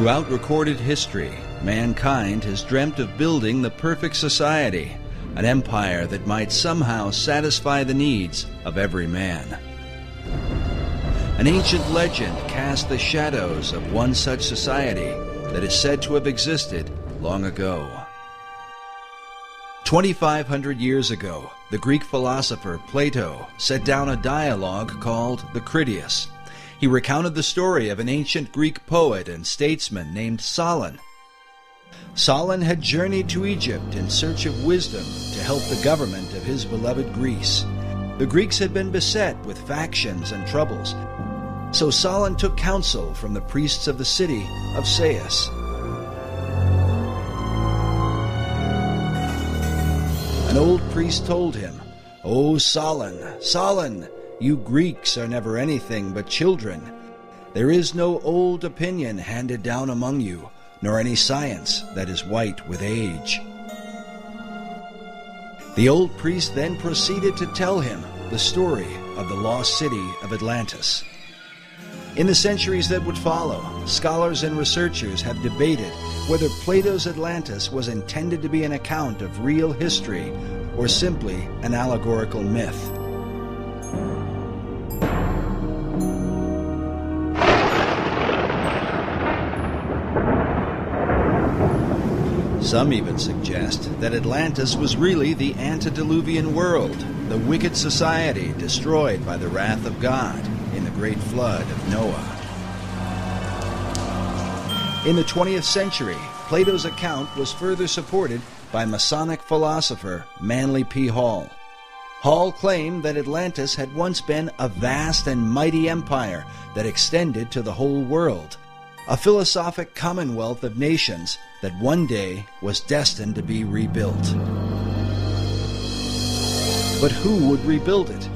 Throughout recorded history, mankind has dreamt of building the perfect society, an empire that might somehow satisfy the needs of every man. An ancient legend casts the shadows of one such society that is said to have existed long ago. 2,500 years ago, the Greek philosopher Plato set down a dialogue called the Critias. He recounted the story of an ancient Greek poet and statesman named Solon. Solon had journeyed to Egypt in search of wisdom to help the government of his beloved Greece. The Greeks had been beset with factions and troubles, so Solon took counsel from the priests of the city of Sais. An old priest told him, "O Solon, Solon, you Greeks are never anything but children. There is no old opinion handed down among you, nor any science that is white with age." The old priest then proceeded to tell him the story of the lost city of Atlantis. In the centuries that would follow, scholars and researchers have debated whether Plato's Atlantis was intended to be an account of real history or simply an allegorical myth. Some even suggest that Atlantis was really the antediluvian world, the wicked society destroyed by the wrath of God in the great flood of Noah. In the 20th century, Plato's account was further supported by Masonic philosopher Manly P. Hall. Hall claimed that Atlantis had once been a vast and mighty empire that extended to the whole world, a philosophic commonwealth of nations that one day was destined to be rebuilt. But who would rebuild it?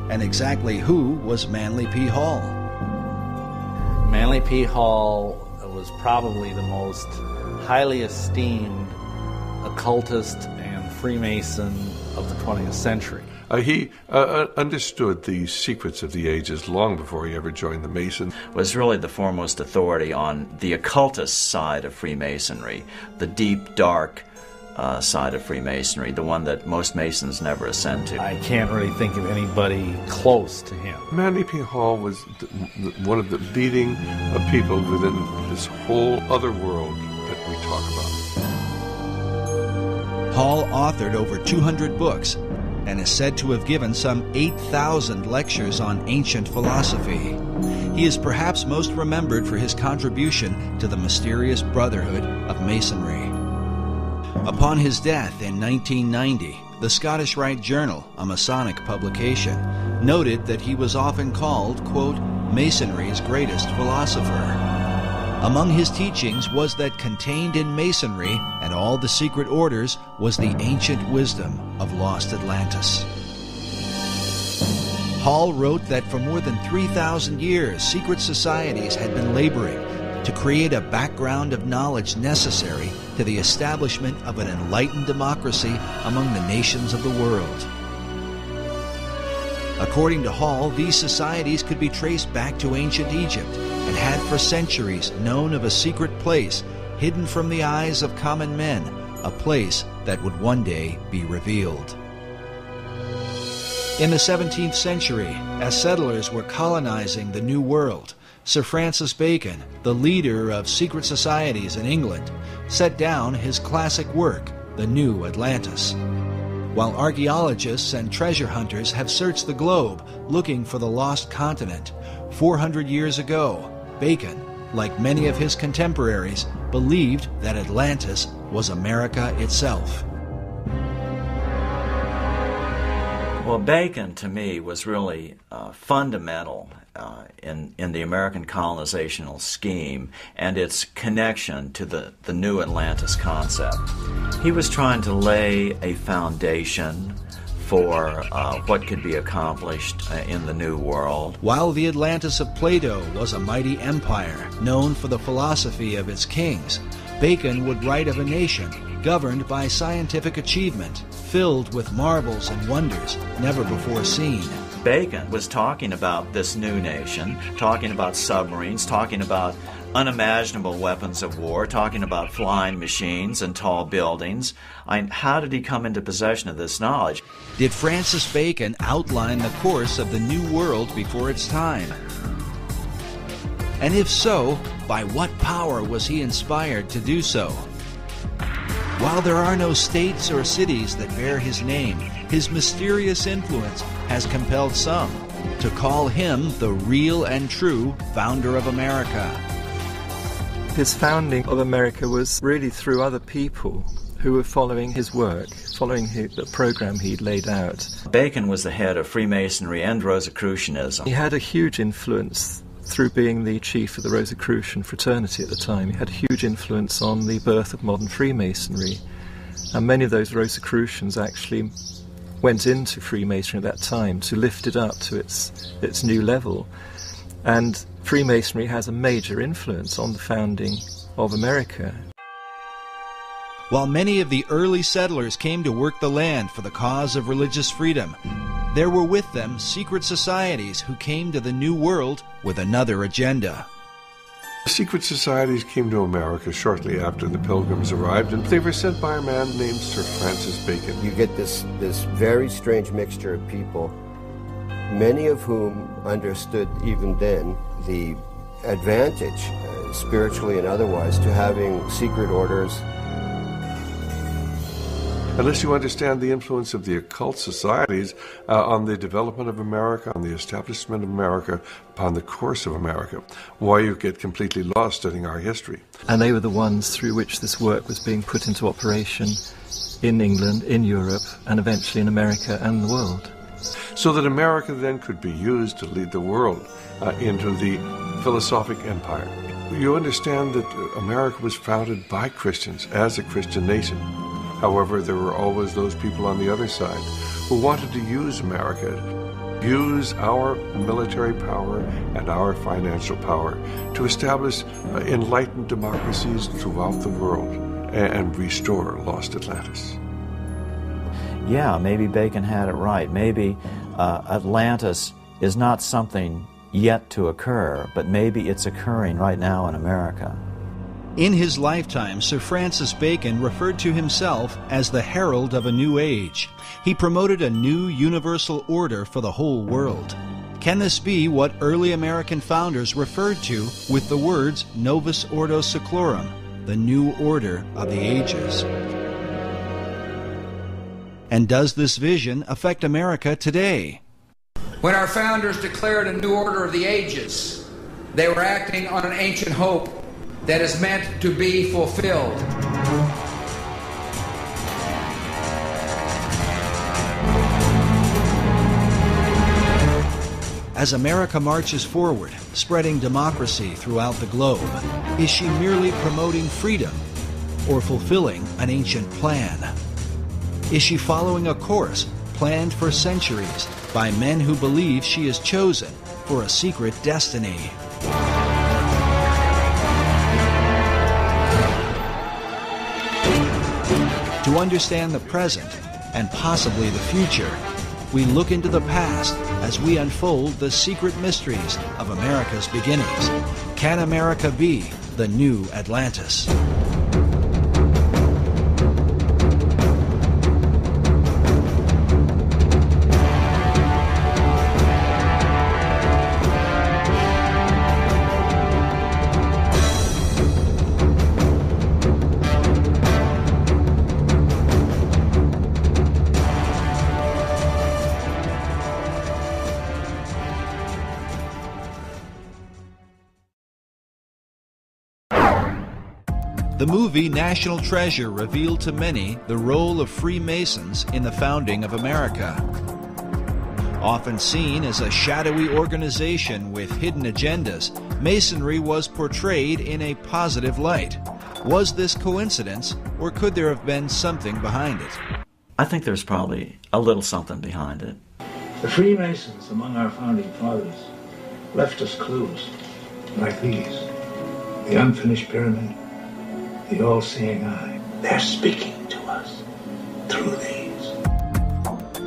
And exactly who was Manly P. Hall? Manly P. Hall was probably the most highly esteemed occultist and Freemason of the 20th century. He understood the secrets of the ages long before he ever joined the Mason. Was really the foremost authority on the occultist side of Freemasonry, the deep, dark side of Freemasonry, the one that most Masons never ascend to. I can't really think of anybody close to him. Manly P. Hall was one of the leading people within this whole other world that we talk about. Hall authored over 200 books and is said to have given some 8,000 lectures on ancient philosophy. He is perhaps most remembered for his contribution to the mysterious Brotherhood of Masonry. Upon his death in 1990, the Scottish Rite Journal, a Masonic publication, noted that he was often called, quote, Masonry's greatest philosopher. Among his teachings was that contained in Masonry and all the secret orders was the ancient wisdom of lost Atlantis. Hall wrote that for more than 3,000 years, secret societies had been laboring to create a background of knowledge necessary to the establishment of an enlightened democracy among the nations of the world. According to Hall, these societies could be traced back to ancient Egypt and had for centuries known of a secret place hidden from the eyes of common men, a place that would one day be revealed. In the 17th century, as settlers were colonizing the New World, Sir Francis Bacon, the leader of secret societies in England, set down his classic work, The New Atlantis. While archaeologists and treasure hunters have searched the globe looking for the lost continent, 400 years ago, Bacon, like many of his contemporaries, believed that Atlantis was America itself. Well, Bacon, to me, was really fundamental in the American colonizational scheme and its connection to the new Atlantis concept. He was trying to lay a foundation for what could be accomplished in the New World. While the Atlantis of Plato was a mighty empire known for the philosophy of its kings, Bacon would write of a nation governed by scientific achievement, filled with marvels and wonders never before seen. Bacon was talking about this new nation, talking about submarines, talking about unimaginable weapons of war, talking about flying machines and tall buildings. How did he come into possession of this knowledge? Did Francis Bacon outline the course of the New World before its time? And if so, by what power was he inspired to do so? While there are no states or cities that bear his name, his mysterious influence has compelled some to call him the real and true founder of America. His founding of America was really through other people who were following his work, following the program he'd laid out. Bacon was the head of Freemasonry and Rosicrucianism. He had a huge influence through being the chief of the Rosicrucian fraternity at the time. He had a huge influence on the birth of modern Freemasonry. And many of those Rosicrucians actually went into Freemasonry at that time to lift it up to its new level. And Freemasonry has a major influence on the founding of America. While many of the early settlers came to work the land for the cause of religious freedom, there were with them secret societies who came to the New World with another agenda. Secret societies came to America shortly after the Pilgrims arrived, and they were sent by a man named Sir Francis Bacon. You get this very strange mixture of people, many of whom understood even then the advantage, spiritually and otherwise, to having secret orders. Unless you understand the influence of the occult societies on the development of America, on the establishment of America, upon the course of America, why you get completely lost studying our history. And they were the ones through which this work was being put into operation in England, in Europe, and eventually in America and the world. So that America then could be used to lead the world into the philosophic empire. You understand that America was founded by Christians as a Christian nation. However, there were always those people on the other side who wanted to use America, use our military power and our financial power to establish enlightened democracies throughout the world and restore lost Atlantis. Yeah, maybe Bacon had it right. Maybe Atlantis is not something yet to occur, but maybe it's occurring right now in America. In his lifetime, Sir Francis Bacon referred to himself as the herald of a new age. He promoted a new universal order for the whole world. Can this be what early American founders referred to with the words Novus Ordo Seclorum, the new order of the ages? And does this vision affect America today? When our founders declared a new order of the ages, they were acting on an ancient hope that is meant to be fulfilled. As America marches forward, spreading democracy throughout the globe, is she merely promoting freedom or fulfilling an ancient plan? Is she following a course planned for centuries by men who believe she is chosen for a secret destiny? To understand the present and possibly the future, we look into the past as we unfold the secret mysteries of America's beginnings. Can America be the new Atlantis? The movie National Treasure revealed to many the role of Freemasons in the founding of America. Often seen as a shadowy organization with hidden agendas, Masonry was portrayed in a positive light. Was this coincidence, or could there have been something behind it? I think there's probably a little something behind it. The Freemasons among our founding fathers left us clues like these. The unfinished pyramid, the all-seeing eye. They're speaking to us through these.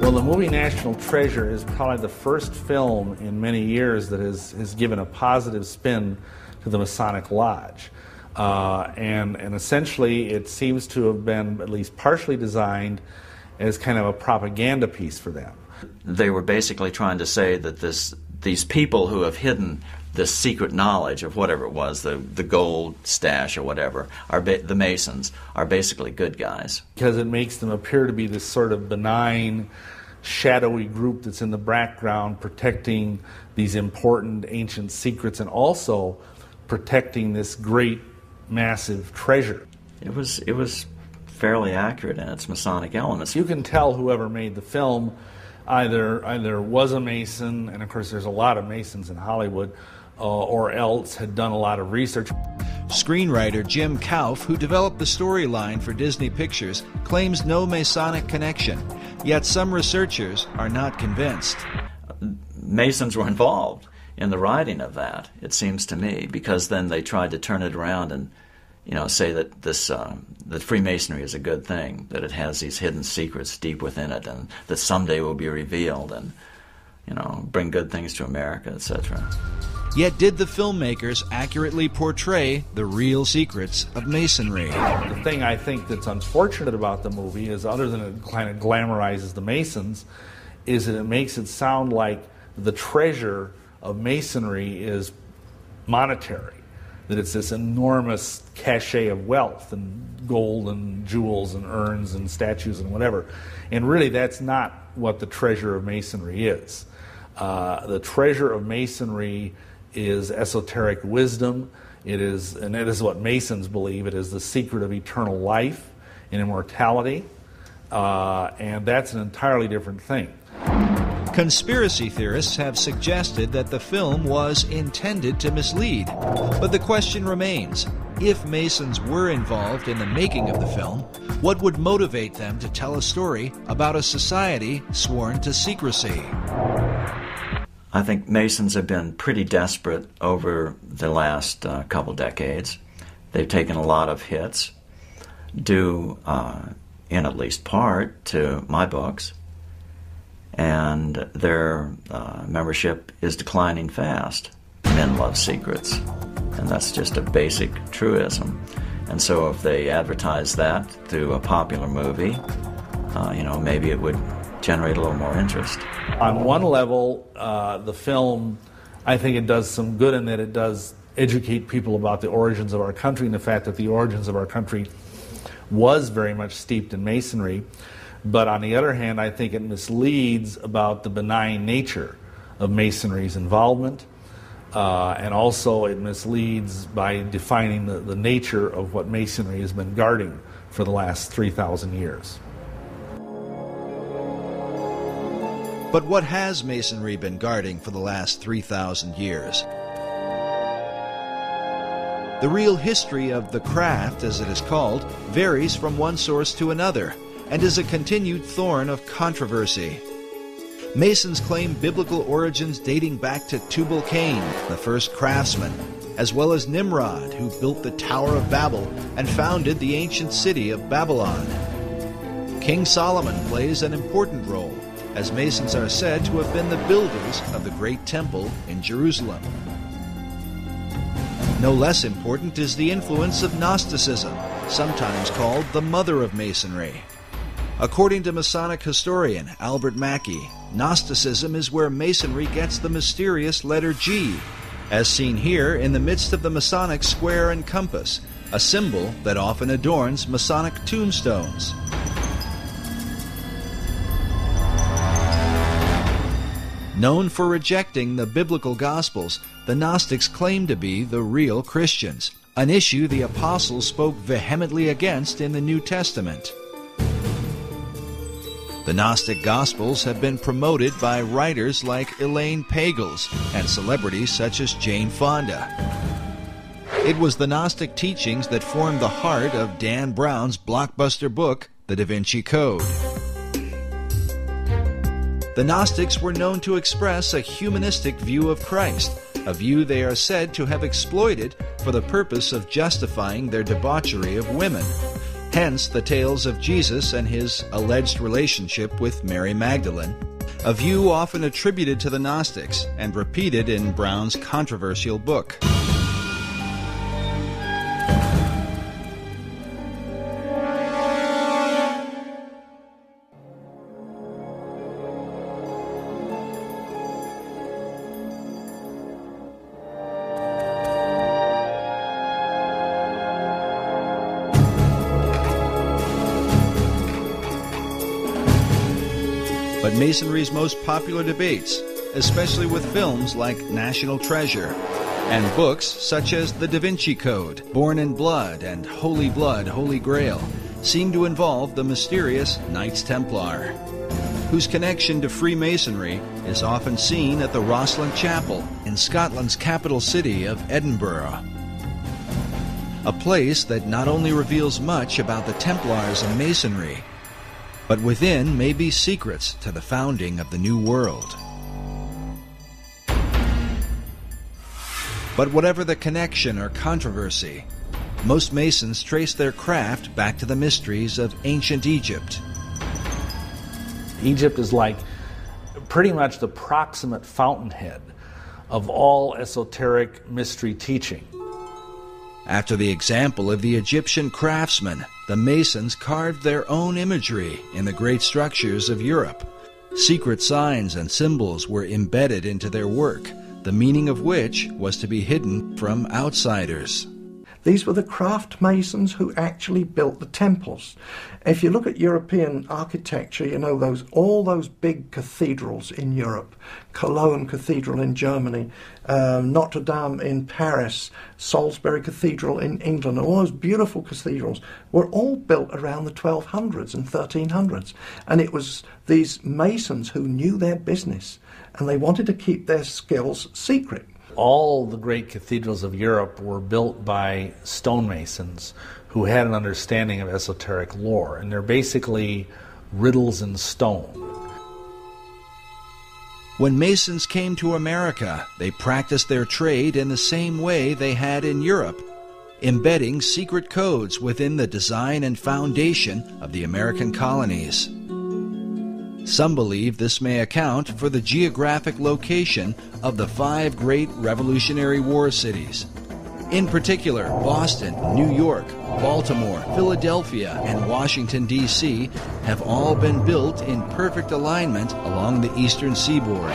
Well, the movie National Treasure is probably the first film in many years that has given a positive spin to to the Masonic Lodge. And essentially it seems to have been at least partially designed as kind of a propaganda piece for them. They were basically trying to say that these people who have hidden this secret knowledge of whatever it was, the gold stash or whatever, the Masons, are basically good guys. Because it makes them appear to be this sort of benign, shadowy group that's in the background protecting these important ancient secrets and also protecting this great, massive treasure. It was fairly accurate in its Masonic elements. You can tell whoever made the film either was a Mason, and of course there's a lot of Masons in Hollywood, or else had done a lot of research. Screenwriter Jim Kauf, who developed the storyline for Disney Pictures, claims no Masonic connection, yet some researchers are not convinced. Masons were involved in the writing of that, it seems to me, because then they tried to turn it around and say that that Freemasonry is a good thing, that it has these hidden secrets deep within it, and that someday will be revealed, and bring good things to America, etc. Yet did the filmmakers accurately portray the real secrets of Masonry? The thing I think that's unfortunate about the movie is, other than it kind of glamorizes the Masons, is that it makes it sound like the treasure of Masonry is monetary, that it's this enormous cachet of wealth and gold and jewels and urns and statues and whatever. And really that's not what the treasure of Masonry is. The treasure of Masonry is esoteric wisdom. It is what Masons believe. It is the secret of eternal life and immortality. And that's an entirely different thing. Conspiracy theorists have suggested that the film was intended to mislead. But the question remains, if Masons were involved in the making of the film, what would motivate them to tell a story about a society sworn to secrecy? I think Masons have been pretty desperate over the last couple decades. They've taken a lot of hits, due in at least part to my books, and their membership is declining fast. Men love secrets, and that's just a basic truism. And so if they advertise that through a popular movie, maybe it would generate a little more interest. On one level, the film, I think it does some good in that it does educate people about the origins of our country and the fact that the origins of our country was very much steeped in Masonry. But on the other hand, I think it misleads about the benign nature of Masonry's involvement, and also it misleads by defining the nature of what Masonry has been guarding for the last 3,000 years. But what has Masonry been guarding for the last 3,000 years? The real history of the craft, as it is called, varies from one source to another, and is a continued thorn of controversy. Masons claim biblical origins dating back to Tubal-Cain, the first craftsman, as well as Nimrod, who built the Tower of Babel and founded the ancient city of Babylon. King Solomon plays an important role, as Masons are said to have been the builders of the Great Temple in Jerusalem. No less important is the influence of Gnosticism, sometimes called the mother of Masonry. According to Masonic historian Albert Mackey, Gnosticism is where Masonry gets the mysterious letter G, as seen here in the midst of the Masonic square and compass, a symbol that often adorns Masonic tombstones. Known for rejecting the biblical Gospels, the Gnostics claim to be the real Christians, an issue the apostles spoke vehemently against in the New Testament. The Gnostic Gospels have been promoted by writers like Elaine Pagels and celebrities such as Jane Fonda. It was the Gnostic teachings that formed the heart of Dan Brown's blockbuster book, The Da Vinci Code. The Gnostics were known to express a humanistic view of Christ, a view they are said to have exploited for the purpose of justifying their debauchery of women. Hence the tales of Jesus and his alleged relationship with Mary Magdalene, a view often attributed to the Gnostics and repeated in Brown's controversial book. Masonry's most popular debates, especially with films like National Treasure and books such as The Da Vinci Code, Born in Blood, and Holy Blood, Holy Grail, seem to involve the mysterious Knights Templar, whose connection to Freemasonry is often seen at the Rosslyn Chapel in Scotland's capital city of Edinburgh. A place that not only reveals much about the Templars and Masonry, but within may be secrets to the founding of the New World. But whatever the connection or controversy, most Masons trace their craft back to the mysteries of ancient Egypt. Egypt is like pretty much the proximate fountainhead of all esoteric mystery teaching. After the example of the Egyptian craftsmen, the Masons carved their own imagery in the great structures of Europe. Secret signs and symbols were embedded into their work, the meaning of which was to be hidden from outsiders. These were the craft masons who actually built the temples. If you look at European architecture, you know all those big cathedrals in Europe, Cologne Cathedral in Germany, Notre Dame in Paris, Salisbury Cathedral in England, all those beautiful cathedrals were all built around the 1200s and 1300s. And it was these masons who knew their business, and they wanted to keep their skills secret. All the great cathedrals of Europe were built by stonemasons who had an understanding of esoteric lore, and they're basically riddles in stone. When Masons came to America, they practiced their trade in the same way they had in Europe, embedding secret codes within the design and foundation of the American colonies. Some believe this may account for the geographic location of the 5 great Revolutionary War cities. In particular, Boston, New York, Baltimore, Philadelphia, and Washington, D.C. have all been built in perfect alignment along the eastern seaboard.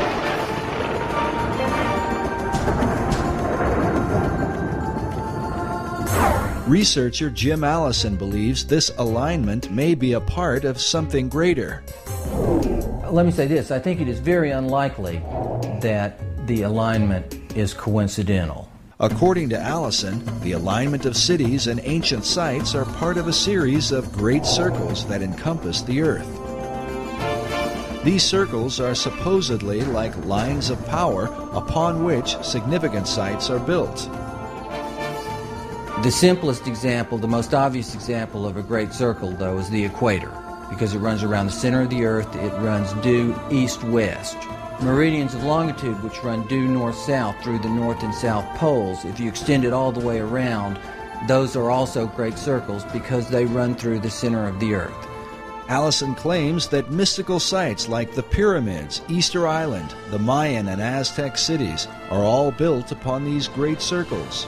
Researcher Jim Allison believes this alignment may be a part of something greater. Let me say this, I think it is very unlikely that the alignment is coincidental. According to Allison, the alignment of cities and ancient sites are part of a series of great circles that encompass the earth. These circles are supposedly like lines of power upon which significant sites are built. The simplest example, the most obvious example of a great circle, though, is the equator, because it runs around the center of the earth. It runs due east-west. Meridians of longitude, which run due north-south through the north and south poles, if you extend it all the way around, those are also great circles because they run through the center of the earth. Allison claims that mystical sites like the pyramids, Easter Island, the Mayan and Aztec cities are all built upon these great circles.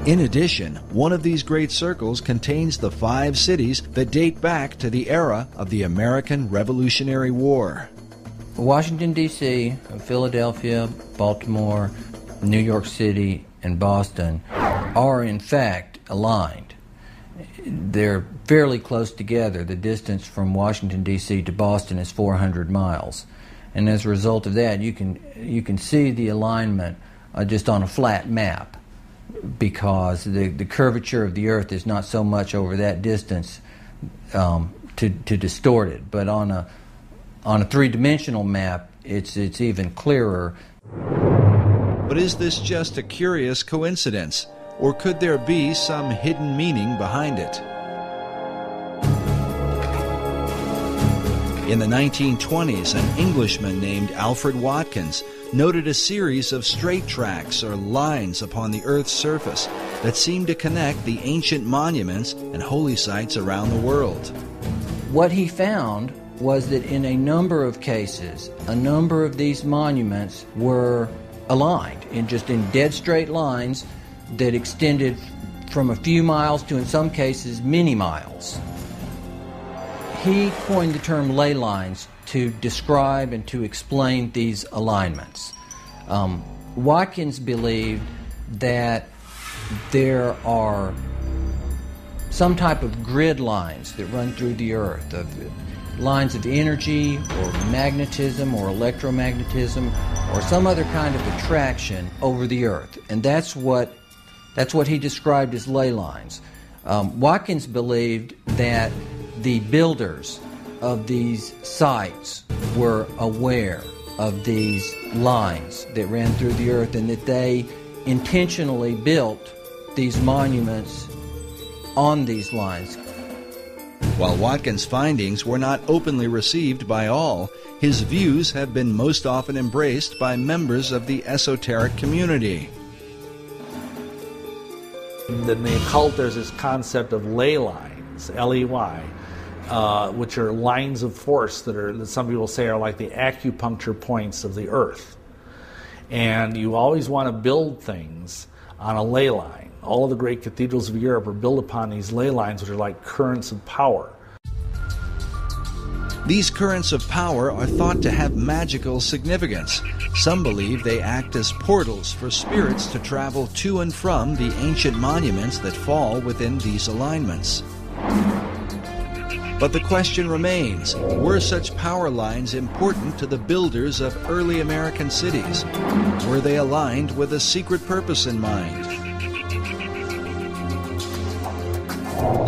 In addition, one of these great circles contains the 5 cities that date back to the era of the American Revolutionary War. Washington, D.C., Philadelphia, Baltimore, New York City, and Boston are in fact aligned. They're fairly close together. The distance from Washington, D.C. to Boston is 400 miles. And as a result of that, you can see the alignment just on a flat map, because the curvature of the earth is not so much over that distance to distort it. But on a three-dimensional map, it's even clearer. But is this just a curious coincidence, or could there be some hidden meaning behind it? In the 1920s, an Englishman named Alfred Watkins noted a series of straight tracks or lines upon the Earth's surface that seemed to connect the ancient monuments and holy sites around the world. What he found was that in a number of cases, a number of these monuments were aligned in dead straight lines that extended from a few miles to, in some cases, many miles. He coined the term ley lines to describe and to explain these alignments. Watkins believed that there are some type of grid lines that run through the earth, of lines of energy or magnetism or electromagnetism or some other kind of attraction over the earth. And that's what he described as ley lines. Watkins believed that the builders of these sites were aware of these lines that ran through the earth and that they intentionally built these monuments on these lines. While Watkins' findings were not openly received by all, his views have been most often embraced by members of the esoteric community. In the occult, there's this concept of ley lines, L-E-Y, which are lines of force that some people say are like the acupuncture points of the earth. And you always want to build things on a ley line. All of the great cathedrals of Europe are built upon these ley lines, which are like currents of power. These currents of power are thought to have magical significance. Some believe they act as portals for spirits to travel to and from the ancient monuments that fall within these alignments. But the question remains, were such power lines important to the builders of early American cities? Were they aligned with a secret purpose in mind?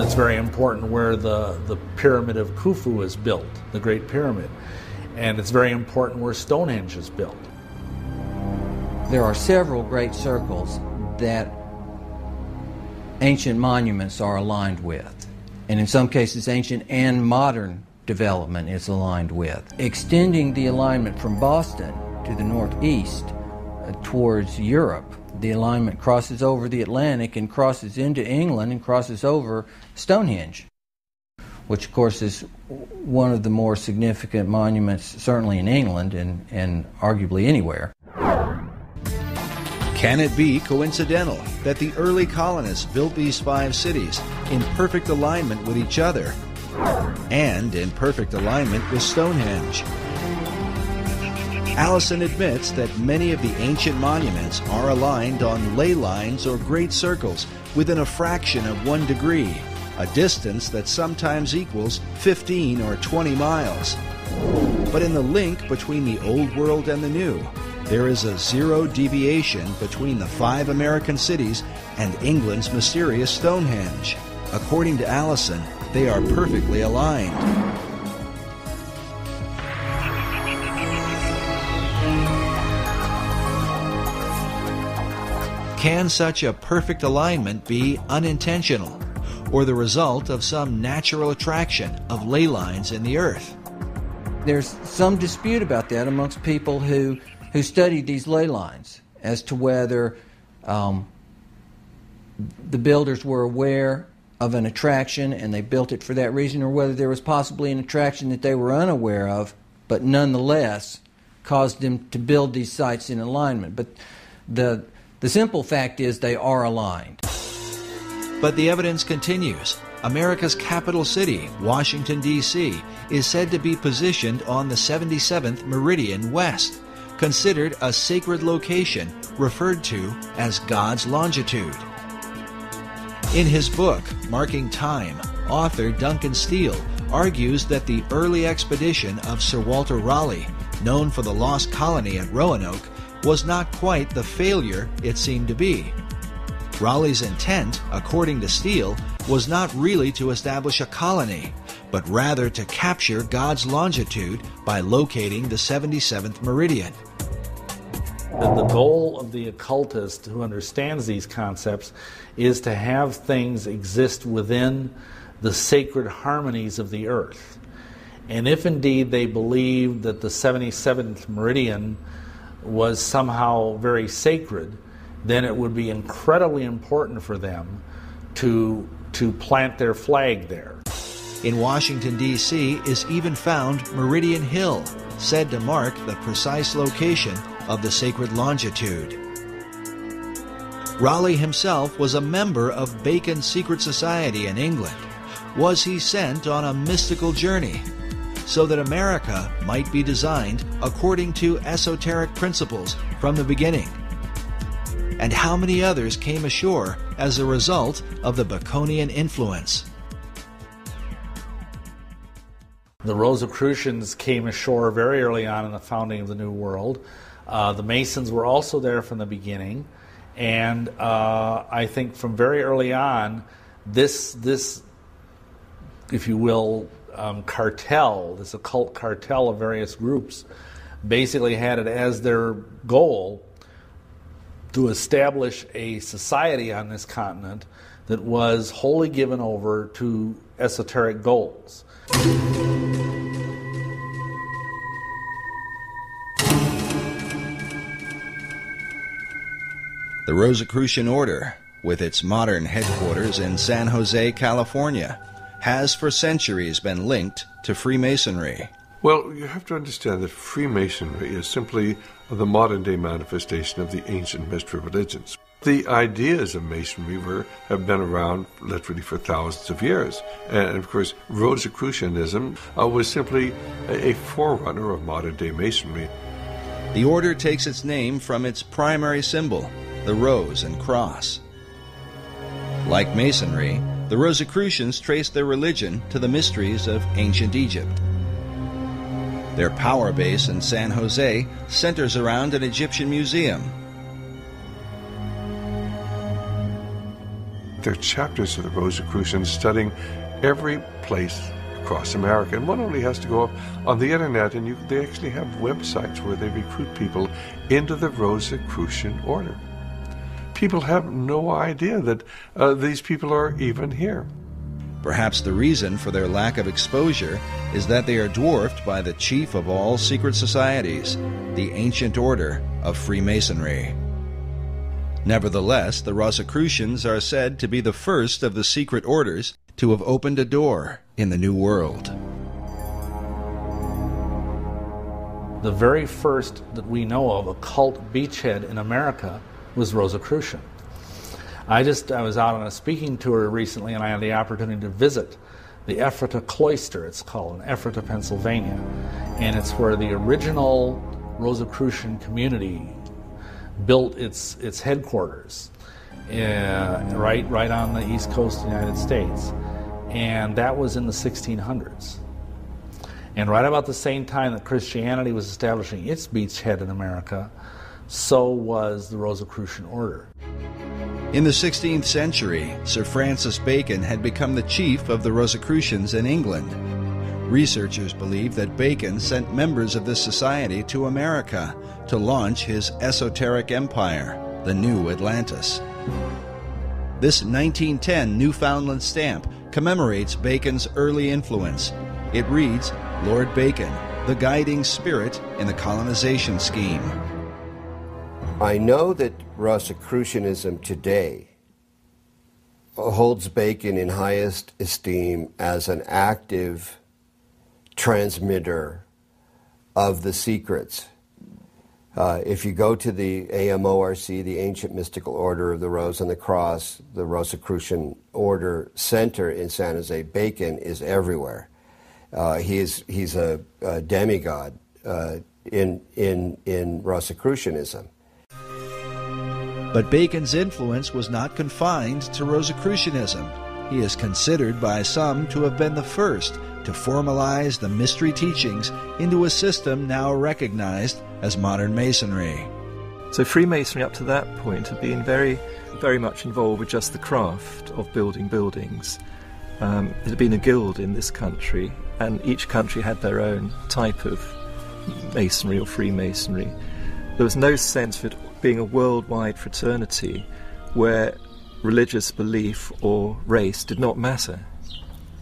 It's very important where the pyramid of Khufu is built, the Great Pyramid. And it's very important where Stonehenge is built. There are several great circles that ancient monuments are aligned with. And in some cases, ancient and modern development is aligned with. Extending the alignment from Boston to the northeast towards Europe, the alignment crosses over the Atlantic and crosses into England and crosses over Stonehenge, which of course is one of the more significant monuments certainly in England and arguably anywhere. Can it be coincidental that the early colonists built these 5 cities in perfect alignment with each other and in perfect alignment with Stonehenge? Allison admits that many of the ancient monuments are aligned on ley lines or great circles within a fraction of 1 degree, a distance that sometimes equals 15 or 20 miles. But in the link between the Old World and the New, there is a 0 deviation between the 5 American cities and England's mysterious Stonehenge. According to Allison, they are perfectly aligned. Can such a perfect alignment be unintentional, or the result of some natural attraction of ley lines in the earth? There's some dispute about that amongst people who studied these ley lines as to whether the builders were aware of an attraction and they built it for that reason, or whether there was possibly an attraction that they were unaware of, but nonetheless caused them to build these sites in alignment. But the simple fact is they are aligned. But the evidence continues. America's capital city, Washington, D.C., is said to be positioned on the 77th meridian west, considered a sacred location referred to as God's longitude. In his book, Marking Time, author Duncan Steele argues that the early expedition of Sir Walter Raleigh, known for the lost colony at Roanoke, was not quite the failure it seemed to be. Raleigh's intent, according to Steele, was not really to establish a colony, but rather to capture God's longitude by locating the 77th meridian. The goal of the occultist who understands these concepts is to have things exist within the sacred harmonies of the earth. And if indeed they believe that the 77th meridian was somehow very sacred, then it would be incredibly important for them to plant their flag there. In Washington, D.C. is even found Meridian Hill, said to mark the precise location of the sacred longitude. Raleigh himself was a member of Bacon's secret society in England. Was he sent on a mystical journey so that America might be designed according to esoteric principles from the beginning? and how many others came ashore as a result of the Baconian influence. The Rosicrucians came ashore very early on in the founding of the New World. The Masons were also there from the beginning, and I think from very early on, this if you will, cartel, this occult cartel of various groups, basically had it as their goal to establish a society on this continent that was wholly given over to esoteric goals. The Rosicrucian Order, with its modern headquarters in San Jose, California, has for centuries been linked to Freemasonry. Well, you have to understand that Freemasonry is simply the modern-day manifestation of the ancient mystery religions. The ideas of Masonry have been around literally for thousands of years. And, of course, Rosicrucianism was simply a forerunner of modern-day Masonry. The order takes its name from its primary symbol, the rose and cross. Like Masonry, the Rosicrucians trace their religion to the mysteries of ancient Egypt. Their power base in San Jose centers around an Egyptian museum. There are chapters of the Rosicrucians studying every place across America, and one only has to go up on the internet, and they actually have websites where they recruit people into the Rosicrucian order. People have no idea that these people are even here. Perhaps the reason for their lack of exposure is that they are dwarfed by the chief of all secret societies, the ancient order of Freemasonry. Nevertheless, the Rosicrucians are said to be the first of the secret orders to have opened a door in the New World. The very first that we know of occult beachhead in America was Rosicrucian. I was out on a speaking tour recently, and I had the opportunity to visit the Ephrata Cloister, it's called, in Ephrata, Pennsylvania. And it's where the original Rosicrucian community built its headquarters, right on the east coast of the United States. And that was in the 1600s. And right about the same time that Christianity was establishing its beachhead in America, so was the Rosicrucian order. In the 16th century, Sir Francis Bacon had become the chief of the Rosicrucians in England. Researchers believe that Bacon sent members of this society to America to launch his esoteric empire, the New Atlantis. This 1910 Newfoundland stamp commemorates Bacon's early influence. It reads, "Lord Bacon, the guiding spirit in the colonization scheme." I know that Rosicrucianism today holds Bacon in highest esteem as an active transmitter of the secrets. If you go to the AMORC, the Ancient Mystical Order of the Rose and the Cross, the Rosicrucian Order Center in San Jose, Bacon is everywhere. He's a demigod in Rosicrucianism. But Bacon's influence was not confined to Rosicrucianism. He is considered by some to have been the first to formalize the mystery teachings into a system now recognized as modern Masonry. So Freemasonry up to that point had been very, very much involved with just the craft of building buildings. It had been a guild in this country, and each country had their own type of masonry or Freemasonry. There was no sense of it being a worldwide fraternity where religious belief or race did not matter.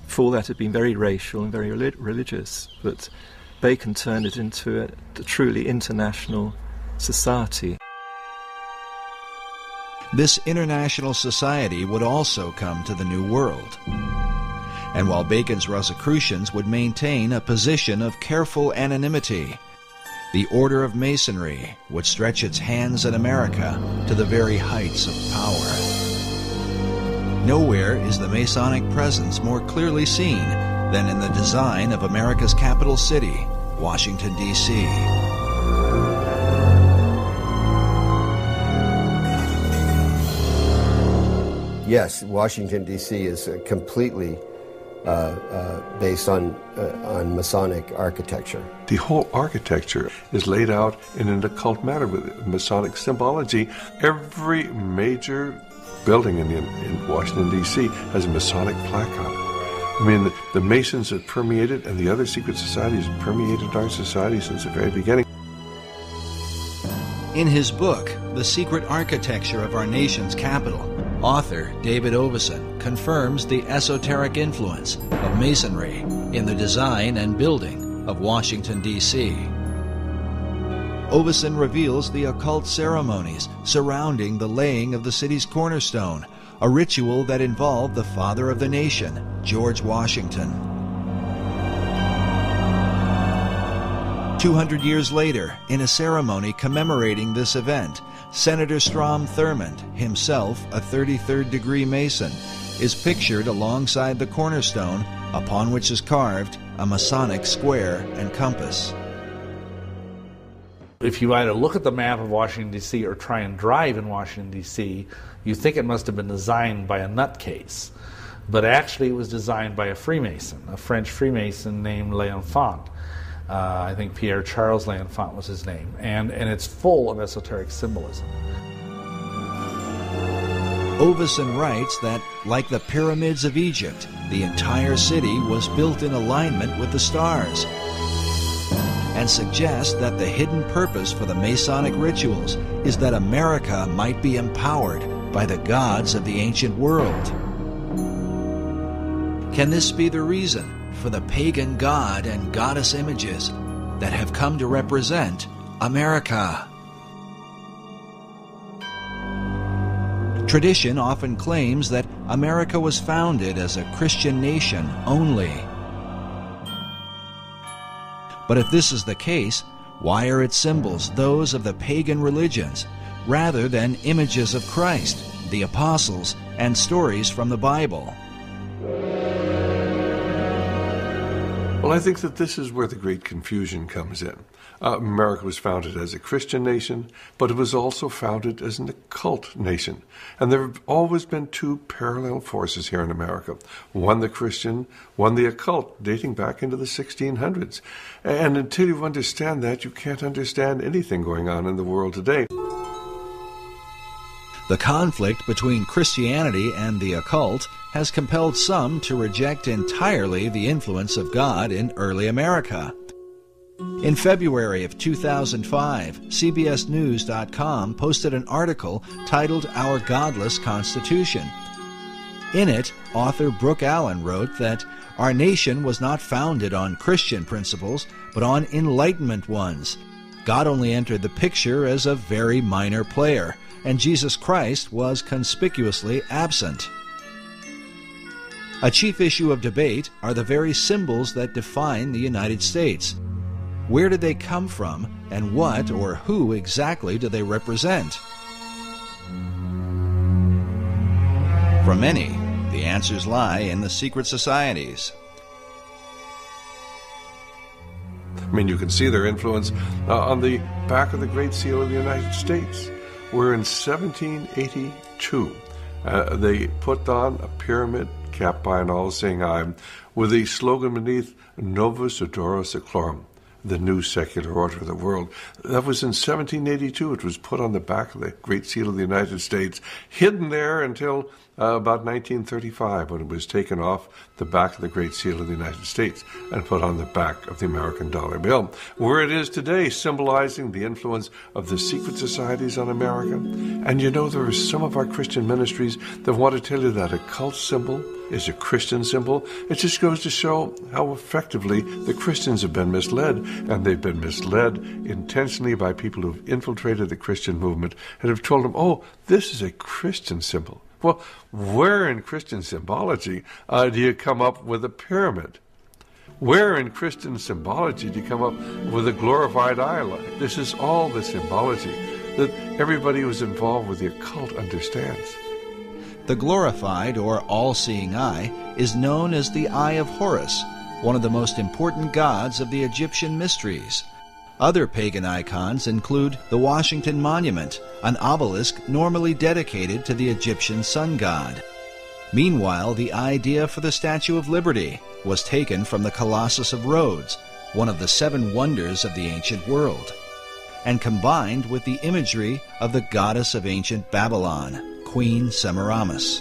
Before that, it had been very racial and very religious, but Bacon turned it into a truly international society. This international society would also come to the New World. And while Bacon's Rosicrucians would maintain a position of careful anonymity, the Order of Masonry would stretch its hands in America to the very heights of power. Nowhere is the Masonic presence more clearly seen than in the design of America's capital city, Washington, D.C. yes, Washington, D.C. is completely based on Masonic architecture. The whole architecture is laid out in an occult manner with Masonic symbology. Every major building in Washington, D.C. has a Masonic plaque on it. I mean, the Masons have permeated, and the other secret societies have permeated our society since the very beginning. In his book, The Secret Architecture of Our Nation's Capital, author David Oveson confirms the esoteric influence of Masonry in the design and building of Washington, D.C. Oveson reveals the occult ceremonies surrounding the laying of the city's cornerstone, a ritual that involved the father of the nation, George Washington. 200 years later, in a ceremony commemorating this event, Senator Strom Thurmond, himself a 33rd degree Mason, is pictured alongside the cornerstone upon which is carved a Masonic square and compass. If you either look at the map of Washington, D.C. or try and drive in Washington, D.C., you think it must have been designed by a nutcase. But actually it was designed by a Freemason, a French Freemason named L'Enfant. I think Pierre-Charles L'Enfant was his name. And it's full of esoteric symbolism. Oveson writes that, like the pyramids of Egypt, the entire city was built in alignment with the stars, and suggests that the hidden purpose for the Masonic rituals is that America might be empowered by the gods of the ancient world. Can this be the reason for the pagan god and goddess images that have come to represent America? Tradition often claims that America was founded as a Christian nation only. But if this is the case, why are its symbols those of the pagan religions rather than images of Christ, the apostles, and stories from the Bible? Well, I think that this is where the great confusion comes in. America was founded as a Christian nation, but it was also founded as an occult nation. And there have always been two parallel forces here in America. One the Christian, one the occult, dating back into the 1600s. And until you understand that, you can't understand anything going on in the world today. The conflict between Christianity and the occult has compelled some to reject entirely the influence of God in early America. In February of 2005, CBSNews.com posted an article titled Our Godless Constitution. In it, author Brooke Allen wrote that our nation was not founded on Christian principles, but on Enlightenment ones. God only entered the picture as a very minor player, and Jesus Christ was conspicuously absent. A chief issue of debate are the very symbols that define the United States. Where did they come from, and what or who exactly do they represent? For many, the answers lie in the secret societies. I mean, you can see their influence on the back of the Great Seal of the United States, where in 1782 they put on a pyramid capped by an all-seeing eye with the slogan beneath, Novus Ordo Seclorum, the new secular order of the world. That was in 1782. It was put on the back of the Great Seal of the United States, hidden there until about 1935, when it was taken off the back of the Great Seal of the United States and put on the back of the American dollar bill, where it is today, symbolizing the influence of the secret societies on America. And you know, there are some of our Christian ministries that want to tell you that a cult symbol is a Christian symbol. It just goes to show how effectively the Christians have been misled, and they've been misled intentionally by people who've infiltrated the Christian movement and have told them, oh, this is a Christian symbol. Well, where in Christian symbology do you come up with a pyramid? Where in Christian symbology do you come up with a glorified eye light? This is all the symbology that everybody who's involved with the occult understands. The glorified or all-seeing eye is known as the Eye of Horus, one of the most important gods of the Egyptian mysteries. Other pagan icons include the Washington Monument, an obelisk normally dedicated to the Egyptian sun god. Meanwhile, the idea for the Statue of Liberty was taken from the Colossus of Rhodes, one of the 7 wonders of the ancient world, and combined with the imagery of the goddess of ancient Babylon, Queen Semiramis.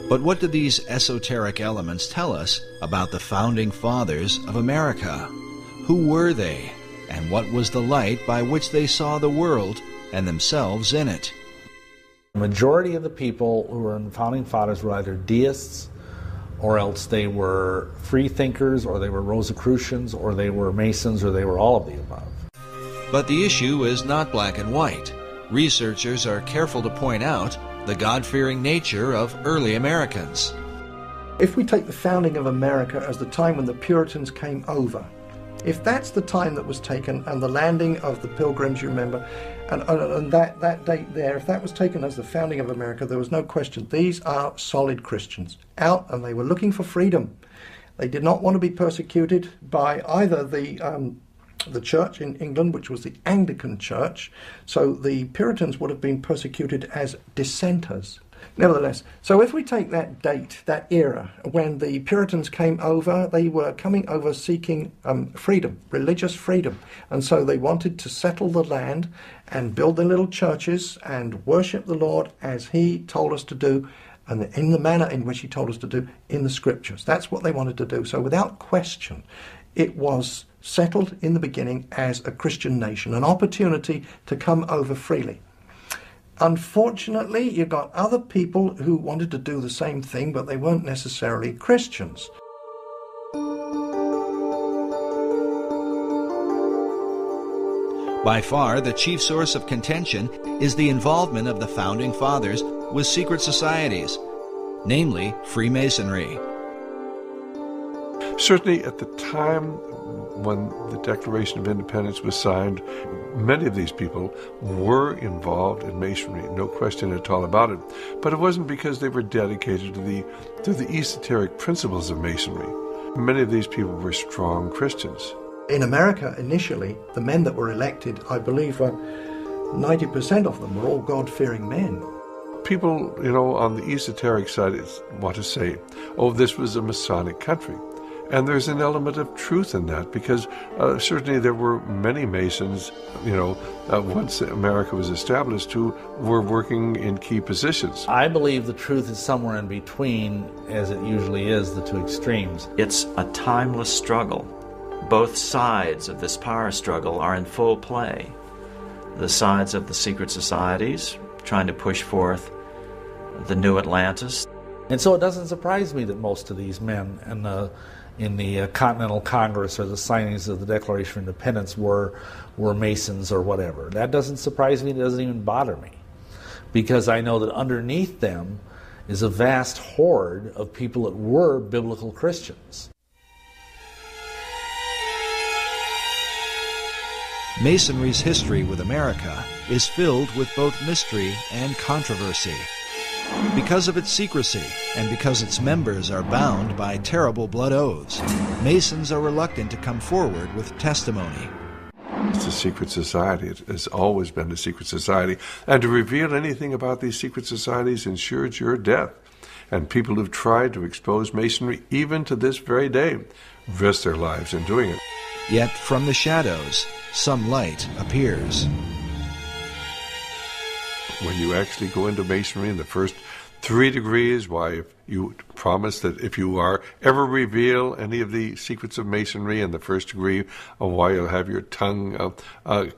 But what do these esoteric elements tell us about the founding fathers of America? Who were they, and what was the light by which they saw the world and themselves in it? The majority of the people who were in the founding fathers were either deists, or else they were free thinkers, or they were Rosicrucians, or they were Masons, or they were all of the above. But the issue is not black and white. Researchers are careful to point out the God-fearing nature of early Americans. If we take the founding of America as the time when the Puritans came over, if that's the time that was taken, and the landing of the Pilgrims, you remember, and that date there, if that was taken as the founding of America, there was no question. These are solid Christians, out, and they were looking for freedom. They did not want to be persecuted by either the church in England, which was the Anglican church, so the Puritans would have been persecuted as dissenters. Nevertheless, so if we take that date, that era, when the Puritans came over, they were coming over seeking freedom, religious freedom. And so they wanted to settle the land and build their little churches and worship the Lord as he told us to do, and in the manner in which he told us to do in the scriptures. That's what they wanted to do. So without question, it was settled in the beginning as a Christian nation, an opportunity to come over freely. Unfortunately, you got other people who wanted to do the same thing, but they weren't necessarily Christians. By far, the chief source of contention is the involvement of the Founding Fathers with secret societies, namely Freemasonry. Certainly at the time when the Declaration of Independence was signed, many of these people were involved in Masonry, no question at all about it. But it wasn't because they were dedicated to the esoteric principles of Masonry. Many of these people were strong Christians. In America, initially, the men that were elected, I believe 90% of them were all God-fearing men. People, on the esoteric side want to say, this was a Masonic country. And there's an element of truth in that, because certainly there were many Masons, once America was established, who were working in key positions. I believe the truth is somewhere in between, as it usually is, the two extremes. It's a timeless struggle. Both sides of this power struggle are in full play. The sides of the secret societies, trying to push forth the new Atlantis. And so it doesn't surprise me that most of these men in the Continental Congress or the signings of the Declaration of Independence were Masons or whatever. That doesn't surprise me. It doesn't even bother me, because I know that underneath them is a vast horde of people that were biblical Christians. Masonry's history with America is filled with both mystery and controversy. Because of its secrecy, and because its members are bound by terrible blood oaths, Masons are reluctant to come forward with testimony. It's a secret society. It has always been a secret society. And to reveal anything about these secret societies ensures your death. And people who've tried to expose Masonry, even to this very day, risk their lives in doing it. Yet from the shadows, some light appears. When you actually go into Masonry in the first 3 degrees, if you promise that if you ever reveal any of the secrets of Masonry in the first degree, you'll have your tongue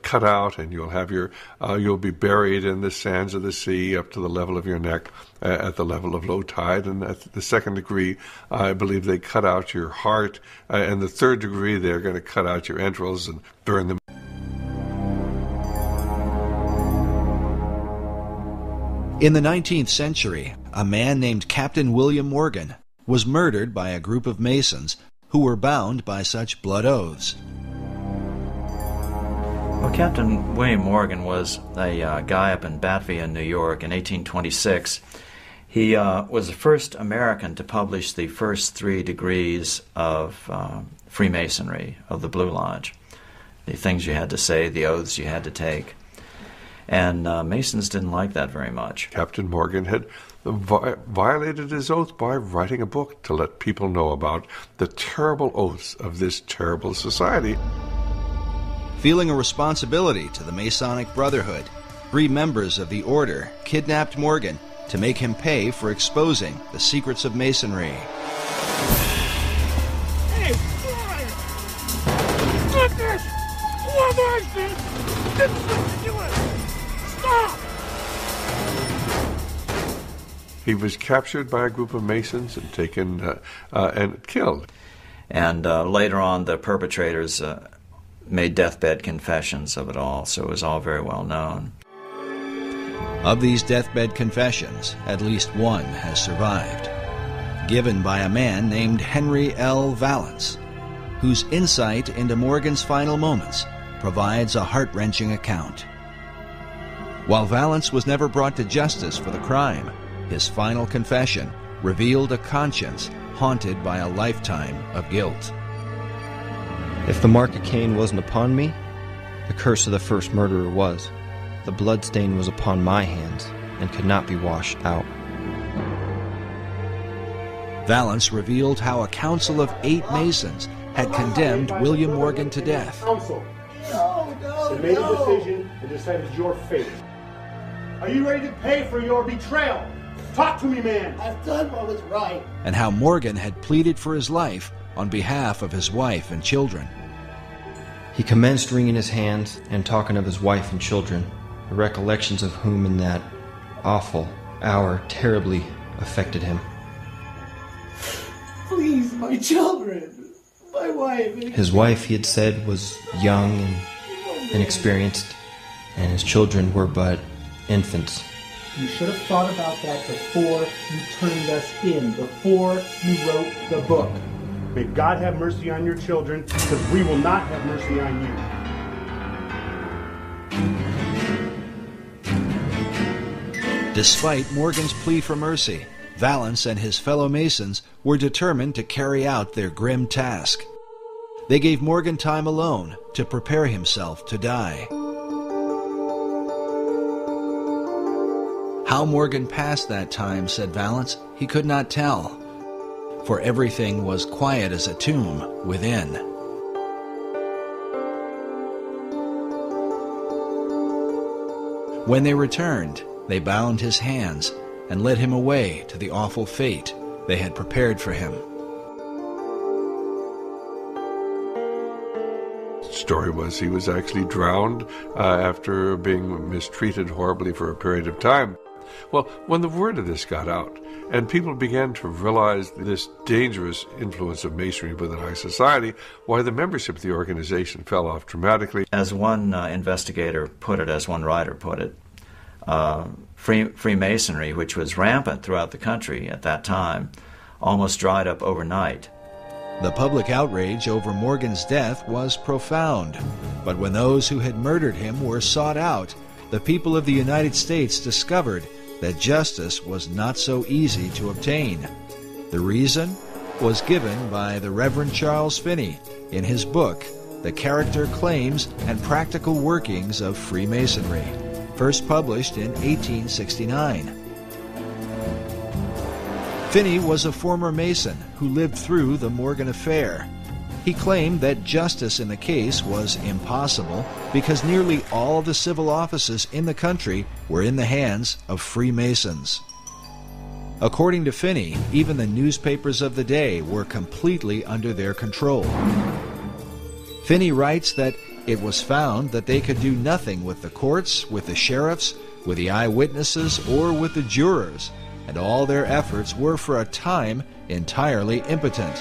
cut out, and you'll be buried in the sands of the sea up to the level of your neck at the level of low tide. And at the second degree, I believe they cut out your heart, and the third degree, they're going to cut out your entrails and burn them. In the 19th century, a man named Captain William Morgan was murdered by a group of Masons who were bound by such blood oaths. Well, Captain William Morgan was a guy up in Batavia, New York in 1826. He was the first American to publish the first 3 degrees of Freemasonry, of the Blue Lodge. The things you had to say, the oaths you had to take. And Masons didn't like that very much. Captain Morgan had violated his oath by writing a book to let people know about the terrible oaths of this terrible society. Feeling a responsibility to the Masonic Brotherhood, 3 members of the order kidnapped Morgan to make him pay for exposing the secrets of Masonry. Hey, boy! Stop this! What is this? Didn't let you do it! Stop! He was captured by a group of Masons and taken and killed. And later on, the perpetrators made deathbed confessions of it all, so it was all very well known. Of these deathbed confessions, at least one has survived, given by a man named Henry L. Valance, whose insight into Morgan's final moments provides a heart-wrenching account. While Valance was never brought to justice for the crime, his final confession revealed a conscience haunted by a lifetime of guilt. If the mark of Cain wasn't upon me, the curse of the first murderer was. The bloodstain was upon my hands and could not be washed out. Valance revealed how a council of 8 Masons had condemned William Morgan to death. Council. They made a decision and decided your fate. Are you ready to pay for your betrayal? Talk to me, man. I've done what was right. And how Morgan had pleaded for his life on behalf of his wife and children. He commenced wringing his hands and talking of his wife and children, the recollections of whom in that awful hour terribly affected him. Please, my children, my wife. His wife, he had said, was young and inexperienced, and his children were but infants. You should have thought about that before you turned us in, before you wrote the book. May God have mercy on your children, because we will not have mercy on you. Despite Morgan's plea for mercy, Valance and his fellow Masons were determined to carry out their grim task. They gave Morgan time alone to prepare himself to die. How Morgan passed that time, said Valance, he could not tell, for everything was quiet as a tomb within. When they returned, they bound his hands and led him away to the awful fate they had prepared for him. The story was he was actually drowned after being mistreated horribly for a period of time. Well, when the word of this got out, and people began to realize this dangerous influence of Masonry within our society, why the membership of the organization fell off dramatically. As one investigator put it, as one writer put it, Freemasonry, which was rampant throughout the country at that time, almost dried up overnight. The public outrage over Morgan's death was profound, but when those who had murdered him were sought out, the people of the United States discovered that justice was not so easy to obtain. The reason was given by the Reverend Charles Finney in his book, The Character, Claims, and Practical Workings of Freemasonry, first published in 1869. Finney was a former Mason who lived through the Morgan affair. He claimed that justice in the case was impossible because nearly all the civil offices in the country were in the hands of Freemasons. According to Finney, even the newspapers of the day were completely under their control. Finney writes that it was found that they could do nothing with the courts, with the sheriffs, with the eyewitnesses, or with the jurors, and all their efforts were for a time entirely impotent.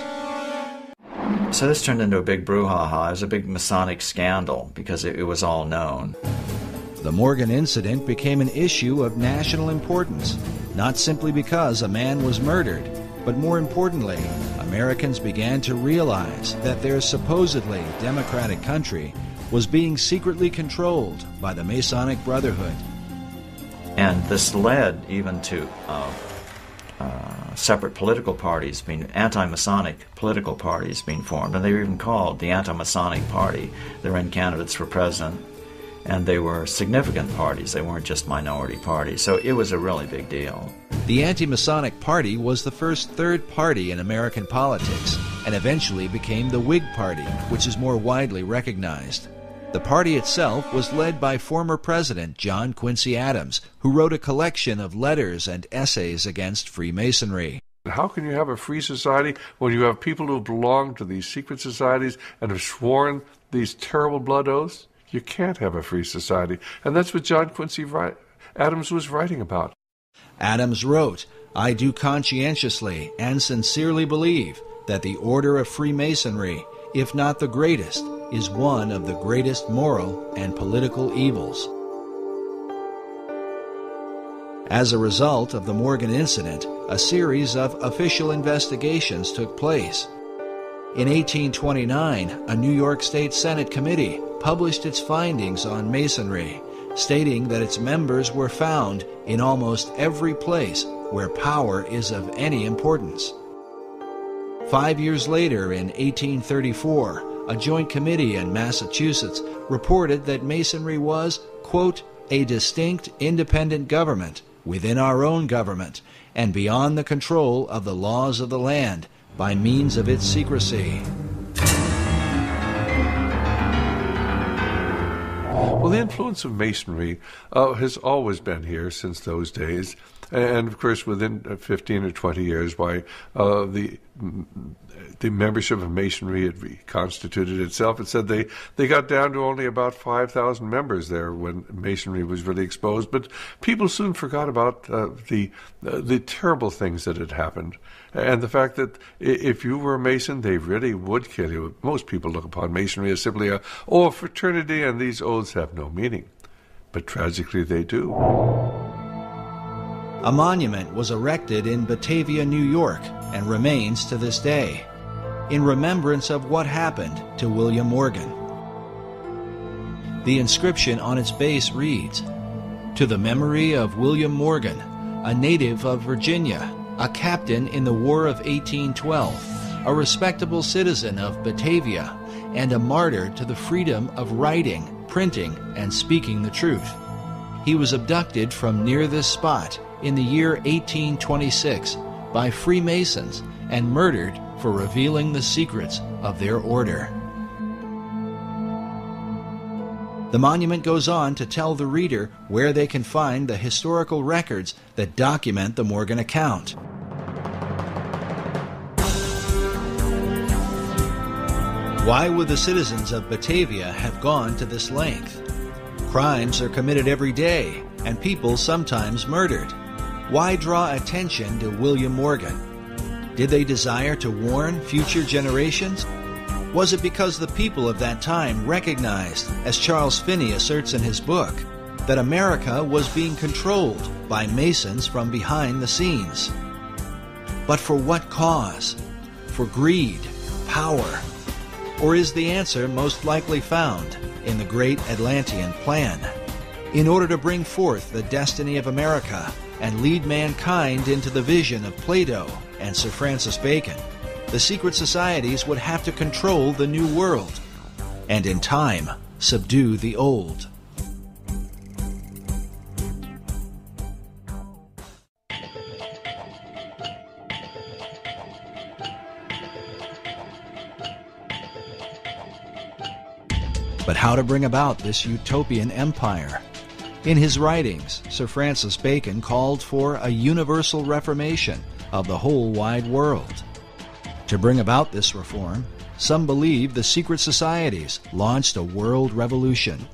So this turned into a big brouhaha. It was a big Masonic scandal because it was all known. The Morgan incident became an issue of national importance, not simply because a man was murdered, but more importantly, Americans began to realize that their supposedly democratic country was being secretly controlled by the Masonic Brotherhood. And this led even to separate political parties, anti-Masonic political parties being formed, and they were even called the Anti-Masonic Party. They ran candidates for president and they were significant parties. They weren't just minority parties. So it was a really big deal. The Anti-Masonic Party was the first third party in American politics and eventually became the Whig Party, which is more widely recognized. The party itself was led by former President John Quincy Adams, who wrote a collection of letters and essays against Freemasonry. How can you have a free society when you have people who belong to these secret societies and have sworn these terrible blood oaths? You can't have a free society. And that's what John Quincy Adams was writing about. Adams wrote, "I do conscientiously and sincerely believe that the order of Freemasonry, if not the greatest, is one of the greatest moral and political evils." As a result of the Morgan incident, a series of official investigations took place. In 1829, a New York State Senate committee published its findings on Masonry, stating that its members were found in almost every place where power is of any importance. 5 years later, in 1834, a joint committee in Massachusetts reported that Masonry was, quote, "a distinct independent government within our own government and beyond the control of the laws of the land by means of its secrecy." Well, the influence of Masonry has always been here since those days. And, of course, within 15 or 20 years, why the membership of Masonry had reconstituted itself. It said they got down to only about 5,000 members there when Masonry was really exposed. But people soon forgot about the terrible things that had happened. And the fact that if you were a Mason, they really would kill you. Most people look upon Masonry as simply a fraternity, and these oaths have no meaning. But tragically, they do. A monument was erected in Batavia, New York, and remains to this day, in remembrance of what happened to William Morgan. The inscription on its base reads, "To the memory of William Morgan, a native of Virginia, a captain in the War of 1812, a respectable citizen of Batavia, and a martyr to the freedom of writing, printing, and speaking the truth. He was abducted from near this spot in the year 1826 by Freemasons and murdered for revealing the secrets of their order." The monument goes on to tell the reader where they can find the historical records that document the Morgan account. Why would the citizens of Batavia have gone to this length? Crimes are committed every day, and people sometimes murdered. Why draw attention to William Morgan? Did they desire to warn future generations? Was it because the people of that time recognized, as Charles Finney asserts in his book, that America was being controlled by Masons from behind the scenes? But for what cause? For greed, power? Or is the answer most likely found in the Great Atlantean Plan? In order to bring forth the destiny of America and lead mankind into the vision of Plato and Sir Francis Bacon, the secret societies would have to control the new world, and in time subdue the old. But how to bring about this utopian empire? In his writings, Sir Francis Bacon called for a universal reformation of the whole wide world. To bring about this reform, some believe the secret societies launched a world revolution.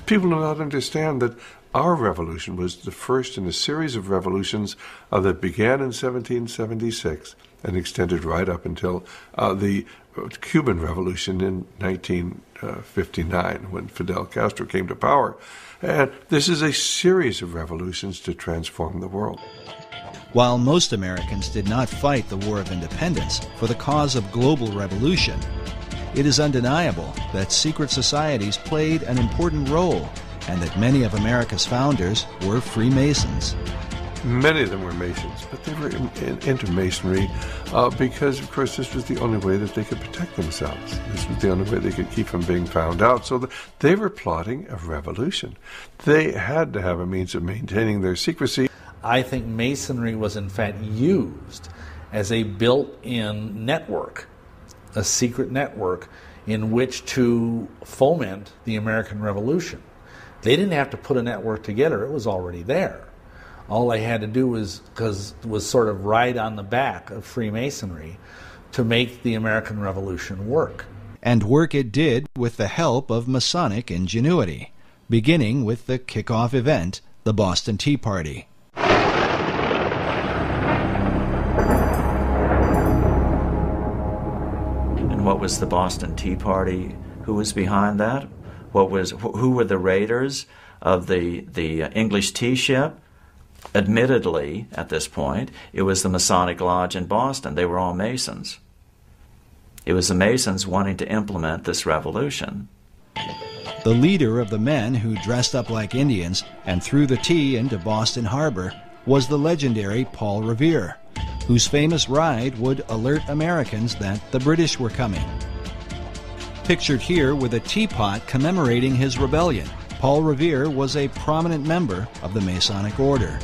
People do not understand that our revolution was the first in a series of revolutions that began in 1776 and extended right up until the Cuban Revolution in 1959 when Fidel Castro came to power. And this is a series of revolutions to transform the world. While most Americans did not fight the War of Independence for the cause of global revolution, it is undeniable that secret societies played an important role and that many of America's founders were Freemasons. Many of them were Masons, but they were into Masonry because, of course, this was the only way that they could protect themselves. This was the only way they could keep from being found out. So they were plotting a revolution. They had to have a means of maintaining their secrecy. I think Masonry was, in fact, used as a built-in network, a secret network in which to foment the American Revolution. They didn't have to put a network together. It was already there. All they had to do was sort of ride on the back of Freemasonry to make the American Revolution work. And work it did with the help of Masonic ingenuity, beginning with the kickoff event, the Boston Tea Party. And what was the Boston Tea Party? Who was behind that? Who were the raiders of the English tea ship? Admittedly, at this point, it was the Masonic Lodge in Boston. They were all Masons. It was the Masons wanting to implement this revolution. The leader of the men who dressed up like Indians and threw the tea into Boston Harbor was the legendary Paul Revere, whose famous ride would alert Americans that the British were coming. Pictured here with a teapot commemorating his rebellion, Paul Revere was a prominent member of the Masonic Order.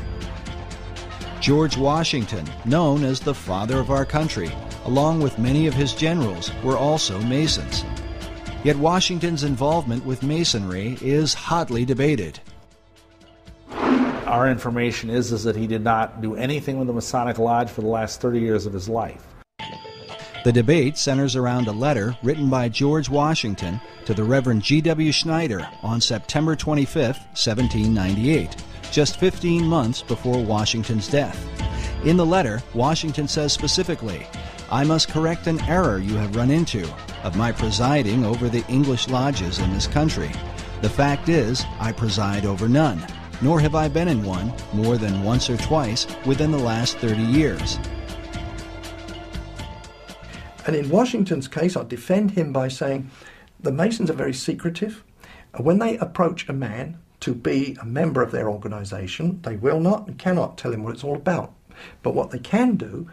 George Washington, known as the father of our country, along with many of his generals, were also Masons. Yet Washington's involvement with Masonry is hotly debated. Our information is that he did not do anything with the Masonic Lodge for the last 30 years of his life. The debate centers around a letter written by George Washington to the Reverend G.W. Schneider on September 25, 1798, just 15 months before Washington's death. In the letter, Washington says specifically, "I must correct an error you have run into of my presiding over the English lodges in this country. The fact is, I preside over none, nor have I been in one more than once or twice within the last 30 years. And in Washington's case, I defend him by saying the Masons are very secretive. When they approach a man to be a member of their organization, they will not and cannot tell him what it's all about. But what they can do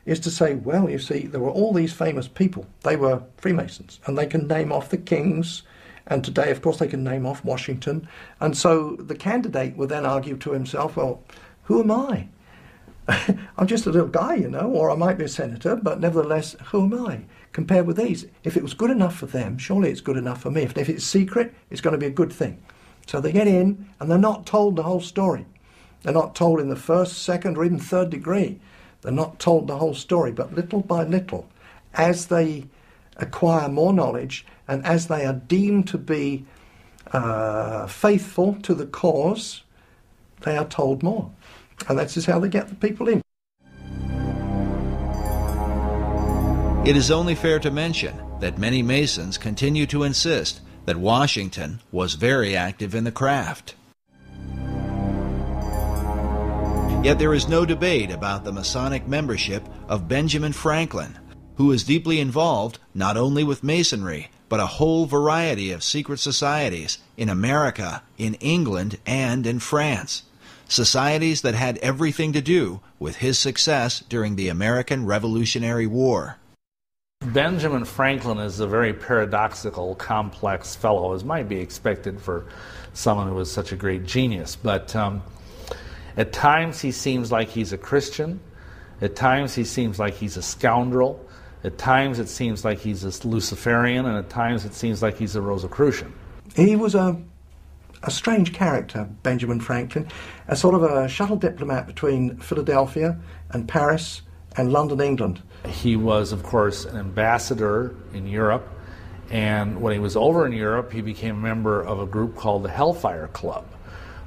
is to say, well, you see, there were all these famous people. They were Freemasons, and they can name off the kings, and today, of course, they can name off Washington. And so the candidate will then argue to himself, well, who am I? I'm just a little guy, you know, or I might be a senator, but nevertheless, who am I compared with these? If it was good enough for them, surely it's good enough for me. If it's secret, it's going to be a good thing. So they get in, and they're not told the whole story. They're not told in the first, second, or even third degree. They're not told the whole story, but little by little, as they acquire more knowledge, and as they are deemed to be faithful to the cause, they are told more. And that's just how they get the people in. It is only fair to mention that many Masons continue to insist that Washington was very active in the craft. Yet there is no debate about the Masonic membership of Benjamin Franklin, who is deeply involved not only with Masonry, but a whole variety of secret societies in America, in England, and in France. Societies that had everything to do with his success during the American Revolutionary War. Benjamin Franklin is a very paradoxical, complex fellow, as might be expected for someone who was such a great genius. But at times he seems like he's a Christian. At times he seems like he's a scoundrel. At times it seems like he's a Luciferian, and at times it seems like he's a Rosicrucian. He was a strange character, Benjamin Franklin, a sort of a shuttle diplomat between Philadelphia and Paris and London, England. He was, of course, an ambassador in Europe, and when he was over in Europe, he became a member of a group called the Hellfire Club,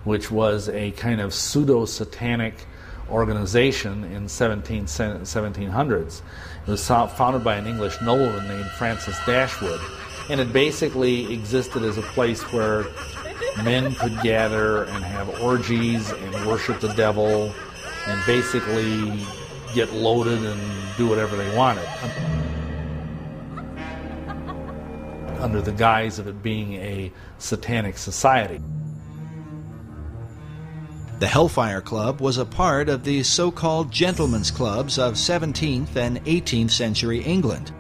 which was a kind of pseudo-satanic organization in 1700s. It was founded by an English nobleman named Francis Dashwood, and it basically existed as a place where men could gather and have orgies and worship the devil and basically get loaded and do whatever they wanted, under the guise of it being a satanic society. The Hellfire Club was a part of the so-called gentlemen's clubs of 17th and 18th century England.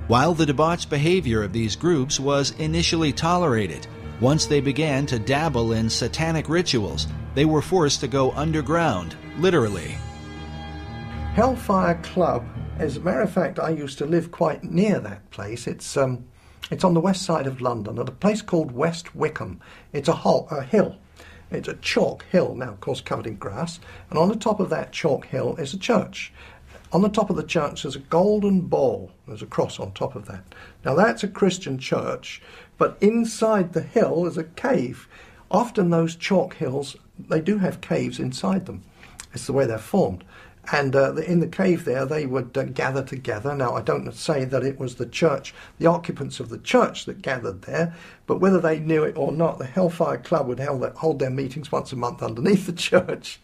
While the debauched behavior of these groups was initially tolerated, once they began to dabble in satanic rituals, they were forced to go underground, literally. Hellfire Club, as a matter of fact, I used to live quite near that place. It's on the west side of London, at a place called West Wickham. It's a hill. It's a chalk hill, now of course covered in grass, and on the top of that chalk hill is a church. On the top of the church there's a golden ball. There's a cross on top of that. Now that's a Christian church, but inside the hill is a cave. Often those chalk hills, they do have caves inside them. It's the way they're formed. And in the cave there, they would gather together. Now, I don't say that it was the church, the occupants of the church that gathered there, but whether they knew it or not, the Hellfire Club would hold their meetings once a month underneath the church.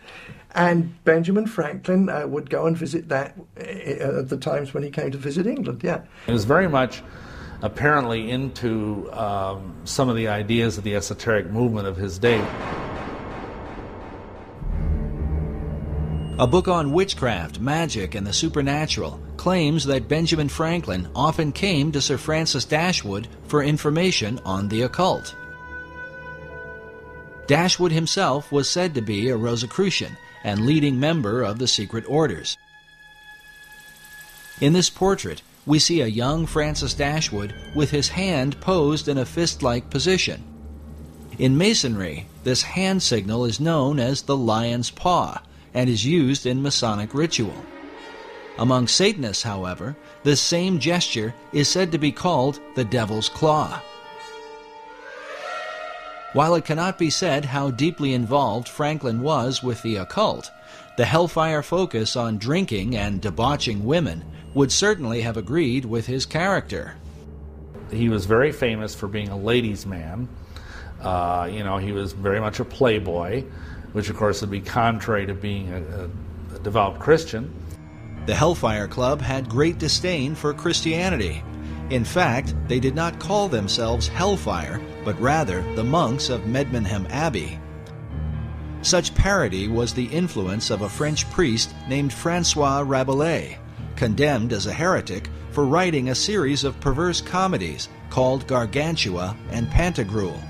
And Benjamin Franklin would go and visit that at the times when he came to visit England, yeah. He was very much apparently into some of the ideas of the esoteric movement of his day. A book on witchcraft, magic, and the supernatural claims that Benjamin Franklin often came to Sir Francis Dashwood for information on the occult. Dashwood himself was said to be a Rosicrucian and leading member of the secret orders. In this portrait, we see a young Francis Dashwood with his hand posed in a fist-like position. In Masonry, this hand signal is known as the lion's paw, and is used in Masonic ritual. Among Satanists, however, this same gesture is said to be called the devil's claw. While it cannot be said how deeply involved Franklin was with the occult, the Hellfire focus on drinking and debauching women would certainly have agreed with his character. He was very famous for being a ladies' man. He was very much a playboy, which of course would be contrary to being a devout Christian. The Hellfire Club had great disdain for Christianity. In fact, they did not call themselves Hellfire, but rather the monks of Medmenham Abbey. Such parody was the influence of a French priest named François Rabelais, condemned as a heretic for writing a series of perverse comedies called Gargantua and Pantagruel.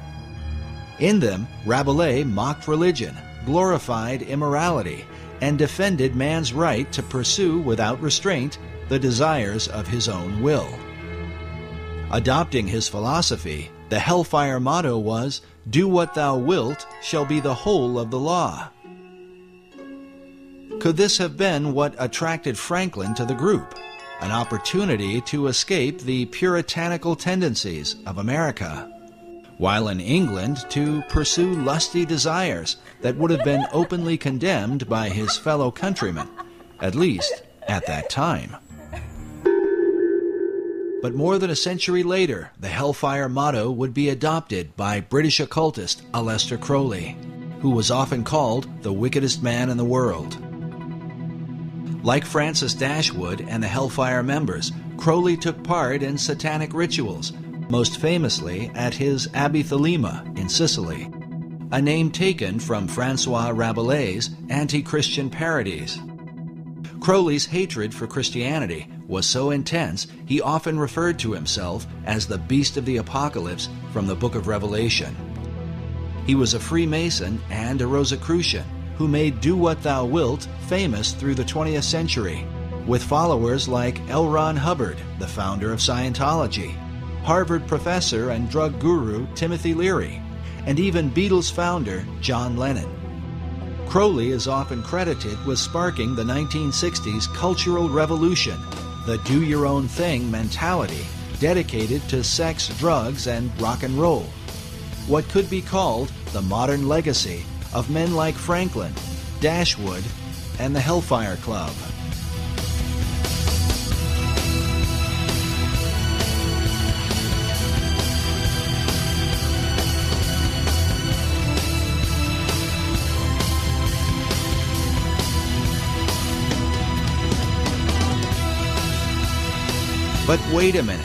In them, Rabelais mocked religion, glorified immorality, and defended man's right to pursue without restraint the desires of his own will. Adopting his philosophy, the Hellfire motto was, "Do what thou wilt shall be the whole of the law." Could this have been what attracted Franklin to the group? An opportunity to escape the puritanical tendencies of America, while in England to pursue lusty desires that would have been openly condemned by his fellow countrymen, at least at that time. But more than a century later, the Hellfire motto would be adopted by British occultist Aleister Crowley, who was often called the wickedest man in the world. Like Francis Dashwood and the Hellfire members, Crowley took part in satanic rituals, most famously at his Abbey Thelema in Sicily, a name taken from François Rabelais' anti-Christian parodies. Crowley's hatred for Christianity was so intense he often referred to himself as the Beast of the Apocalypse from the Book of Revelation. He was a Freemason and a Rosicrucian who made Do What Thou Wilt famous through the 20th century, with followers like L. Ron Hubbard, the founder of Scientology, Harvard professor and drug guru Timothy Leary, and even Beatles founder John Lennon. Crowley is often credited with sparking the 1960s cultural revolution, the do-your-own-thing mentality dedicated to sex, drugs, and rock and roll. What could be called the modern legacy of men like Franklin, Dashwood, and the Hellfire Club. But wait a minute.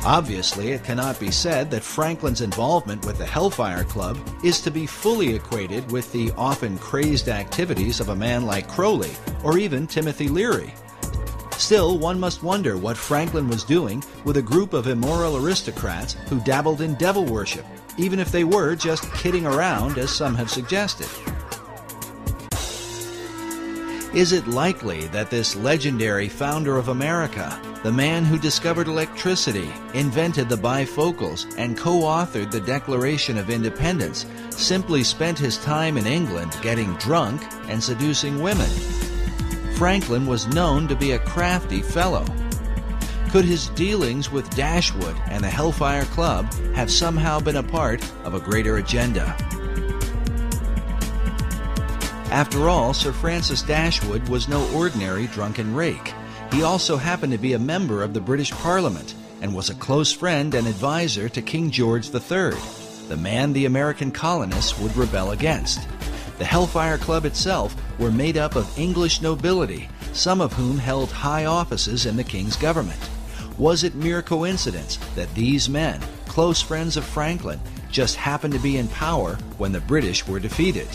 Obviously, it cannot be said that Franklin's involvement with the Hellfire Club is to be fully equated with the often crazed activities of a man like Crowley or even Timothy Leary. Still, one must wonder what Franklin was doing with a group of immoral aristocrats who dabbled in devil worship, even if they were just kidding around, as some have suggested. Is it likely that this legendary founder of America, the man who discovered electricity, invented the bifocals, and co-authored the Declaration of Independence, simply spent his time in England getting drunk and seducing women? Franklin was known to be a crafty fellow. Could his dealings with Dashwood and the Hellfire Club have somehow been a part of a greater agenda? After all, Sir Francis Dashwood was no ordinary drunken rake. He also happened to be a member of the British Parliament and was a close friend and advisor to King George III, the man the American colonists would rebel against. The Hellfire Club itself were made up of English nobility, some of whom held high offices in the King's government. Was it mere coincidence that these men, close friends of Franklin, just happened to be in power when the British were defeated?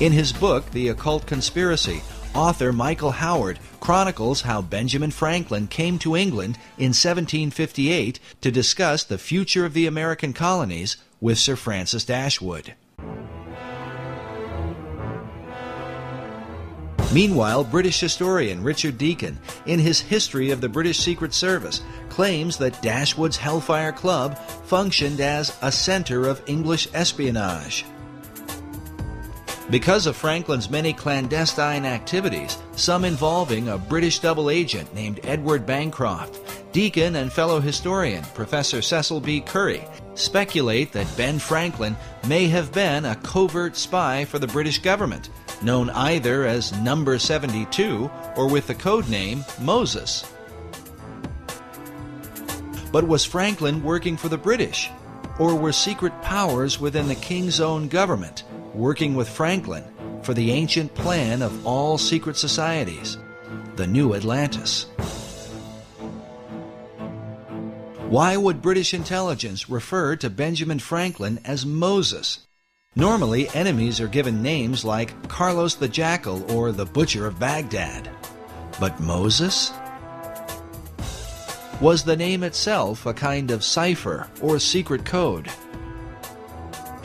In his book, The Occult Conspiracy, author Michael Howard chronicles how Benjamin Franklin came to England in 1758 to discuss the future of the American colonies with Sir Francis Dashwood. Meanwhile, British historian Richard Deacon, in his History of the British Secret Service, claims that Dashwood's Hellfire Club functioned as a center of English espionage. Because of Franklin's many clandestine activities, some involving a British double agent named Edward Bancroft, Deacon and fellow historian Professor Cecil B. Curry speculate that Ben Franklin may have been a covert spy for the British government, known either as Number 72 or with the code name Moses. But was Franklin working for the British? Or were secret powers within the King's own government working with Franklin for the ancient plan of all secret societies, the New Atlantis? Why would British intelligence refer to Benjamin Franklin as Moses? Normally, enemies are given names like Carlos the Jackal or the Butcher of Baghdad. But Moses? Was the name itself a kind of cipher or secret code?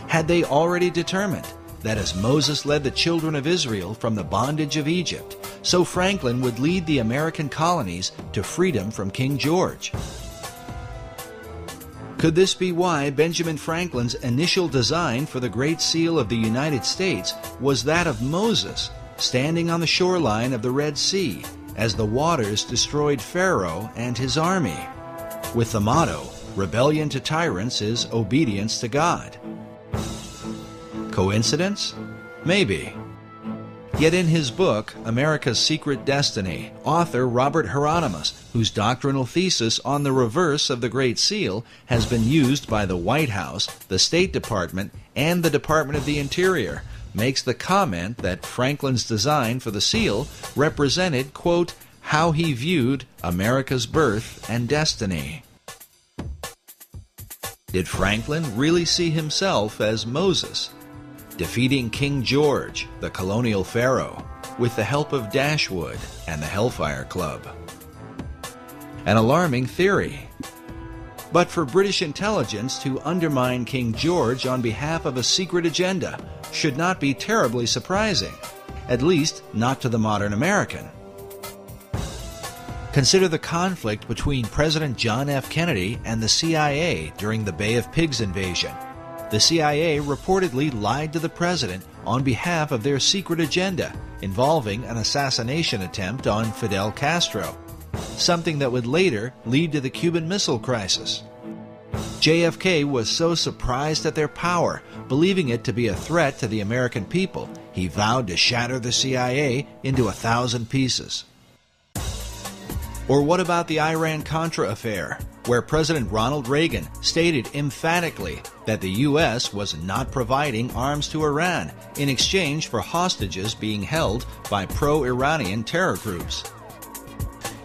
Had they already determined that as Moses led the children of Israel from the bondage of Egypt, so Franklin would lead the American colonies to freedom from King George? Could this be why Benjamin Franklin's initial design for the Great Seal of the United States was that of Moses, standing on the shoreline of the Red Sea as the waters destroyed Pharaoh and his army, with the motto, "Rebellion to tyrants is obedience to God"? Coincidence? Maybe. Yet in his book, America's Secret Destiny, author Robert Hieronymus, whose doctrinal thesis on the reverse of the Great Seal has been used by the White House, the State Department, and the Department of the Interior, makes the comment that Franklin's design for the seal represented, quote, how he viewed America's birth and destiny. Did Franklin really see himself as Moses, defeating King George, the colonial pharaoh, with the help of Dashwood and the Hellfire Club? An alarming theory. But for British intelligence to undermine King George on behalf of a secret agenda should not be terribly surprising, at least not to the modern American. Consider the conflict between President John F. Kennedy and the CIA during the Bay of Pigs invasion. The CIA reportedly lied to the president on behalf of their secret agenda involving an assassination attempt on Fidel Castro, something that would later lead to the Cuban Missile Crisis. JFK was so surprised at their power, believing it to be a threat to the American people, he vowed to shatter the CIA into 1,000 pieces. Or what about the Iran-Contra affair, where President Ronald Reagan stated emphatically that the U.S. was not providing arms to Iran in exchange for hostages being held by pro-Iranian terror groups?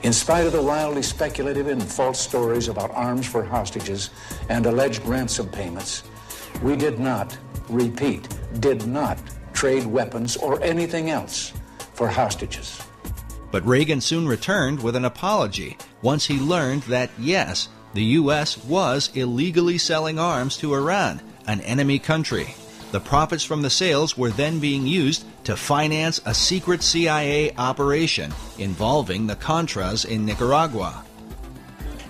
In spite of the wildly speculative and false stories about arms for hostages and alleged ransom payments, we did not, repeat, did not trade weapons or anything else for hostages. But Reagan soon returned with an apology once he learned that, yes, the U.S. was illegally selling arms to Iran, an enemy country. The profits from the sales were then being used to finance a secret CIA operation involving the Contras in Nicaragua.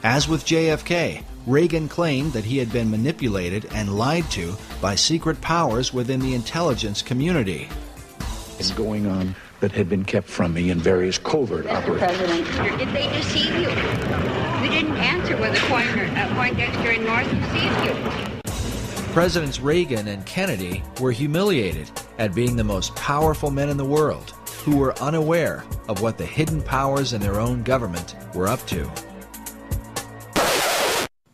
As with JFK, Reagan claimed that he had been manipulated and lied to by secret powers within the intelligence community. It's going on that had been kept from me in various covert Mr. President, did they deceive you? You didn't answer whether Poindexter and North deceived you. Presidents Reagan and Kennedy were humiliated at being the most powerful men in the world who were unaware of what the hidden powers in their own government were up to.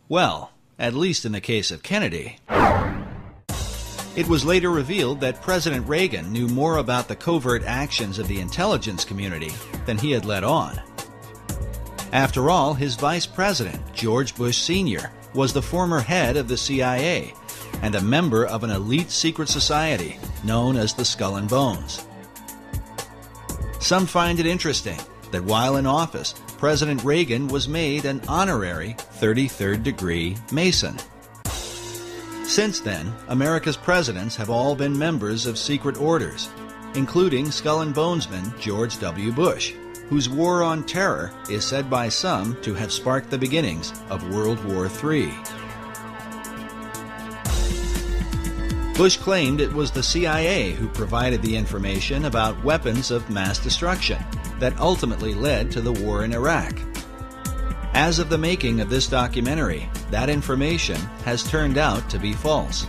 Well, at least in the case of Kennedy. It was later revealed that President Reagan knew more about the covert actions of the intelligence community than he had let on. After all, his vice president, George Bush Sr., was the former head of the CIA and a member of an elite secret society known as the Skull and Bones. Some find it interesting that while in office, President Reagan was made an honorary 33rd degree Mason. Since then, America's presidents have all been members of secret orders, including Skull and Bonesman George W. Bush, whose war on terror is said by some to have sparked the beginnings of World War III. Bush claimed it was the CIA who provided the information about weapons of mass destruction that ultimately led to the war in Iraq. As of the making of this documentary, that information has turned out to be false.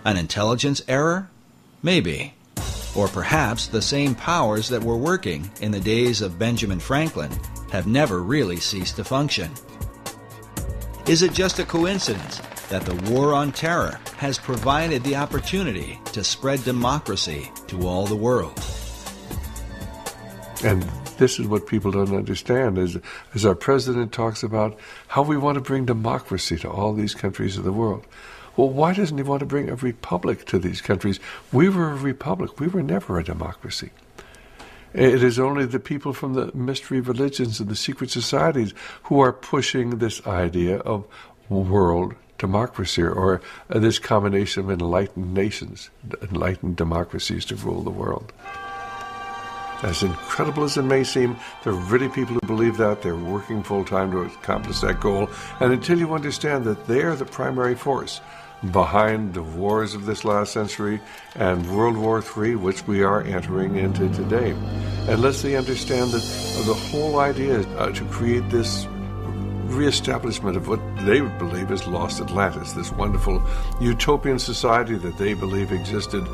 An intelligence error? Maybe. Or perhaps the same powers that were working in the days of Benjamin Franklin have never really ceased to function. Is it just a coincidence that the war on terror has provided the opportunity to spread democracy to all the world? And this is what people don't understand, as our president talks about how we want to bring democracy to all these countries of the world. Well, why doesn't he want to bring a republic to these countries? We were a republic. We were never a democracy. It is only the people from the mystery religions and the secret societies who are pushing this idea of world democracy, or this combination of enlightened nations, enlightened democracies to rule the world. As incredible as it may seem, there are really people who believe that. They're working full-time to accomplish that goal. And until you understand that they are the primary force behind the wars of this last century and World War III, which we are entering into today, unless they understand that the whole idea is to create this reestablishment of what they would believe is lost Atlantis, this wonderful utopian society that they believe existed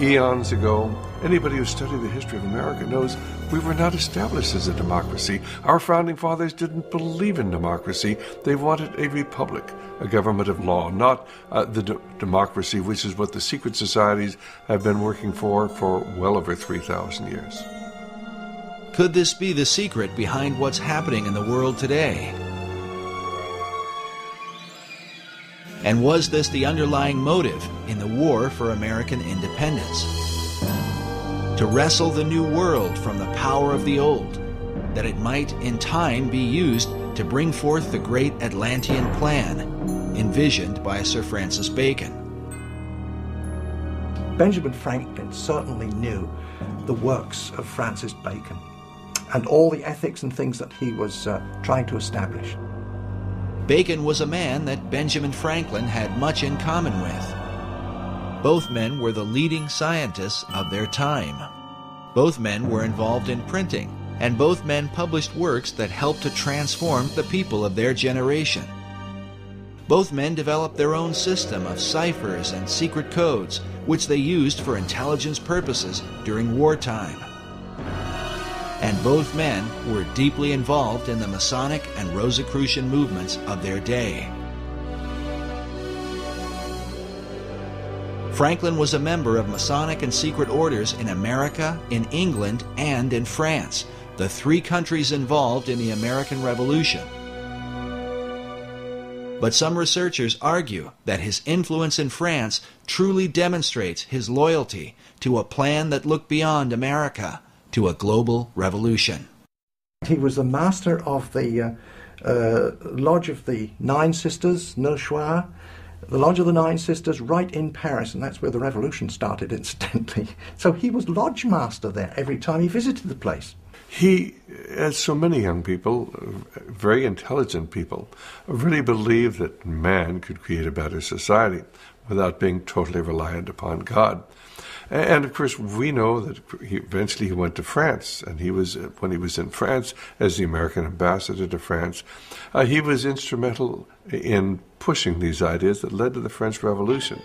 eons ago. Anybody who studied the history of America knows we were not established as a democracy. Our founding fathers didn't believe in democracy. They wanted a republic, a government of law, not the democracy, which is what the secret societies have been working for well over 3,000 years. Could this be the secret behind what's happening in the world today? And was this the underlying motive in the war for American independence? To wrestle the new world from the power of the old, that it might in time be used to bring forth the great Atlantean plan, envisioned by Sir Francis Bacon. Benjamin Franklin certainly knew the works of Francis Bacon and all the ethics and things that he was trying to establish. Bacon was a man that Benjamin Franklin had much in common with. Both men were the leading scientists of their time. Both men were involved in printing, and both men published works that helped to transform the people of their generation. Both men developed their own system of ciphers and secret codes, which they used for intelligence purposes during wartime. And both men were deeply involved in the Masonic and Rosicrucian movements of their day. Franklin was a member of Masonic and secret orders in America, in England, and in France, the three countries involved in the American Revolution. But some researchers argue that his influence in France truly demonstrates his loyalty to a plan that looked beyond America, to a global revolution. He was the master of the Lodge of the Nine Sisters, Neuchoir, the Lodge of the Nine Sisters right in Paris, and that's where the revolution started, incidentally. So he was lodge master there every time he visited the place. He, as so many young people, very intelligent people, really believed that man could create a better society without being totally reliant upon God. And of course, we know that eventually he went to France, and when he was in France as the American ambassador to France, he was instrumental in pushing these ideas that led to the French Revolution.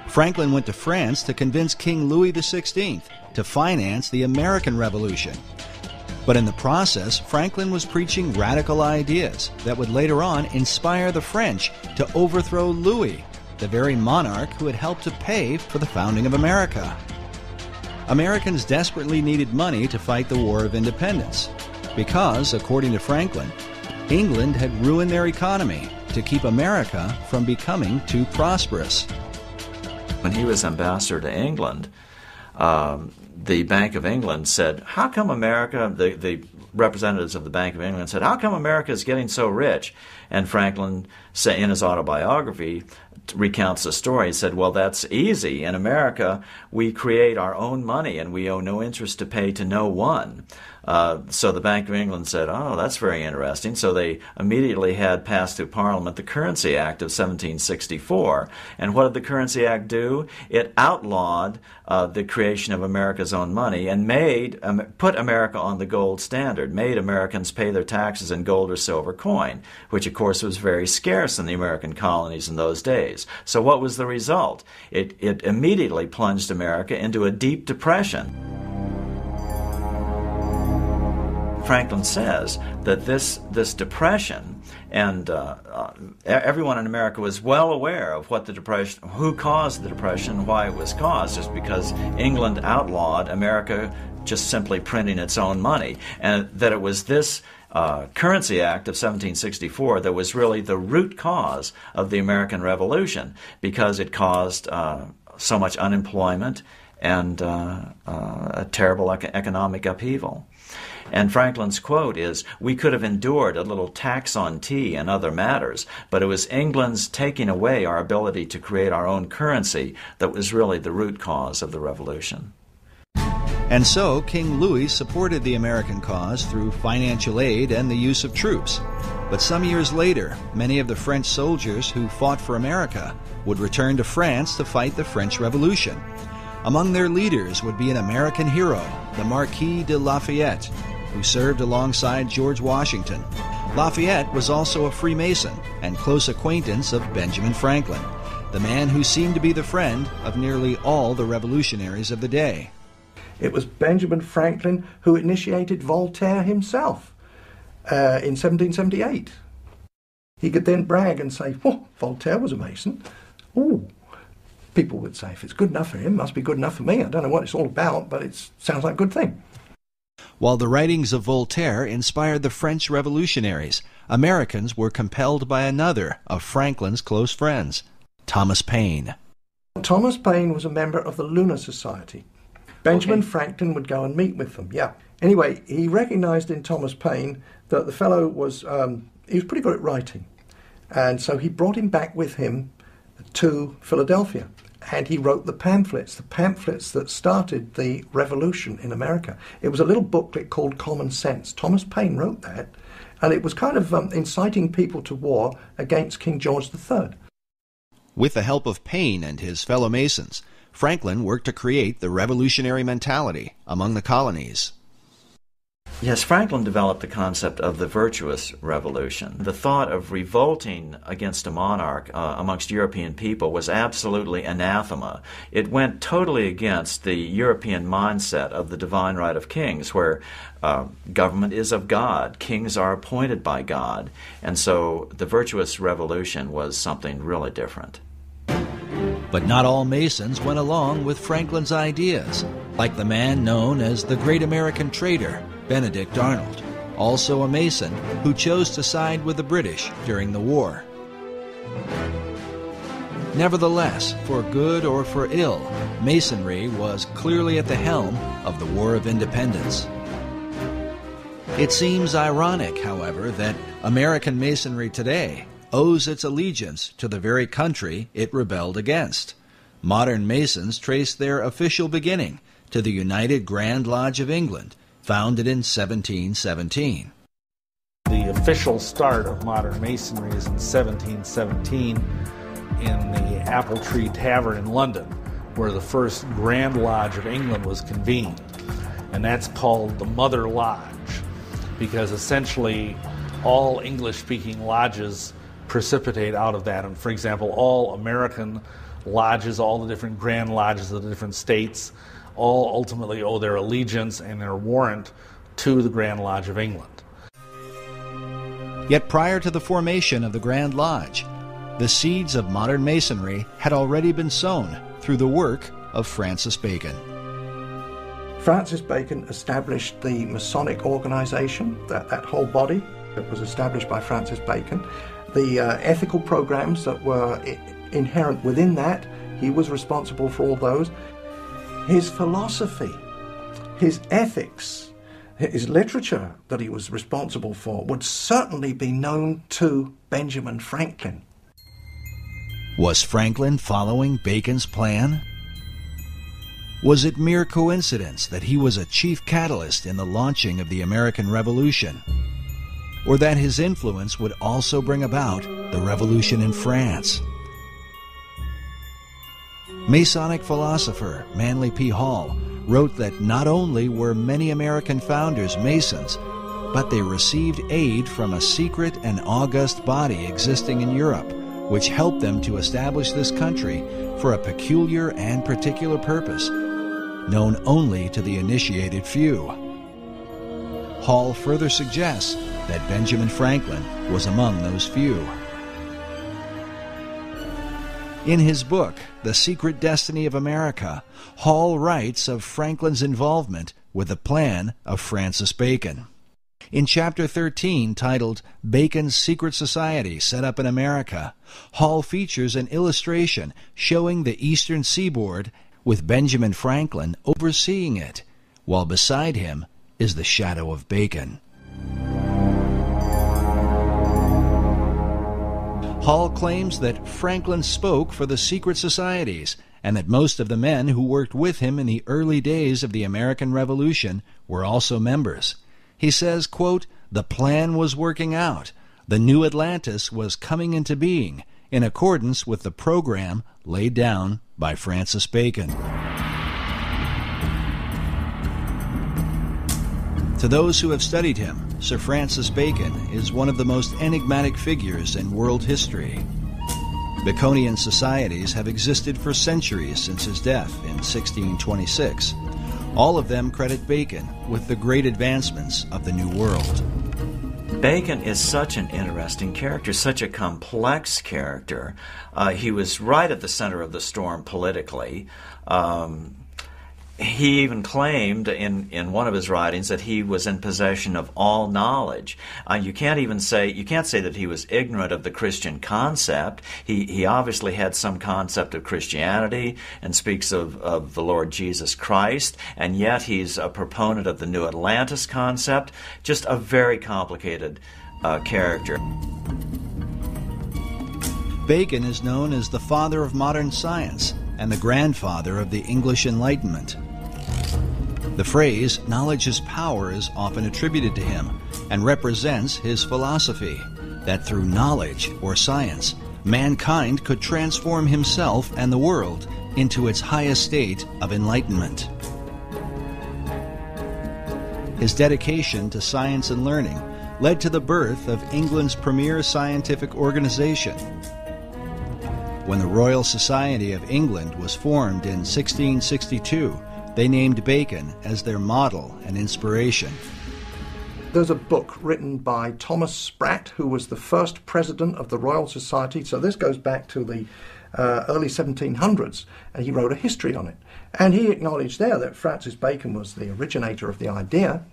Franklin went to France to convince King Louis XVI to finance the American Revolution. But in the process, Franklin was preaching radical ideas that would later on inspire the French to overthrow Louis, the very monarch who had helped to pay for the founding of America. Americans desperately needed money to fight the War of Independence because, according to Franklin, England had ruined their economy to keep America from becoming too prosperous. When he was ambassador to England, the Bank of England said, how come America, the representatives of the Bank of England said, how come America is getting so rich? And Franklin, in his autobiography, recounts the story. He said, well, that's easy. In America, we create our own money and we owe no interest to pay to no one. So the Bank of England said, oh, that's very interesting. So they immediately had passed through Parliament the Currency Act of 1764. And what did the Currency Act do? It outlawed the creation of America's own money and put America on the gold standard, made Americans pay their taxes in gold or silver coin, which of course was very scarce in the American colonies in those days. So what was the result? It immediately plunged America into a deep depression. Franklin says that this depression, and everyone in America was well aware of what the depression, who caused the depression, why it was caused, just because England outlawed America just simply printing its own money, and that it was this Currency Act of 1764 that was really the root cause of the American Revolution, because it caused so much unemployment and a terrible economic upheaval. And Franklin's quote is, we could have endured a little tax on tea and other matters, but it was England's taking away our ability to create our own currency that was really the root cause of the revolution. And so King Louis supported the American cause through financial aid and the use of troops. But some years later, many of the French soldiers who fought for America would return to France to fight the French Revolution. Among their leaders would be an American hero, the Marquis de Lafayette, who served alongside George Washington. Lafayette was also a Freemason and close acquaintance of Benjamin Franklin, the man who seemed to be the friend of nearly all the revolutionaries of the day. It was Benjamin Franklin who initiated Voltaire himself in 1778. He could then brag and say, oh, Voltaire was a Mason. Oh, people would say, if it's good enough for him, it must be good enough for me. I don't know what it's all about, but it sounds like a good thing. While the writings of Voltaire inspired the French revolutionaries, Americans were compelled by another of Franklin's close friends, Thomas Paine. Thomas Paine was a member of the Lunar Society. Benjamin Franklin would go and meet with them, yeah. Anyway, he recognized in Thomas Paine that the fellow was, he was pretty good at writing. And so he brought him back with him to Philadelphia. And he wrote the pamphlets that started the revolution in America. It was a little booklet called Common Sense. Thomas Paine wrote that, and it was kind of inciting people to war against King George III. With the help of Paine and his fellow Masons, Franklin worked to create the revolutionary mentality among the colonies. Yes, Franklin developed the concept of the virtuous revolution. The thought of revolting against a monarch amongst European people was absolutely anathema. It went totally against the European mindset of the divine right of kings, where government is of God, kings are appointed by God, and so the virtuous revolution was something really different. But not all Masons went along with Franklin's ideas. like the man known as the Great American Trader, Benedict Arnold, also a Mason who chose to side with the British during the war. Nevertheless, for good or for ill, Masonry was clearly at the helm of the War of Independence. It seems ironic, however, that American Masonry today owes its allegiance to the very country it rebelled against. Modern Masons trace their official beginning to the United Grand Lodge of England, founded in 1717. The official start of modern Masonry is in 1717 in the Apple Tree Tavern in London, where the first Grand Lodge of England was convened. And that's called the Mother Lodge, because essentially all English-speaking lodges precipitate out of that. And for example, all American lodges, all the different Grand Lodges of the different states, all ultimately owe their allegiance and their warrant to the Grand Lodge of England. Yet prior to the formation of the Grand Lodge, the seeds of modern Masonry had already been sown through the work of Francis Bacon. Francis Bacon established the Masonic organization, that whole body that was established by Francis Bacon. The ethical programs that were inherent within that, he was responsible for all those. His philosophy, his ethics, his literature that he was responsible for would certainly be known to Benjamin Franklin. Was Franklin following Bacon's plan? Was it mere coincidence that he was a chief catalyst in the launching of the American Revolution? Or that his influence would also bring about the revolution in France? Masonic philosopher Manly P. Hall wrote that not only were many American founders Masons, but they received aid from a secret and august body existing in Europe, which helped them to establish this country for a peculiar and particular purpose, known only to the initiated few. Hall further suggests that Benjamin Franklin was among those few. In his book, The Secret Destiny of America, Hall writes of Franklin's involvement with the plan of Francis Bacon. In Chapter 13, titled Bacon's Secret Society Set Up in America, Hall features an illustration showing the eastern seaboard with Benjamin Franklin overseeing it, while beside him is the shadow of Bacon. Hall claims that Franklin spoke for the secret societies and that most of the men who worked with him in the early days of the American Revolution were also members. He says, quote, "The plan was working out. The new Atlantis was coming into being in accordance with the program laid down by Francis Bacon." To those who have studied him, Sir Francis Bacon is one of the most enigmatic figures in world history. Baconian societies have existed for centuries since his death in 1626. All of them credit Bacon with the great advancements of the New World. Bacon is such an interesting character, such a complex character. He was right at the center of the storm politically. He even claimed in one of his writings that he was in possession of all knowledge. You can't say that he was ignorant of the Christian concept. He obviously had some concept of Christianity and speaks of the Lord Jesus Christ, and yet he's a proponent of the New Atlantis concept. Just a very complicated character. Bacon is known as the father of modern science and the grandfather of the English Enlightenment. The phrase, "knowledge is power," is often attributed to him and represents his philosophy, that through knowledge or science, mankind could transform himself and the world into its highest state of enlightenment. His dedication to science and learning led to the birth of England's premier scientific organization. When the Royal Society of England was formed in 1662, they named Bacon as their model and inspiration. There's a book written by Thomas Sprat, who was the first president of the Royal Society. So this goes back to the early 1700s, and he wrote a history on it. And he acknowledged there that Francis Bacon was the originator of the idea.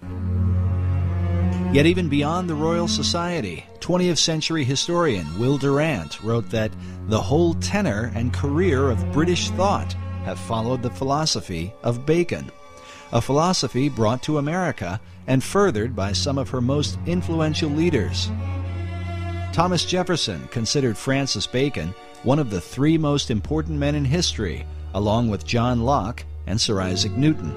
Yet even beyond the Royal Society, 20th century historian Will Durant wrote that the whole tenor and career of British thought have followed the philosophy of Bacon, a philosophy brought to America and furthered by some of her most influential leaders. Thomas Jefferson considered Francis Bacon one of the three most important men in history, along with John Locke and Sir Isaac Newton.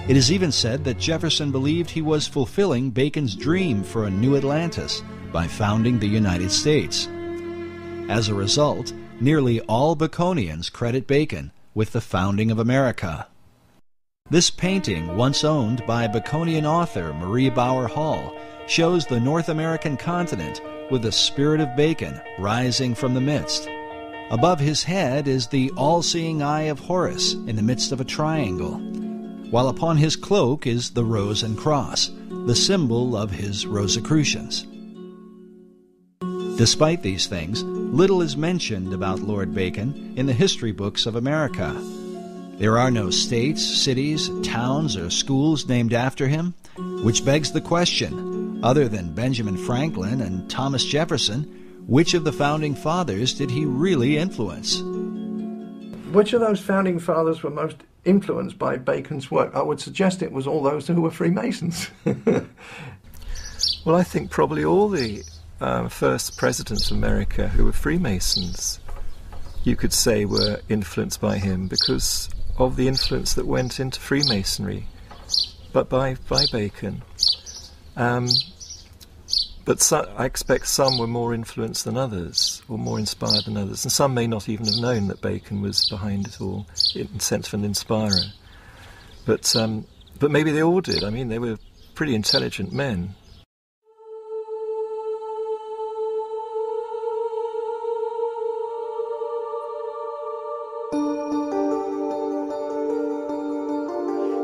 It is even said that Jefferson believed he was fulfilling Bacon's dream for a new Atlantis by founding the United States. As a result, nearly all Baconians credit Bacon with the founding of America. This painting, once owned by Baconian author Marie Bauer Hall, shows the North American continent with the spirit of Bacon rising from the midst. Above his head is the all-seeing eye of Horus in the midst of a triangle, while upon his cloak is the rose and cross, the symbol of his Rosicrucians. Despite these things, little is mentioned about Lord Bacon in the history books of America. There are no states, cities, towns, or schools named after him, which begs the question, other than Benjamin Franklin and Thomas Jefferson, which of the founding fathers did he really influence? Which of those founding fathers were most influenced by Bacon's work? I would suggest it was all those who were Freemasons. Well, I think probably all the first presidents of America who were Freemasons, you could say, were influenced by him because of the influence that went into Freemasonry, but by Bacon. But I expect some were more influenced than others, or more inspired than others, and some may not even have known that Bacon was behind it all, in the sense of an inspirer. But maybe they all did. I mean, they were pretty intelligent men.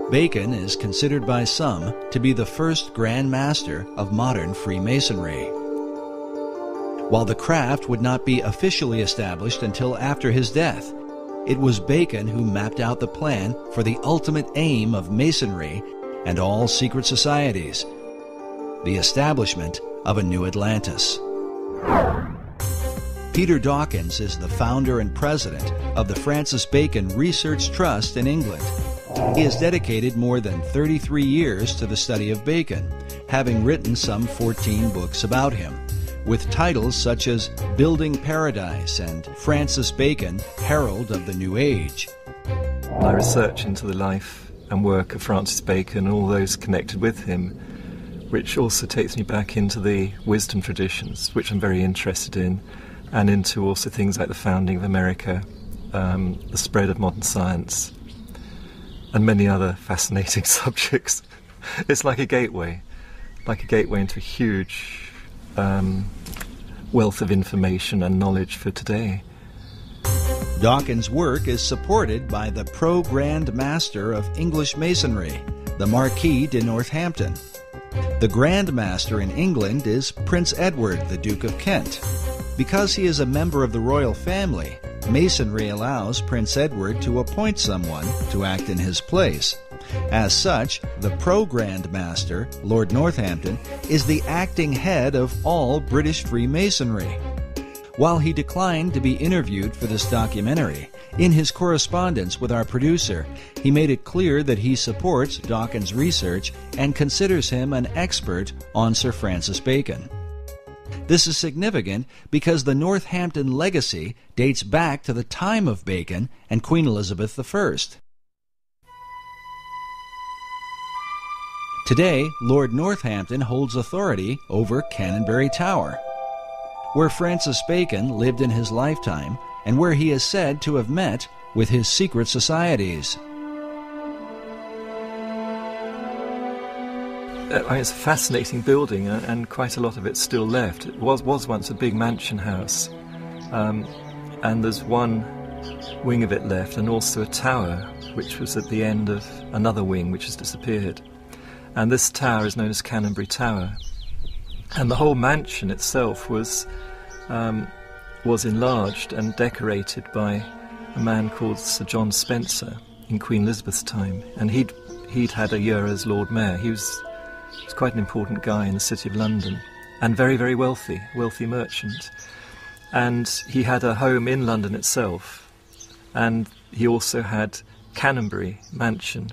Bacon is considered by some to be the first Grand Master of modern Freemasonry. While the craft would not be officially established until after his death, it was Bacon who mapped out the plan for the ultimate aim of Masonry and all secret societies, the establishment of a new Atlantis. Peter Dawkins is the founder and president of the Francis Bacon Research Trust in England. He has dedicated more than 33 years to the study of Bacon, having written some 14 books about him, with titles such as Building Paradise and Francis Bacon, Herald of the New Age. My research into the life and work of Francis Bacon and all those connected with him, which also takes me back into the wisdom traditions, which I'm very interested in, and into also things like the founding of America, the spread of modern science, and many other fascinating subjects. It's like a gateway into a huge wealth of information and knowledge for today. Dawkins' work is supported by the Pro-Grand Master of English Masonry, the Marquis de Northampton. The Grand Master in England is Prince Edward, the Duke of Kent. Because he is a member of the royal family, Masonry allows Prince Edward to appoint someone to act in his place. As such, the Pro-Grand Master, Lord Northampton, is the acting head of all British Freemasonry. While he declined to be interviewed for this documentary, in his correspondence with our producer, he made it clear that he supports Dawkins' research and considers him an expert on Sir Francis Bacon. This is significant because the Northampton legacy dates back to the time of Bacon and Queen Elizabeth I. Today, Lord Northampton holds authority over Canonbury Tower, where Francis Bacon lived in his lifetime and where he is said to have met with his secret societies. It's a fascinating building, and quite a lot of it's still left. It was once a big mansion house, and there's one wing of it left, and also a tower, which was at the end of another wing, which has disappeared. And this tower is known as Canonbury Tower. And the whole mansion itself was was enlarged and decorated by a man called Sir John Spencer in Queen Elizabeth's time, and he'd had a year as Lord Mayor. He was quite an important guy in the City of London, and very, very wealthy merchant. And he had a home in London itself, and he also had Canonbury Mansion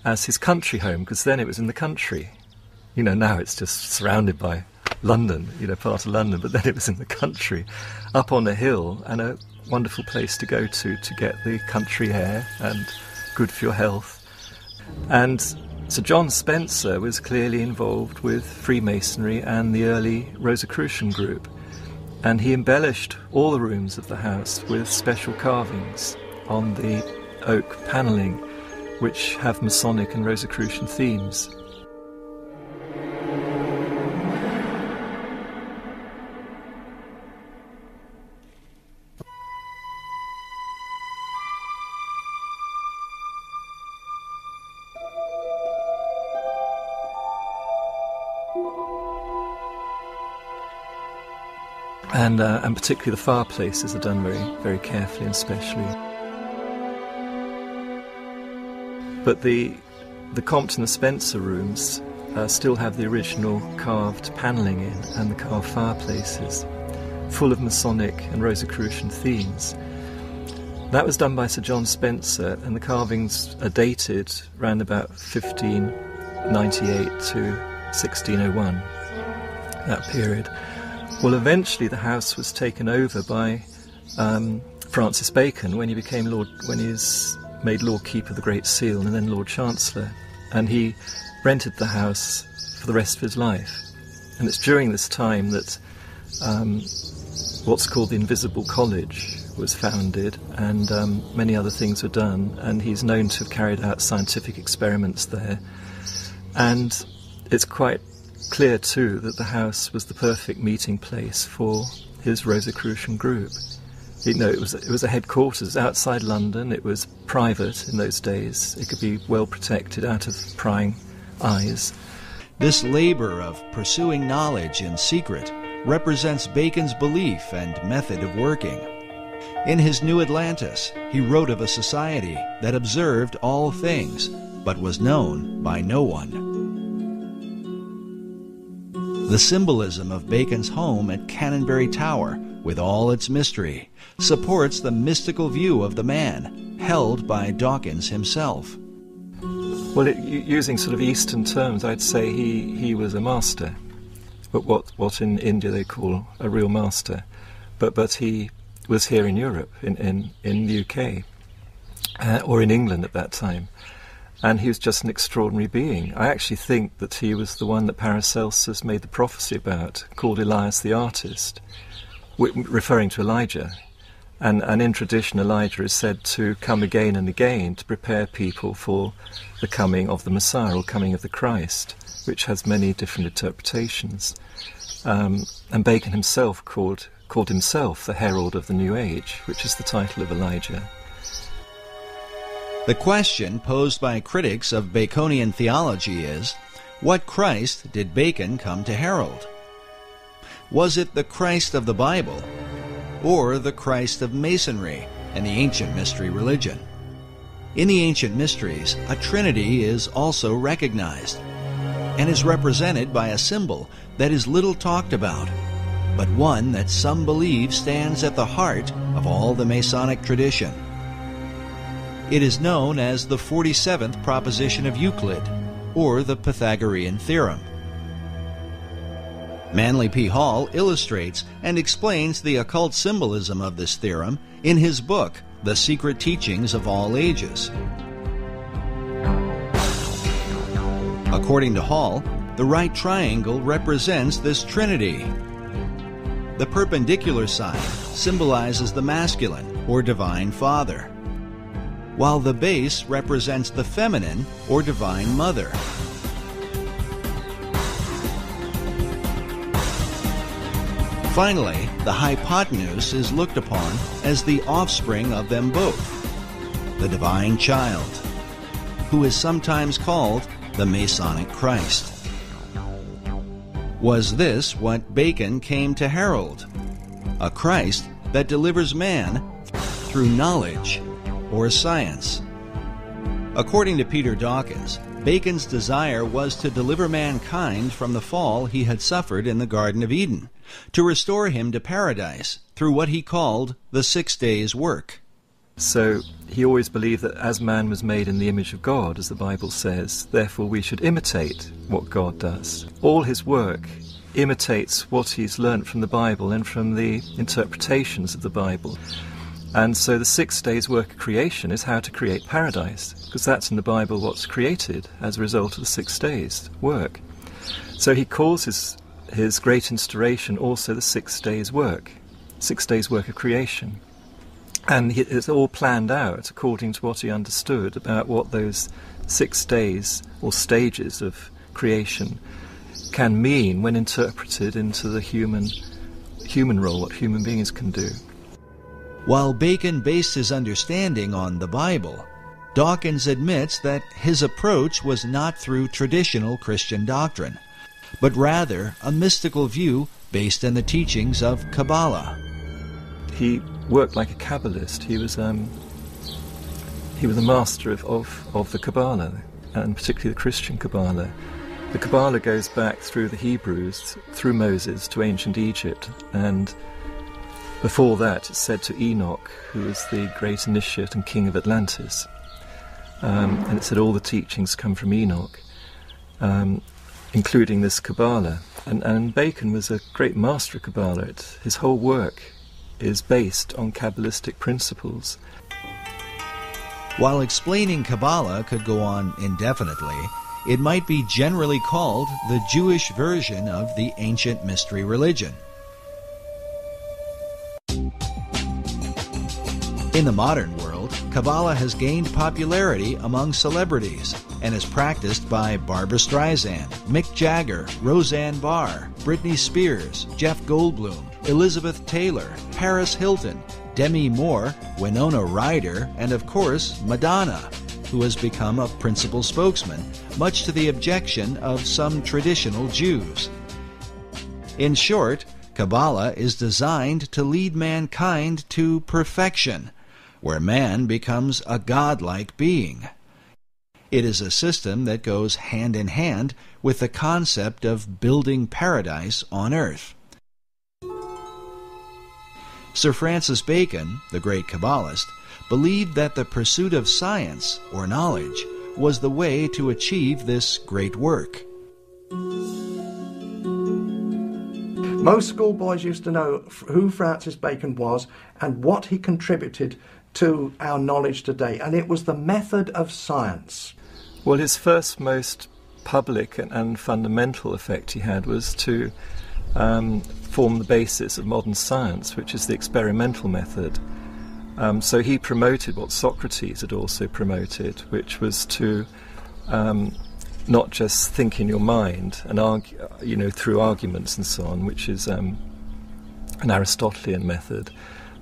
as his country home, because then it was in the country. You know, now it's just surrounded by London, you know, part of London, but then it was in the country, up on a hill, and a wonderful place to go to get the country air and good for your health. And Sir John Spencer was clearly involved with Freemasonry and the early Rosicrucian group, and he embellished all the rooms of the house with special carvings on the oak panelling, which have Masonic and Rosicrucian themes. And particularly the fireplaces are done very, very carefully and specially. But the Compton and Spencer rooms still have the original carved panelling in, and the carved fireplaces, full of Masonic and Rosicrucian themes. That was done by Sir John Spencer, and the carvings are dated around about 1598 to 1601, that period. Well, eventually the house was taken over by Francis Bacon when he was made Lord Keeper of the Great Seal and then Lord Chancellor, and he rented the house for the rest of his life. And it's during this time that what's called the Invisible College was founded, and many other things were done, and he's known to have carried out scientific experiments there. And it's quite clear too that the house was the perfect meeting place for his Rosicrucian group. You know, it was a headquarters outside London. It was private in those days. It could be well protected out of prying eyes. This labor of pursuing knowledge in secret represents Bacon's belief and method of working. In his New Atlantis, he wrote of a society that observed all things, but was known by no one. The symbolism of Bacon's home at Canonbury Tower, with all its mystery, supports the mystical view of the man, held by Dawkins himself. Well, using sort of Eastern terms, I'd say he was a master, but what in India they call a real master. But he was here in Europe, in the UK, or in England at that time. And he was just an extraordinary being. I actually think that he was the one that Paracelsus made the prophecy about, called Elias the Artist, referring to Elijah. And in tradition, Elijah is said to come again and again to prepare people for the coming of the Messiah, or coming of the Christ, which has many different interpretations. And Bacon himself called himself the herald of the New Age, which is the title of Elijah. The question posed by critics of Baconian theology is, what Christ did Bacon come to herald? Was it the Christ of the Bible, or the Christ of Masonry and the ancient mystery religion? In the ancient mysteries, a trinity is also recognized, and is represented by a symbol that is little talked about, but one that some believe stands at the heart of all the Masonic tradition. It is known as the 47th proposition of Euclid, or the Pythagorean theorem. Manly P. Hall illustrates and explains the occult symbolism of this theorem in his book, The Secret Teachings of All Ages. According to Hall, the right triangle represents this trinity. The perpendicular side symbolizes the masculine, or divine father, while the base represents the feminine, or divine mother. Finally, the hypotenuse is looked upon as the offspring of them both, the divine child, who is sometimes called the Masonic Christ. Was this what Bacon came to herald? A Christ that delivers man through knowledge or science. According to Peter Dawkins, Bacon's desire was to deliver mankind from the fall he had suffered in the Garden of Eden, to restore him to paradise through what he called the 6 days' work. So he always believed that as man was made in the image of God, as the Bible says, therefore we should imitate what God does. All his work imitates what he's learnt from the Bible and from the interpretations of the Bible. And so the 6 days' work of creation is how to create paradise, because that's in the Bible what's created as a result of the 6 days' work. So he calls his great instauration also the 6 days' work, 6 days' work of creation. And it's all planned out according to what he understood about what those 6 days or stages of creation can mean when interpreted into the human role, what human beings can do. While Bacon based his understanding on the Bible, Dawkins admits that his approach was not through traditional Christian doctrine, but rather a mystical view based on the teachings of Kabbalah. He worked like a Kabbalist. He was a master of the Kabbalah, and particularly the Christian Kabbalah. The Kabbalah goes back through the Hebrews, through Moses, to ancient Egypt, and before that it's said to Enoch, who was the great initiate and king of Atlantis. And it said all the teachings come from Enoch, including this Kabbalah. And Bacon was a great master of Kabbalah. His whole work is based on Kabbalistic principles. While explaining Kabbalah could go on indefinitely, it might be generally called the Jewish version of the ancient mystery religion. In the modern world, Kabbalah has gained popularity among celebrities and is practiced by Barbra Streisand, Mick Jagger, Roseanne Barr, Britney Spears, Jeff Goldblum, Elizabeth Taylor, Paris Hilton, Demi Moore, Winona Ryder, and of course Madonna, who has become a principal spokesman, much to the objection of some traditional Jews. In short, Kabbalah is designed to lead mankind to perfection, where man becomes a godlike being. It is a system that goes hand in hand with the concept of building paradise on earth. Sir Francis Bacon, the great Kabbalist, believed that the pursuit of science, or knowledge, was the way to achieve this great work. Most schoolboys used to know who Francis Bacon was and what he contributed to our knowledge today, and it was the method of science. Well, his first most public and fundamental effect he had was to form the basis of modern science, which is the experimental method. So he promoted what Socrates had also promoted, which was to not just think in your mind and argue, through arguments and so on, which is an Aristotelian method,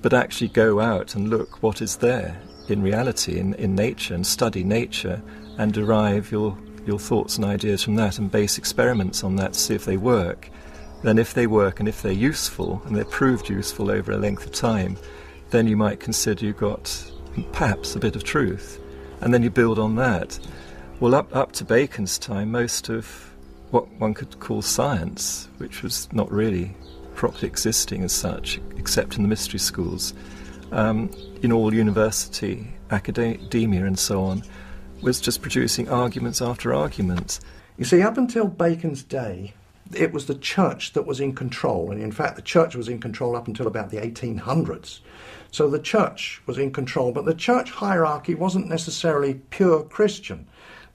but actually go out and look what is there in reality, in nature, and study nature and derive your thoughts and ideas from that and base experiments on that to see if they work. Then if they work and if they're useful, and they're proved useful over a length of time, then you might consider you've got perhaps a bit of truth. And then you build on that. Well, up to Bacon's time, most of what one could call science, which was not really properly existing as such, except in the mystery schools, in all university, academia and so on, was just producing arguments after arguments. You see, up until Bacon's day, it was the church that was in control, and in fact the church was in control up until about the 1800s. So the church was in control, but the church hierarchy wasn't necessarily pure Christian.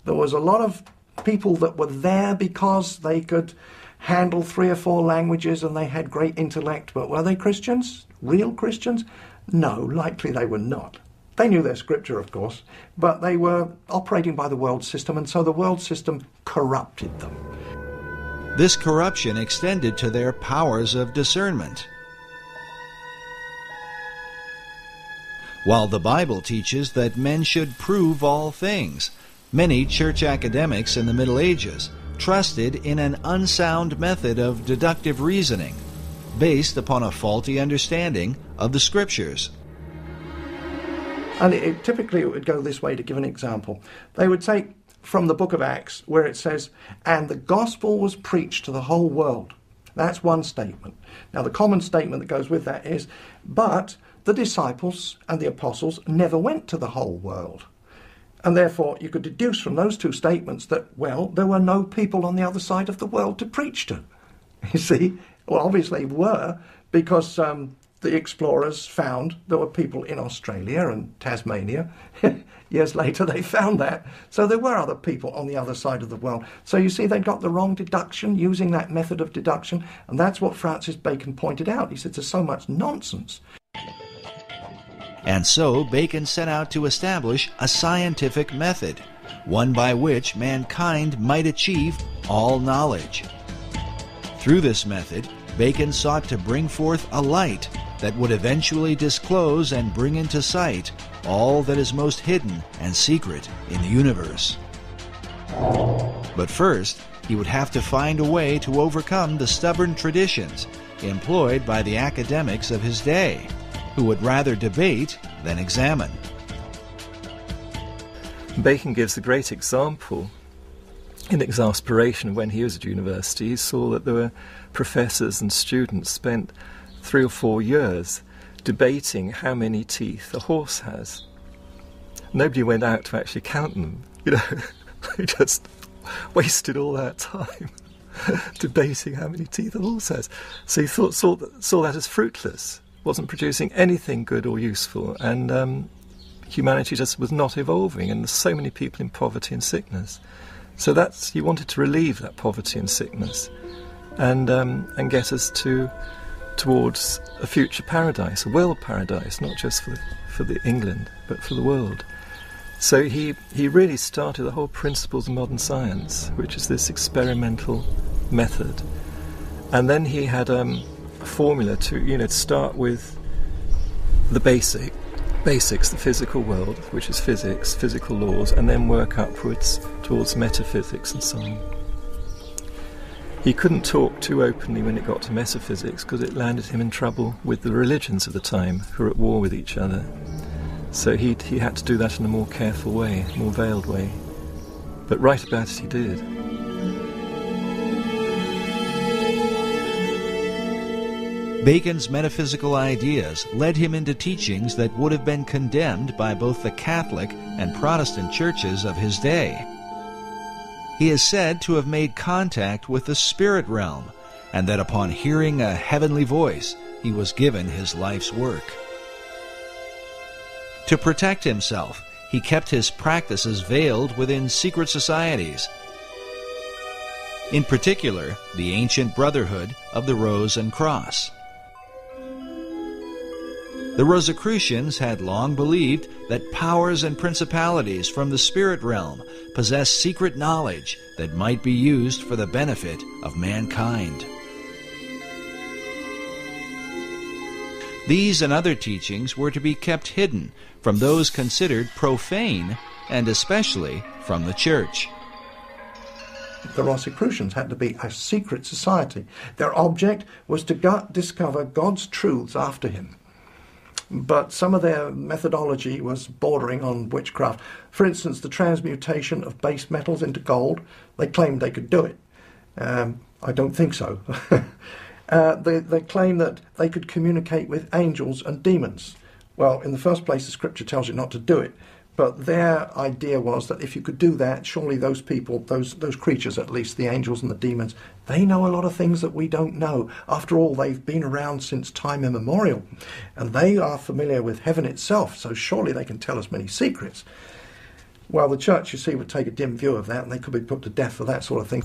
There was a lot of people that were there because they could handle 3 or 4 languages and they had great intellect, but were they Christians? Real Christians? No, likely they were not. They knew their scripture, of course, but they were operating by the world system, and so the world system corrupted them. This corruption extended to their powers of discernment. While the Bible teaches that men should prove all things, many church academics in the Middle Ages trusted in an unsound method of deductive reasoning, based upon a faulty understanding of the Scriptures. And typically it would go this way, to give an example. They would take from the book of Acts where it says, and the gospel was preached to the whole world. That's one statement. Now the common statement that goes with that is, but the disciples and the apostles never went to the whole world. And therefore you could deduce from those two statements that, well, there were no people on the other side of the world to preach to. You see, well, obviously were, because the explorers found there were people in Australia and Tasmania. Years later they found that. So there were other people on the other side of the world. So you see, they got the wrong deduction using that method of deduction. And that's what Francis Bacon pointed out. He said there's so much nonsense. And so Bacon set out to establish a scientific method, one by which mankind might achieve all knowledge. Through this method, Bacon sought to bring forth a light that would eventually disclose and bring into sight all that is most hidden and secret in the universe. But first, he would have to find a way to overcome the stubborn traditions employed by the academics of his day, who would rather debate than examine. Bacon gives a great example in exasperation. When he was at university, he saw that there were professors and students spent 3 or 4 years debating how many teeth a horse has. Nobody went out to actually count them. They just wasted all that time debating how many teeth a horse has. So he saw that as fruitless, wasn't producing anything good or useful, and humanity just was not evolving, and there's so many people in poverty and sickness. So he wanted to relieve that poverty and sickness, and get us towards a future paradise, a world paradise, not just for the England, but for the world. So he really started the whole principles of modern science, which is this experimental method. And then he had a formula to start with the basics, the physical world, which is physics, physical laws, and then work upwards towards metaphysics and so on. He couldn't talk too openly when it got to metaphysics, because it landed him in trouble with the religions of the time, who were at war with each other. So he had to do that in a more careful way, more veiled way. But right about it he did. Bacon's metaphysical ideas led him into teachings that would have been condemned by both the Catholic and Protestant churches of his day. He is said to have made contact with the spirit realm, and that upon hearing a heavenly voice, he was given his life's work. To protect himself, he kept his practices veiled within secret societies, in particular the ancient Brotherhood of the Rose and Cross. The Rosicrucians had long believed that powers and principalities from the spirit realm possessed secret knowledge that might be used for the benefit of mankind. These and other teachings were to be kept hidden from those considered profane, and especially from the Church. The Rosicrucians had to be a secret society. Their object was to discover God's truths after him. But some of their methodology was bordering on witchcraft. For instance, the transmutation of base metals into gold. They claimed they could do it. I don't think so. They claim that they could communicate with angels and demons. Well, in the first place, the Scripture tells you not to do it. But their idea was that if you could do that, surely those people, those creatures at least, the angels and the demons, they know a lot of things that we don't know. After all, they've been around since time immemorial, and they are familiar with heaven itself, so surely they can tell us many secrets. Well, the Church, you see, would take a dim view of that, and they could be put to death for that sort of thing.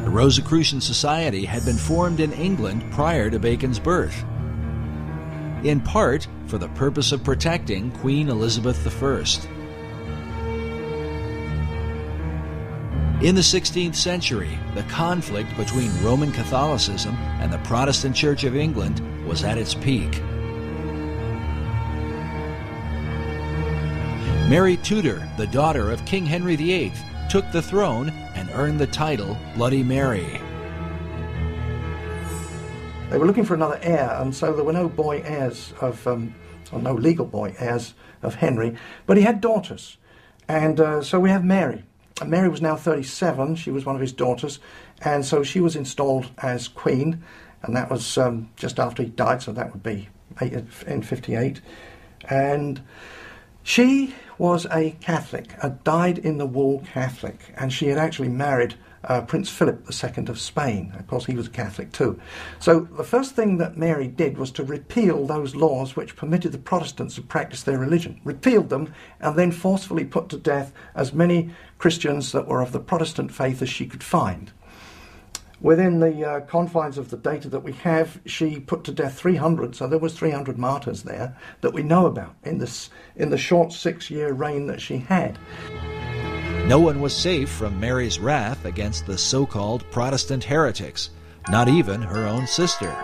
The Rosicrucian Society had been formed in England prior to Bacon's birth, in part for the purpose of protecting Queen Elizabeth I. In the 16th century, the conflict between Roman Catholicism and the Protestant Church of England was at its peak. Mary Tudor, the daughter of King Henry VIII, took the throne and earned the title Bloody Mary. They were looking for another heir, and so there were no boy heirs of, or no legal boy heirs of Henry, but he had daughters. And so we have Mary. And Mary was now 37, she was one of his daughters, and so she was installed as queen, and that was just after he died, so that would be in 58. And she was a Catholic, a dyed-in-the-wool Catholic, and she had actually married Prince Philip II of Spain. Of course, he was a Catholic too. So the first thing that Mary did was to repeal those laws which permitted the Protestants to practice their religion. Repealed them and then forcefully put to death as many Christians that were of the Protestant faith as she could find. Within the confines of the data that we have, she put to death 300, so there was 300 martyrs there that we know about in the short 6-year reign that she had. No one was safe from Mary's wrath against the so-called Protestant heretics, not even her own sister.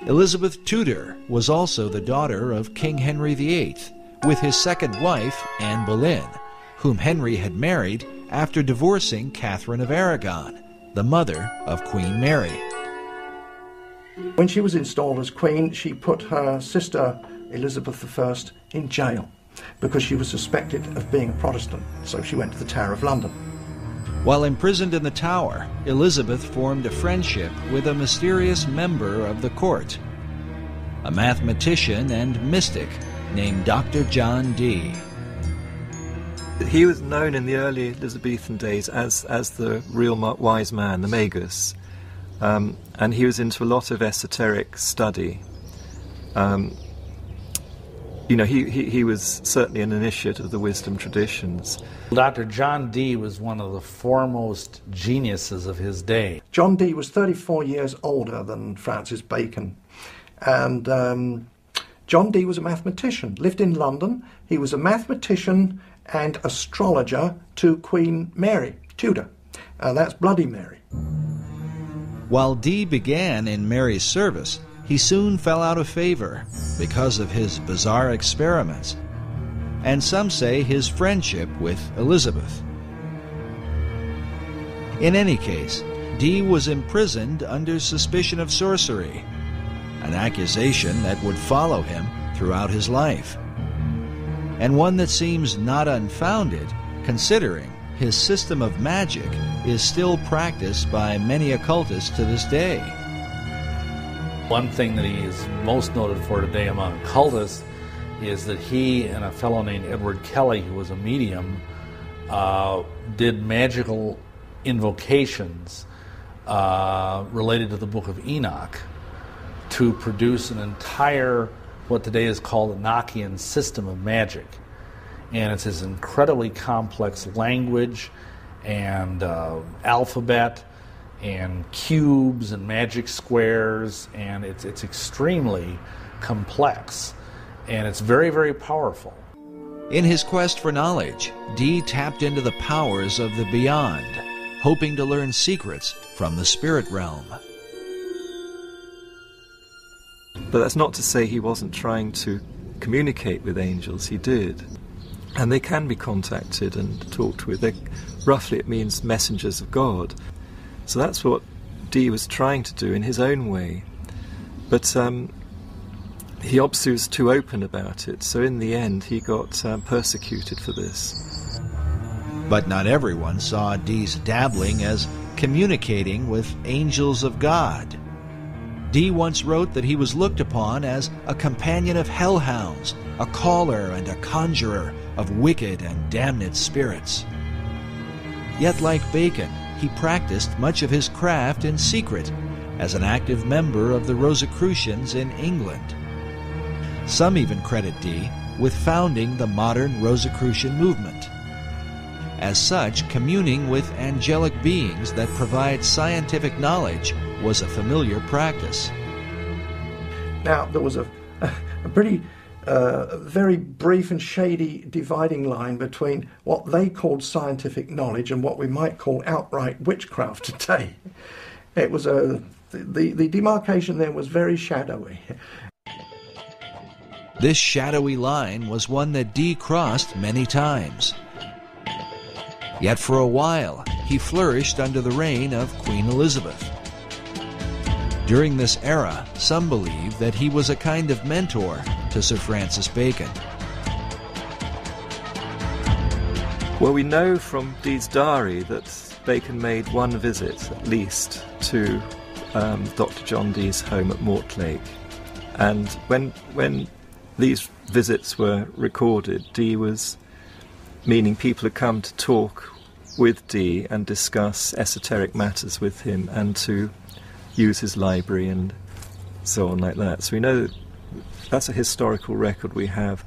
Elizabeth Tudor was also the daughter of King Henry VIII, with his second wife, Anne Boleyn, whom Henry had married after divorcing Catherine of Aragon, the mother of Queen Mary. When she was installed as queen, she put her sister Elizabeth I in jail because she was suspected of being a Protestant, so she went to the Tower of London. While imprisoned in the Tower, Elizabeth formed a friendship with a mysterious member of the court, a mathematician and mystic named Dr. John Dee. He was known in the early Elizabethan days as the real wise man, the magus, and he was into a lot of esoteric study. He was certainly an initiate of the wisdom traditions. Dr. John Dee was one of the foremost geniuses of his day. John Dee was 34 years older than Francis Bacon, and John Dee was a mathematician, lived in London. He was a mathematician and astrologer to Queen Mary, Tudor. That's Bloody Mary. While Dee began in Mary's service, he soon fell out of favor because of his bizarre experiments, and some say his friendship with Elizabeth. In any case, Dee was imprisoned under suspicion of sorcery, an accusation that would follow him throughout his life, and one that seems not unfounded, considering his system of magic is still practiced by many occultists to this day. One thing that he is most noted for today among occultists is that he and a fellow named Edward Kelly, who was a medium, did magical invocations related to the Book of Enoch to produce an entire, what today is called, Enochian system of magic. And it's this incredibly complex language and alphabet and cubes and magic squares, and it's extremely complex, and it's very, very powerful. In his quest for knowledge, Dee tapped into the powers of the beyond, hoping to learn secrets from the spirit realm. But that's not to say he wasn't trying to communicate with angels. He did. And they can be contacted and talked with. Roughly it means messengers of God. So that's what Dee was trying to do in his own way. But he obviously was too open about it, so in the end he got persecuted for this. But not everyone saw Dee's dabbling as communicating with angels of God. Dee once wrote that he was looked upon as a companion of hellhounds, a caller and a conjurer of wicked and damned spirits. Yet like Bacon, he practiced much of his craft in secret as an active member of the Rosicrucians in England. Some even credit Dee with founding the modern Rosicrucian movement. As such, communing with angelic beings that provide scientific knowledge was a familiar practice. Now, there was a pretty very brief and shady dividing line between what they called scientific knowledge and what we might call outright witchcraft today. It was the demarcation there was very shadowy. This shadowy line was one that Dee crossed many times. Yet for a while, he flourished under the reign of Queen Elizabeth. During this era, some believe that he was a kind of mentor to Sir Francis Bacon. Well, we know from Dee's diary that Bacon made one visit, at least, to Dr. John Dee's home at Mortlake. And when these visits were recorded, Dee was meaning people had come to talk with Dee and discuss esoteric matters with him and to use his library and so on like that. So we know that's a historical record we have.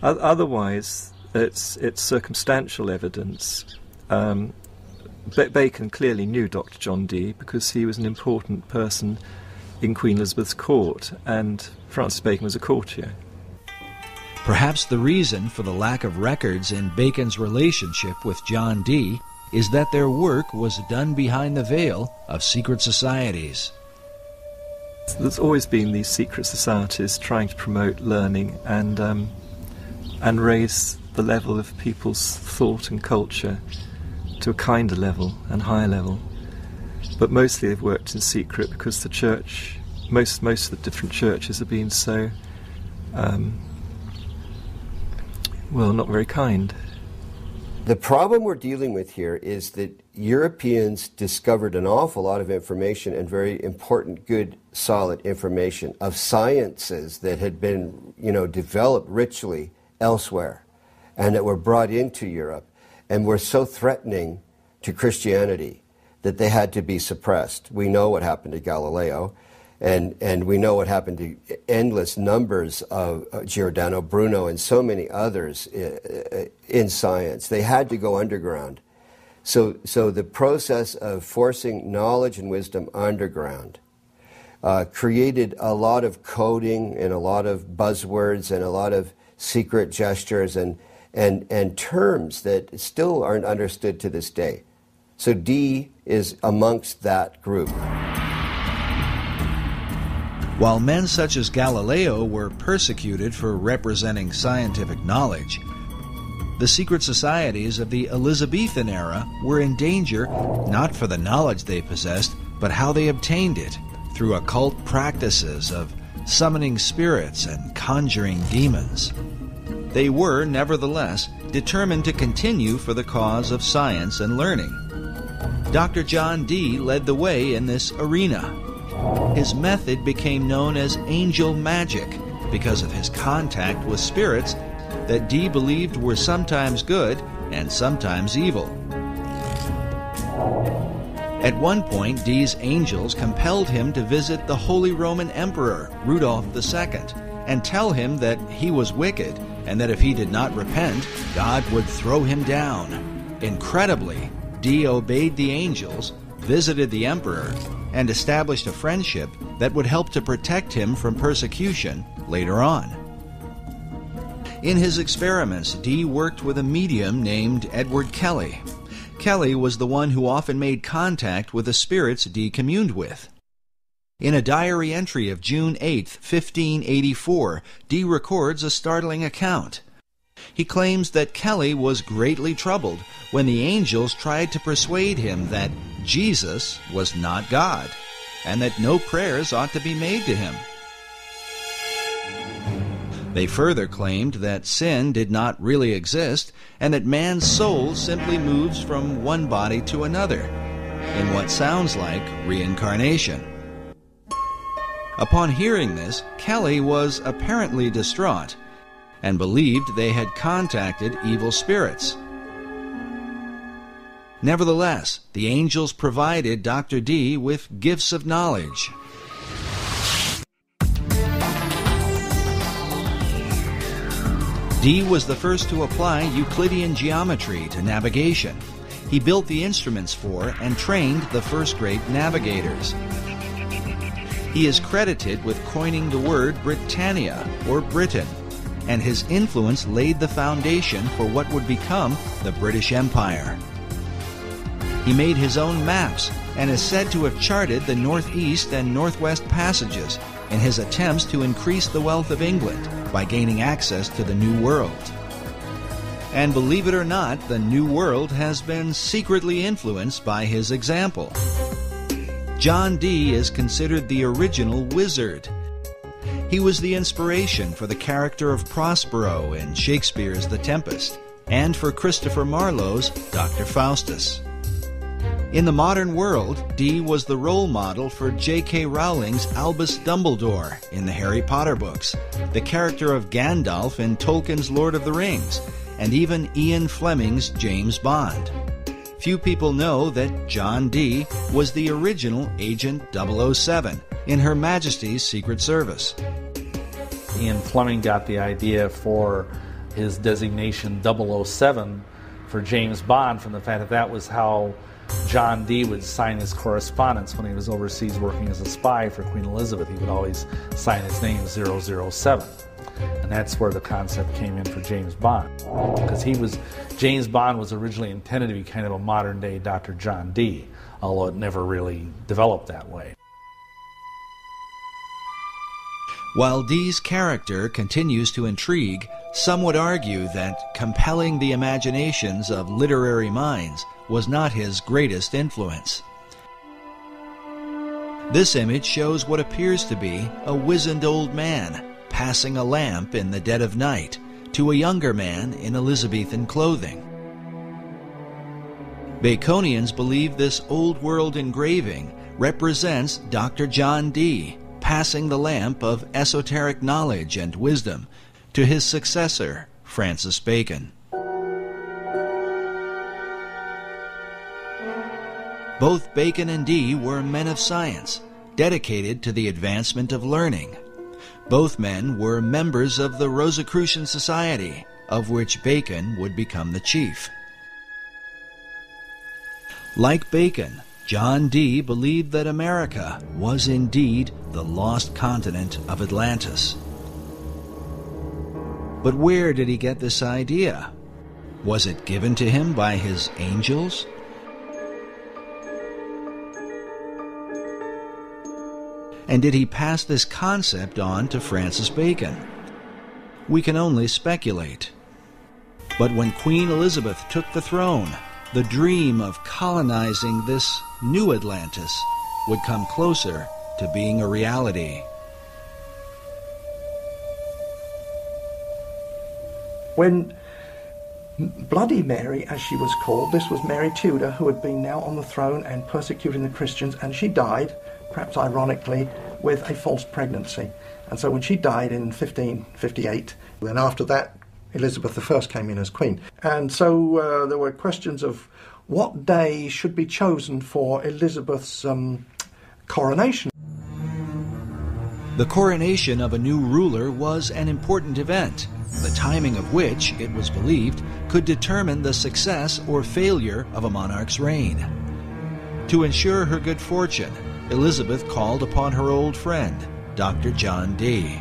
Otherwise, it's circumstantial evidence. Bacon clearly knew Dr. John Dee because he was an important person in Queen Elizabeth's court, and Francis Bacon was a courtier. Perhaps the reason for the lack of records in Bacon's relationship with John Dee is that their work was done behind the veil of secret societies. There's always been these secret societies trying to promote learning and raise the level of people's thought and culture to a kinder level and higher level. But mostly they've worked in secret because the church, most of the different churches have been so, not very kind. The problem we're dealing with here is that Europeans discovered an awful lot of information, and very important, good, solid information of sciences that had been, developed richly elsewhere and that were brought into Europe and were so threatening to Christianity that they had to be suppressed. We know what happened to Galileo, and we know what happened to endless numbers of Giordano Bruno and so many others in science. They had to go underground. So the process of forcing knowledge and wisdom underground created a lot of coding and a lot of buzzwords and a lot of secret gestures and terms that still aren't understood to this day. So Dee is amongst that group. While men such as Galileo were persecuted for representing scientific knowledge, the secret societies of the Elizabethan era were in danger not for the knowledge they possessed, but how they obtained it, through occult practices of summoning spirits and conjuring demons. They were, nevertheless, determined to continue for the cause of science and learning. Dr. John Dee led the way in this arena. His method became known as angel magic because of his contact with spirits that Dee believed were sometimes good and sometimes evil. At one point, Dee's angels compelled him to visit the Holy Roman Emperor, Rudolph II, and tell him that he was wicked and that if he did not repent, God would throw him down. Incredibly, Dee obeyed the angels, visited the emperor, and established a friendship that would help to protect him from persecution later on. In his experiments, Dee worked with a medium named Edward Kelly. Kelly was the one who often made contact with the spirits Dee communed with. In a diary entry of June 8, 1584, Dee records a startling account. He claims that Kelly was greatly troubled when the angels tried to persuade him that Jesus was not God, and that no prayers ought to be made to him. They further claimed that sin did not really exist, and that man's soul simply moves from one body to another, in what sounds like reincarnation. Upon hearing this, Kelly was apparently distraught, and believed they had contacted evil spirits. Nevertheless, the angels provided Dr. Dee with gifts of knowledge. Dee was the first to apply Euclidean geometry to navigation. He built the instruments for and trained the first great navigators. He is credited with coining the word Britannia, or Britain, and his influence laid the foundation for what would become the British Empire. He made his own maps and is said to have charted the northeast and northwest passages in his attempts to increase the wealth of England by gaining access to the New World. And believe it or not, the New World has been secretly influenced by his example. John Dee is considered the original wizard. He was the inspiration for the character of Prospero in Shakespeare's The Tempest, and for Christopher Marlowe's Dr. Faustus. In the modern world, Dee was the role model for J.K. Rowling's Albus Dumbledore in the Harry Potter books, the character of Gandalf in Tolkien's Lord of the Rings, and even Ian Fleming's James Bond. Few people know that John Dee was the original Agent 007 in Her Majesty's Secret Service. Ian Fleming got the idea for his designation 007 for James Bond from the fact that that was how John Dee would sign his correspondence when he was overseas working as a spy for Queen Elizabeth. He would always sign his name 007. And that's where the concept came in for James Bond. Because James Bond was originally intended to be kind of a modern-day Dr. John Dee, although it never really developed that way. While Dee's character continues to intrigue, some would argue that compelling the imaginations of literary minds was not his greatest influence. This image shows what appears to be a wizened old man passing a lamp in the dead of night to a younger man in Elizabethan clothing. Baconians believe this old-world engraving represents Dr. John Dee passing the lamp of esoteric knowledge and wisdom to his successor, Francis Bacon. Both Bacon and Dee were men of science, dedicated to the advancement of learning. Both men were members of the Rosicrucian Society, of which Bacon would become the chief. Like Bacon, John Dee believed that America was indeed the lost continent of Atlantis. But where did he get this idea? Was it given to him by his angels? And did he pass this concept on to Francis Bacon? We can only speculate. But when Queen Elizabeth took the throne, the dream of colonizing this new Atlantis would come closer to being a reality. When Bloody Mary, as she was called, this was Mary Tudor, who had been now on the throne and persecuting the Christians, and she died, perhaps ironically, with a false pregnancy. And so when she died in 1558, then after that, Elizabeth I came in as queen. And so there were questions of what day should be chosen for Elizabeth's coronation. The coronation of a new ruler was an important event, the timing of which, it was believed, could determine the success or failure of a monarch's reign. To ensure her good fortune, Elizabeth called upon her old friend, Dr. John Dee.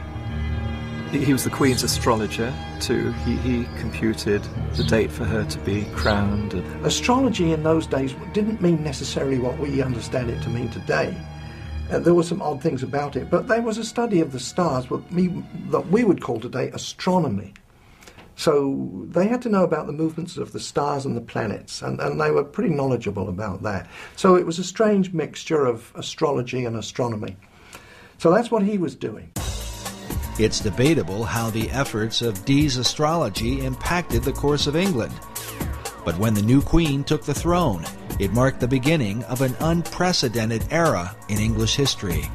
He was the Queen's astrologer, too. He computed the date for her to be crowned. Astrology in those days didn't mean necessarily what we understand it to mean today. There were some odd things about it, but there was a study of the stars that we would call today astronomy. So they had to know about the movements of the stars and the planets, and they were pretty knowledgeable about that. So it was a strange mixture of astrology and astronomy. So that's what he was doing. It's debatable how the efforts of Dee's astrology impacted the course of England. But when the new queen took the throne, it marked the beginning of an unprecedented era in English history.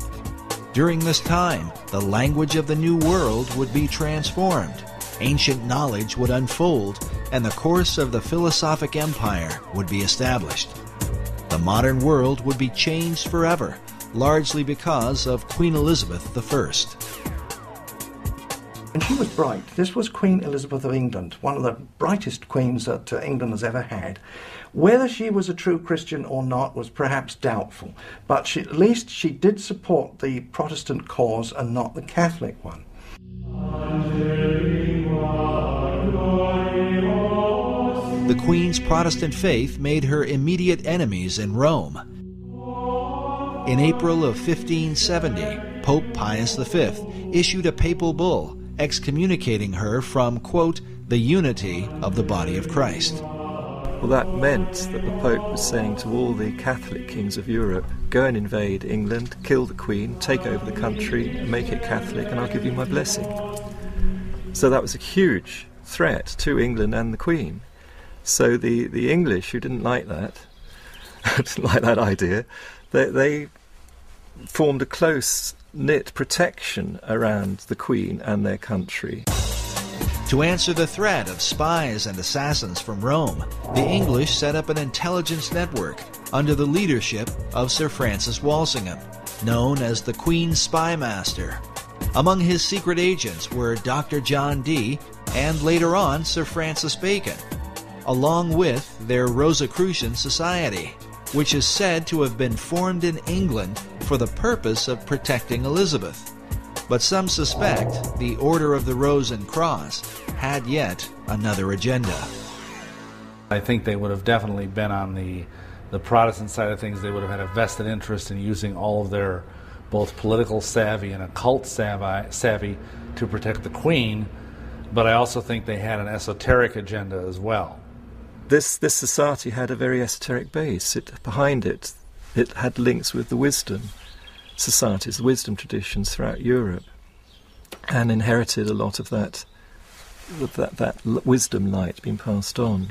During this time, the language of the New World would be transformed, ancient knowledge would unfold, and the course of the philosophic empire would be established. The modern world would be changed forever, largely because of Queen Elizabeth I. And she was bright. This was Queen Elizabeth of England, one of the brightest queens that England has ever had. Whether she was a true Christian or not was perhaps doubtful, but at least she did support the Protestant cause and not the Catholic one. The Queen's Protestant faith made her immediate enemies in Rome. In April of 1570, Pope Pius V issued a papal bull excommunicating her from, quote, the unity of the body of Christ. Well, that meant that the Pope was saying to all the Catholic kings of Europe, go and invade England, kill the Queen, take over the country, and make it Catholic, and I'll give you my blessing. So that was a huge threat to England and the Queen. So the English, who didn't like that, didn't like that idea, they formed a close-knit protection around the Queen and their country. To answer the threat of spies and assassins from Rome, the English set up an intelligence network under the leadership of Sir Francis Walsingham, known as the Queen's Spy Master. Among his secret agents were Dr. John Dee and later on Sir Francis Bacon, along with their Rosicrucian Society, which is said to have been formed in England for the purpose of protecting Elizabeth. But some suspect the Order of the Rose and Cross had yet another agenda. I think they would have definitely been on the Protestant side of things. They would have had a vested interest in using all of their both political savvy and occult savvy to protect the Queen, but I also think they had an esoteric agenda as well. This society had a very esoteric base. Behind it had links with the wisdom societies, the wisdom traditions throughout Europe, and inherited a lot of that wisdom light being passed on.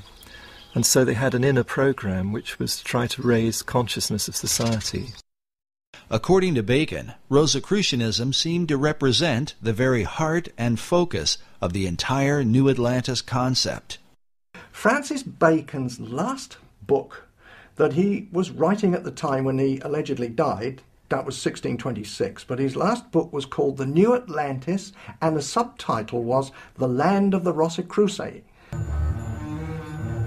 And so they had an inner program which was to try to raise consciousness of society. According to Bacon, Rosicrucianism seemed to represent the very heart and focus of the entire New Atlantis concept. Francis Bacon's last book that he was writing at the time when he allegedly died, that was 1626, but his last book was called The New Atlantis, and the subtitle was The Land of the Rosicrucians.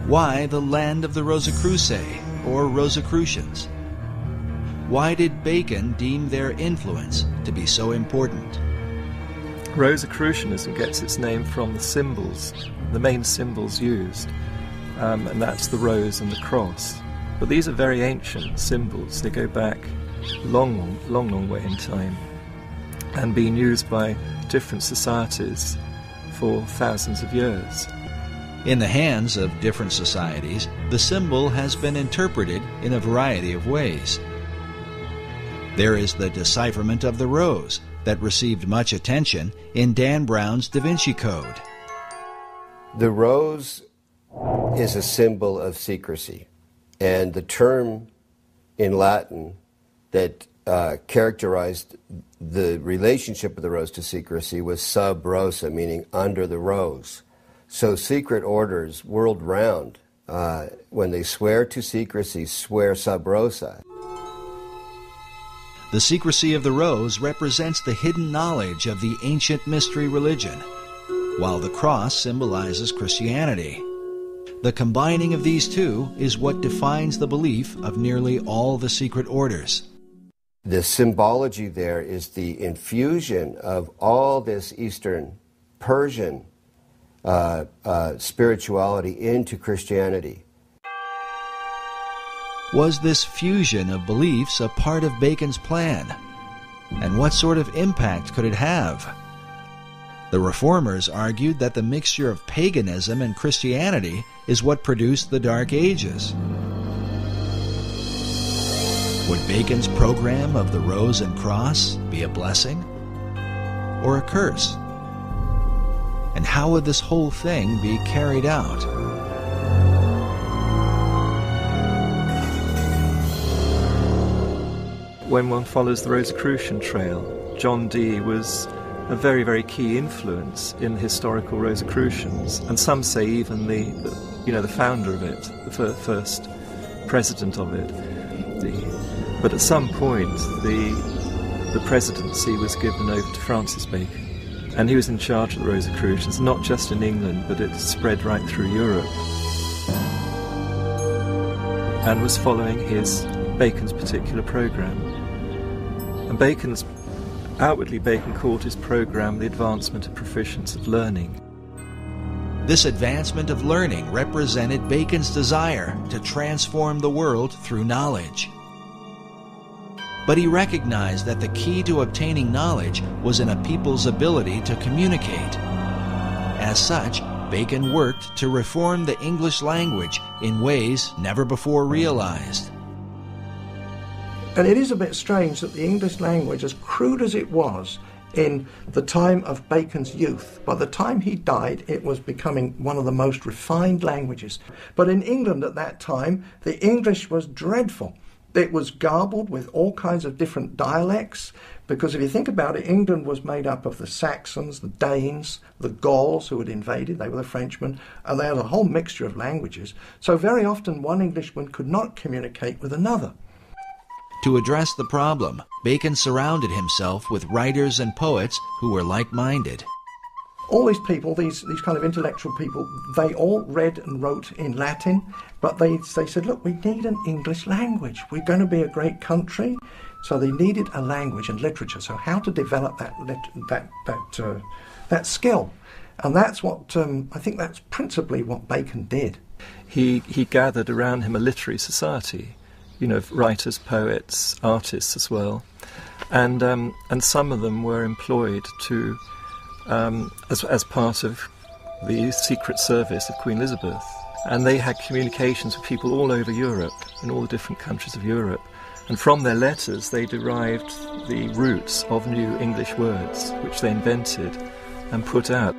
Why the Land of the Rosicrucians, or Rosicrucians? Why did Bacon deem their influence to be so important? Rosicrucianism gets its name from the symbols, the main symbols used, and that's the rose and the cross. But these are very ancient symbols. They go back long way in time, and being used by different societies for thousands of years. In the hands of different societies, the symbol has been interpreted in a variety of ways. There is the decipherment of the rose that received much attention in Dan Brown's Da Vinci Code. The rose is a symbol of secrecy, and the term in Latin that characterized the relationship of the rose to secrecy was sub rosa, meaning under the rose. So secret orders world round, when they swear to secrecy, swear sub rosa. The secrecy of the rose represents the hidden knowledge of the ancient mystery religion, while the cross symbolizes Christianity. The combining of these two is what defines the belief of nearly all the secret orders. The symbology there is the infusion of all this Eastern Persian spirituality into Christianity. Was this fusion of beliefs a part of Bacon's plan? And what sort of impact could it have? The Reformers argued that the mixture of paganism and Christianity is what produced the Dark Ages. Would Bacon's program of the Rose and Cross be a blessing or a curse? And how would this whole thing be carried out? When one follows the Rosicrucian trail, John Dee was a very, very key influence in historical Rosicrucians, and some say even the founder of it, the first president of it. But at some point, the presidency was given over to Francis Bacon, and he was in charge of the Rosicrucians, not just in England, but it spread right through Europe, and was following Bacon's particular program. And outwardly Bacon called his program the advancement of proficience of learning. This advancement of learning represented Bacon's desire to transform the world through knowledge. But he recognized that the key to obtaining knowledge was in a people's ability to communicate. As such, Bacon worked to reform the English language in ways never before realized. And it is a bit strange that the English language, as crude as it was in the time of Bacon's youth, by the time he died, it was becoming one of the most refined languages. But in England at that time, the English was dreadful. It was garbled with all kinds of different dialects, because if you think about it, England was made up of the Saxons, the Danes, the Gauls who had invaded, they were the Frenchmen, and they had a whole mixture of languages. So very often one Englishman could not communicate with another. To address the problem, Bacon surrounded himself with writers and poets who were like-minded. All these people, these kind of intellectual people, they all read and wrote in Latin, but they said, look, we need an English language. We're going to be a great country. So they needed a language and literature. So how to develop that skill? And that's what, I think that's principally what Bacon did. He gathered around him a literary society, you know, writers, poets, artists as well. And some of them were employed to as part of the Secret Service of Queen Elizabeth. And they had communications with people all over Europe, in all the different countries of Europe. And from their letters, they derived the roots of new English words, which they invented and put out.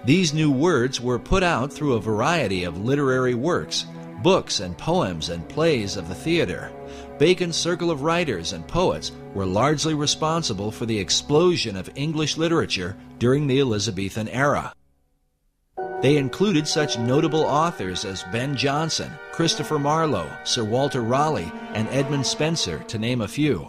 These new words were put out through a variety of literary works, books and poems and plays of the theater. Bacon's circle of writers and poets were largely responsible for the explosion of English literature during the Elizabethan era. They included such notable authors as Ben Jonson, Christopher Marlowe, Sir Walter Raleigh, and Edmund Spenser, to name a few.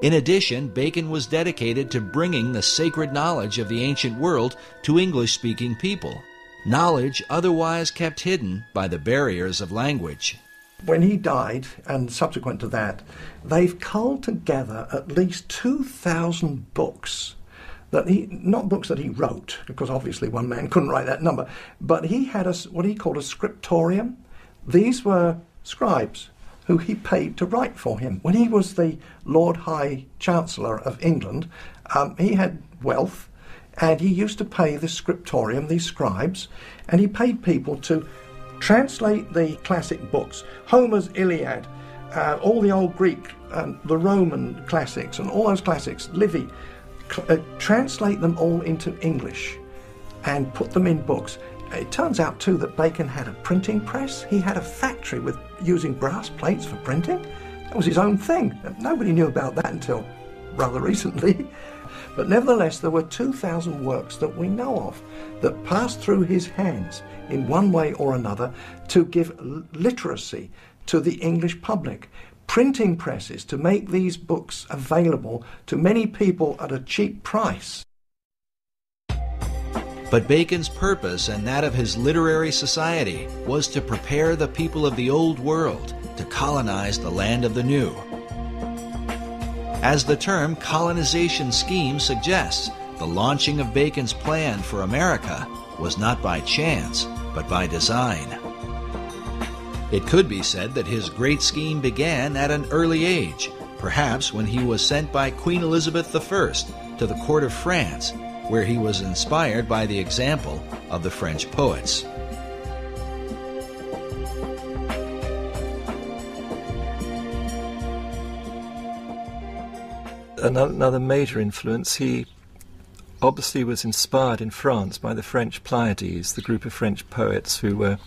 In addition, Bacon was dedicated to bringing the sacred knowledge of the ancient world to English-speaking people, knowledge otherwise kept hidden by the barriers of language. When he died, and subsequent to that, they've culled together at least 2,000 books. Not books that he wrote, because obviously one man couldn't write that number, but he had what he called a scriptorium. These were scribes who he paid to write for him. When he was the Lord High Chancellor of England, he had wealth, and he used to pay the scriptorium, these scribes, and he paid people to translate the classic books, Homer's Iliad, all the old Greek, the Roman classics, and all those classics, Livy, translate them all into English and put them in books. It turns out too that Bacon had a printing press. He had a factory with using brass plates for printing. That was his own thing. Nobody knew about that until rather recently. But nevertheless, there were 2,000 works that we know of that passed through his hands in one way or another to give literacy to the English public. Printing presses to make these books available to many people at a cheap price. But Bacon's purpose and that of his literary society was to prepare the people of the old world to colonize the land of the new. As the term colonization scheme suggests, the launching of Bacon's plan for America was not by chance, but by design. It could be said that his great scheme began at an early age, perhaps when he was sent by Queen Elizabeth I to the court of France, where he was inspired by the example of the French poets. Another major influence, he obviously was inspired in France by the French Pleiades, the group of French poets who were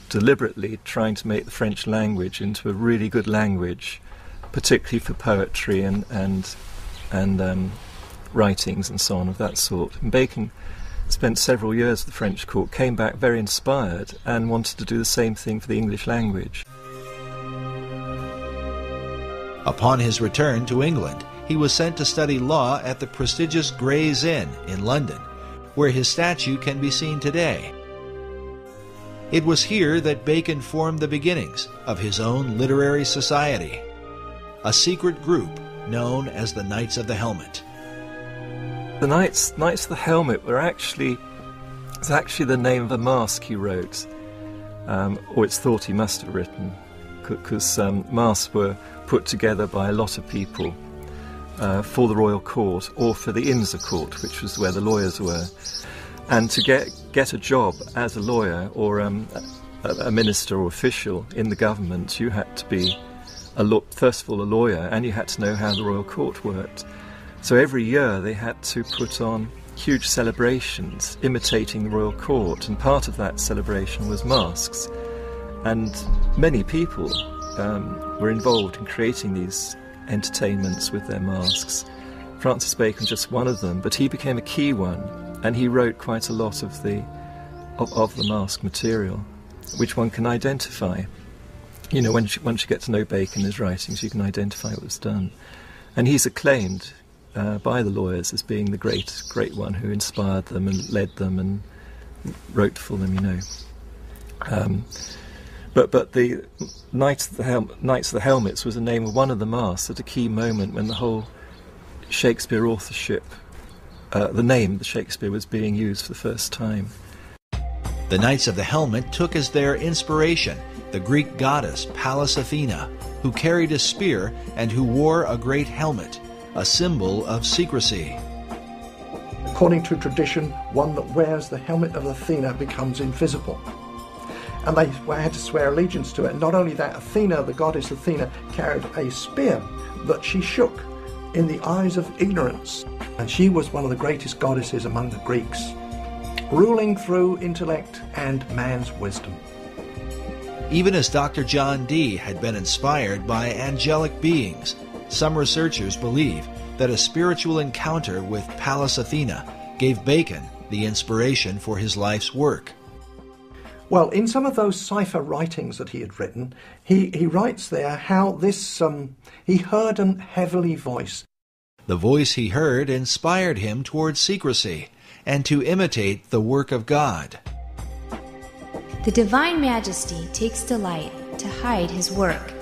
deliberately trying to make the French language into a really good language, particularly for poetry and writings and so on of that sort. And Bacon spent several years at the French court, came back very inspired and wanted to do the same thing for the English language. Upon his return to England, he was sent to study law at the prestigious Gray's Inn in London, where his statue can be seen today. It was here that Bacon formed the beginnings of his own literary society, a secret group known as the Knights of the Helmet. The Knights of the Helmet it's actually the name of a masque he wrote, or it's thought he must have written, because masques were put together by a lot of people for the royal court or for the Inns of Court, which was where the lawyers were. And to get a job as a lawyer or a minister or official in the government, you had to be, first of all, a lawyer, and you had to know how the royal court worked. So every year they had to put on huge celebrations imitating the royal court, and part of that celebration was masks. And many people were involved in creating these entertainments with their masks. Francis Bacon just one of them, but he became a key one, and he wrote quite a lot of the mask material, which one can identify. You know, once you get to know Bacon and his writings, you can identify what was done. And he's acclaimed by the lawyers as being the great one who inspired them and led them and wrote for them, you know. But the Knights of the Helmets was the name of one of the masks at a key moment when the whole Shakespeare authorship, the name the Shakespeare was being used for the first time. The Knights of the Helmet took as their inspiration the Greek goddess Pallas Athena, who carried a spear and who wore a great helmet, a symbol of secrecy. According to tradition, one that wears the helmet of Athena becomes invisible. And they had to swear allegiance to it. Not only that, Athena, the goddess Athena, carried a spear that she shook in the eyes of ignorance. And she was one of the greatest goddesses among the Greeks, ruling through intellect and man's wisdom. Even as Dr. John Dee had been inspired by angelic beings, some researchers believe that a spiritual encounter with Pallas Athena gave Bacon the inspiration for his life's work. Well, in some of those cipher writings that he had written, he writes there how this he heard an heavenly voice. The voice he heard inspired him towards secrecy and to imitate the work of God. The Divine Majesty takes delight to hide his work,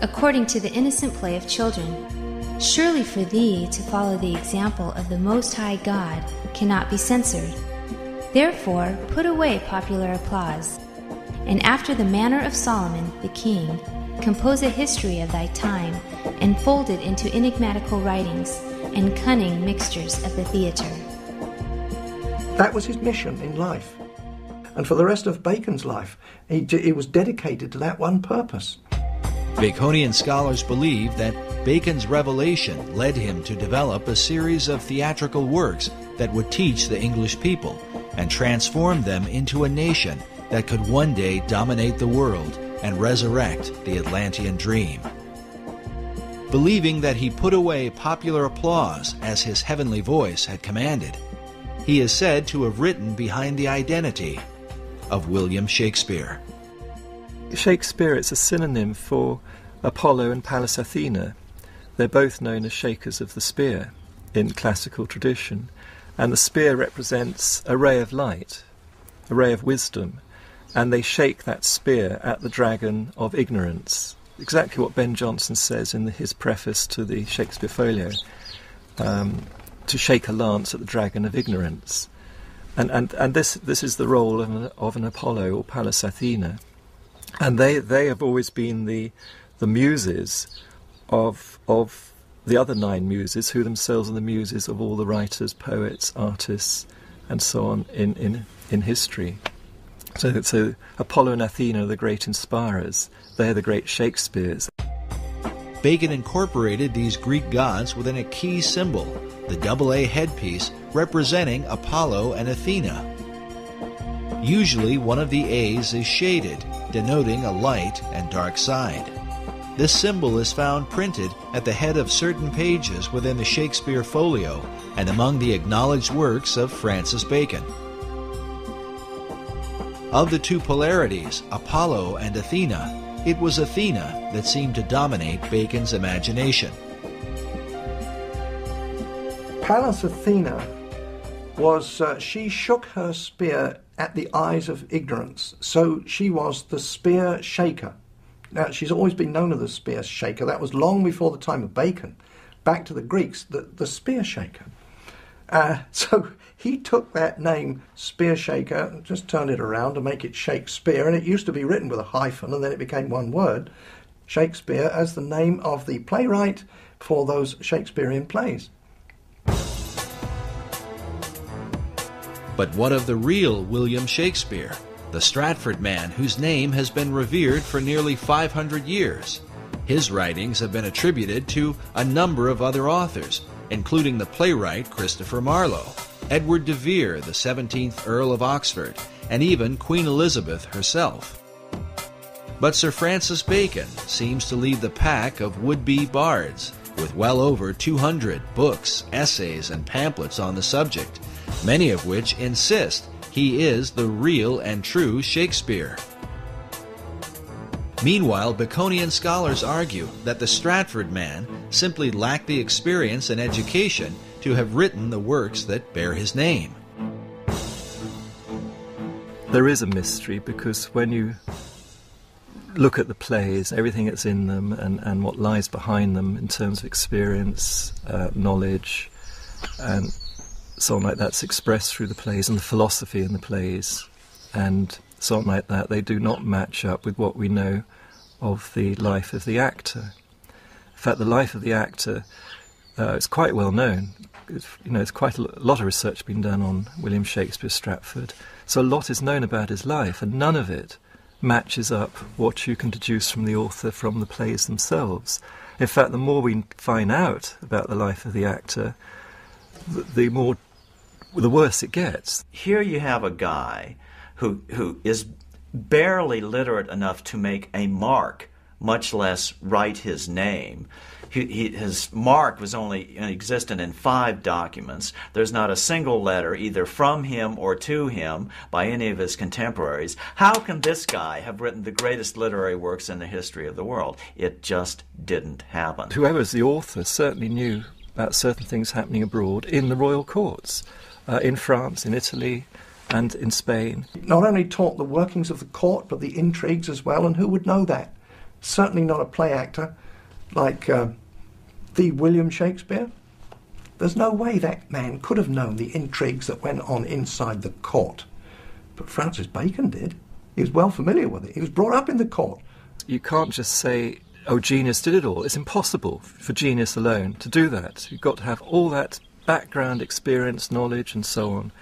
according to the innocent play of children. Surely for thee to follow the example of the Most High God cannot be censored. Therefore put away popular applause, and after the manner of Solomon the king, compose a history of thy time, and fold it into enigmatical writings and cunning mixtures of the theatre. That was his mission in life. And for the rest of Bacon's life, he was dedicated to that one purpose. Baconian scholars believe that Bacon's revelation led him to develop a series of theatrical works that would teach the English people and transform them into a nation that could one day dominate the world and resurrect the Atlantean dream. Believing that he put away popular applause as his heavenly voice had commanded, he is said to have written behind the identity of William Shakespeare. Shakespeare, it's a synonym for Apollo and Pallas Athena. They're both known as shakers of the spear in classical tradition. And the spear represents a ray of light, a ray of wisdom. And they shake that spear at the dragon of ignorance. Exactly what Ben Jonson says in his preface to the Shakespeare Folio, to shake a lance at the dragon of ignorance. And this is the role of an Apollo or Pallas Athena. And they have always been the muses of the other 9 muses, who themselves are the muses of all the writers, poets, artists, and so on in history. So Apollo and Athena are the great inspirers. They're the great Shakespeares. Bacon incorporated these Greek gods within a key symbol, the AA headpiece representing Apollo and Athena. Usually one of the A's is shaded, denoting a light and dark side. This symbol is found printed at the head of certain pages within the Shakespeare Folio and among the acknowledged works of Francis Bacon. Of the two polarities, Apollo and Athena, it was Athena that seemed to dominate Bacon's imagination. Pallas Athena was, she shook her spear at the eyes of ignorance, so she was the spear shaker. Now, she's always been known as the spear shaker. That was long before the time of Bacon. Back to the Greeks, the spear shaker. So he took that name, spear shaker, and just turned it around to make it Shakespeare. And it used to be written with a hyphen, and then it became one word, Shakespeare, as the name of the playwright for those Shakespearean plays. But what of the real William Shakespeare, the Stratford man whose name has been revered for nearly 500 years? His writings have been attributed to a number of other authors, including the playwright Christopher Marlowe, Edward de Vere, the 17th Earl of Oxford, and even Queen Elizabeth herself. But Sir Francis Bacon seems to lead the pack of would-be bards, with well over 200 books, essays, and pamphlets on the subject, many of which insist he is the real and true Shakespeare. Meanwhile, Baconian scholars argue that the Stratford man simply lacked the experience and education to have written the works that bear his name. There is a mystery, because when you look at the plays, everything that's in them and what lies behind them in terms of experience, knowledge, and so on like that's expressed through the plays, and the philosophy in the plays, and so on like that, they do not match up with what we know of the life of the actor. In fact, the life of the actor is quite well known. There's quite a lot of research been done on William Shakespeare Stratford, so a lot is known about his life, and none of it matches up what you can deduce from the author from the plays themselves. In fact, the more we find out about the life of the actor, the worse it gets. Here you have a guy who is barely literate enough to make a mark, much less write his name. His mark was only existent in 5 documents. There's not a single letter either from him or to him by any of his contemporaries. How can this guy have written the greatest literary works in the history of the world? It just didn't happen. Whoever's the author certainly knew about certain things happening abroad in the royal courts, in France, in Italy, and in Spain. Not only taught the workings of the court, but the intrigues as well, and who would know that? Certainly not a play actor like the William Shakespeare. There's no way that man could have known the intrigues that went on inside the court. But Francis Bacon did. He was well familiar with it. He was brought up in the court. You can't just say, oh, genius did it all. It's impossible for genius alone to do that. You've got to have all that background experience, knowledge, and so on,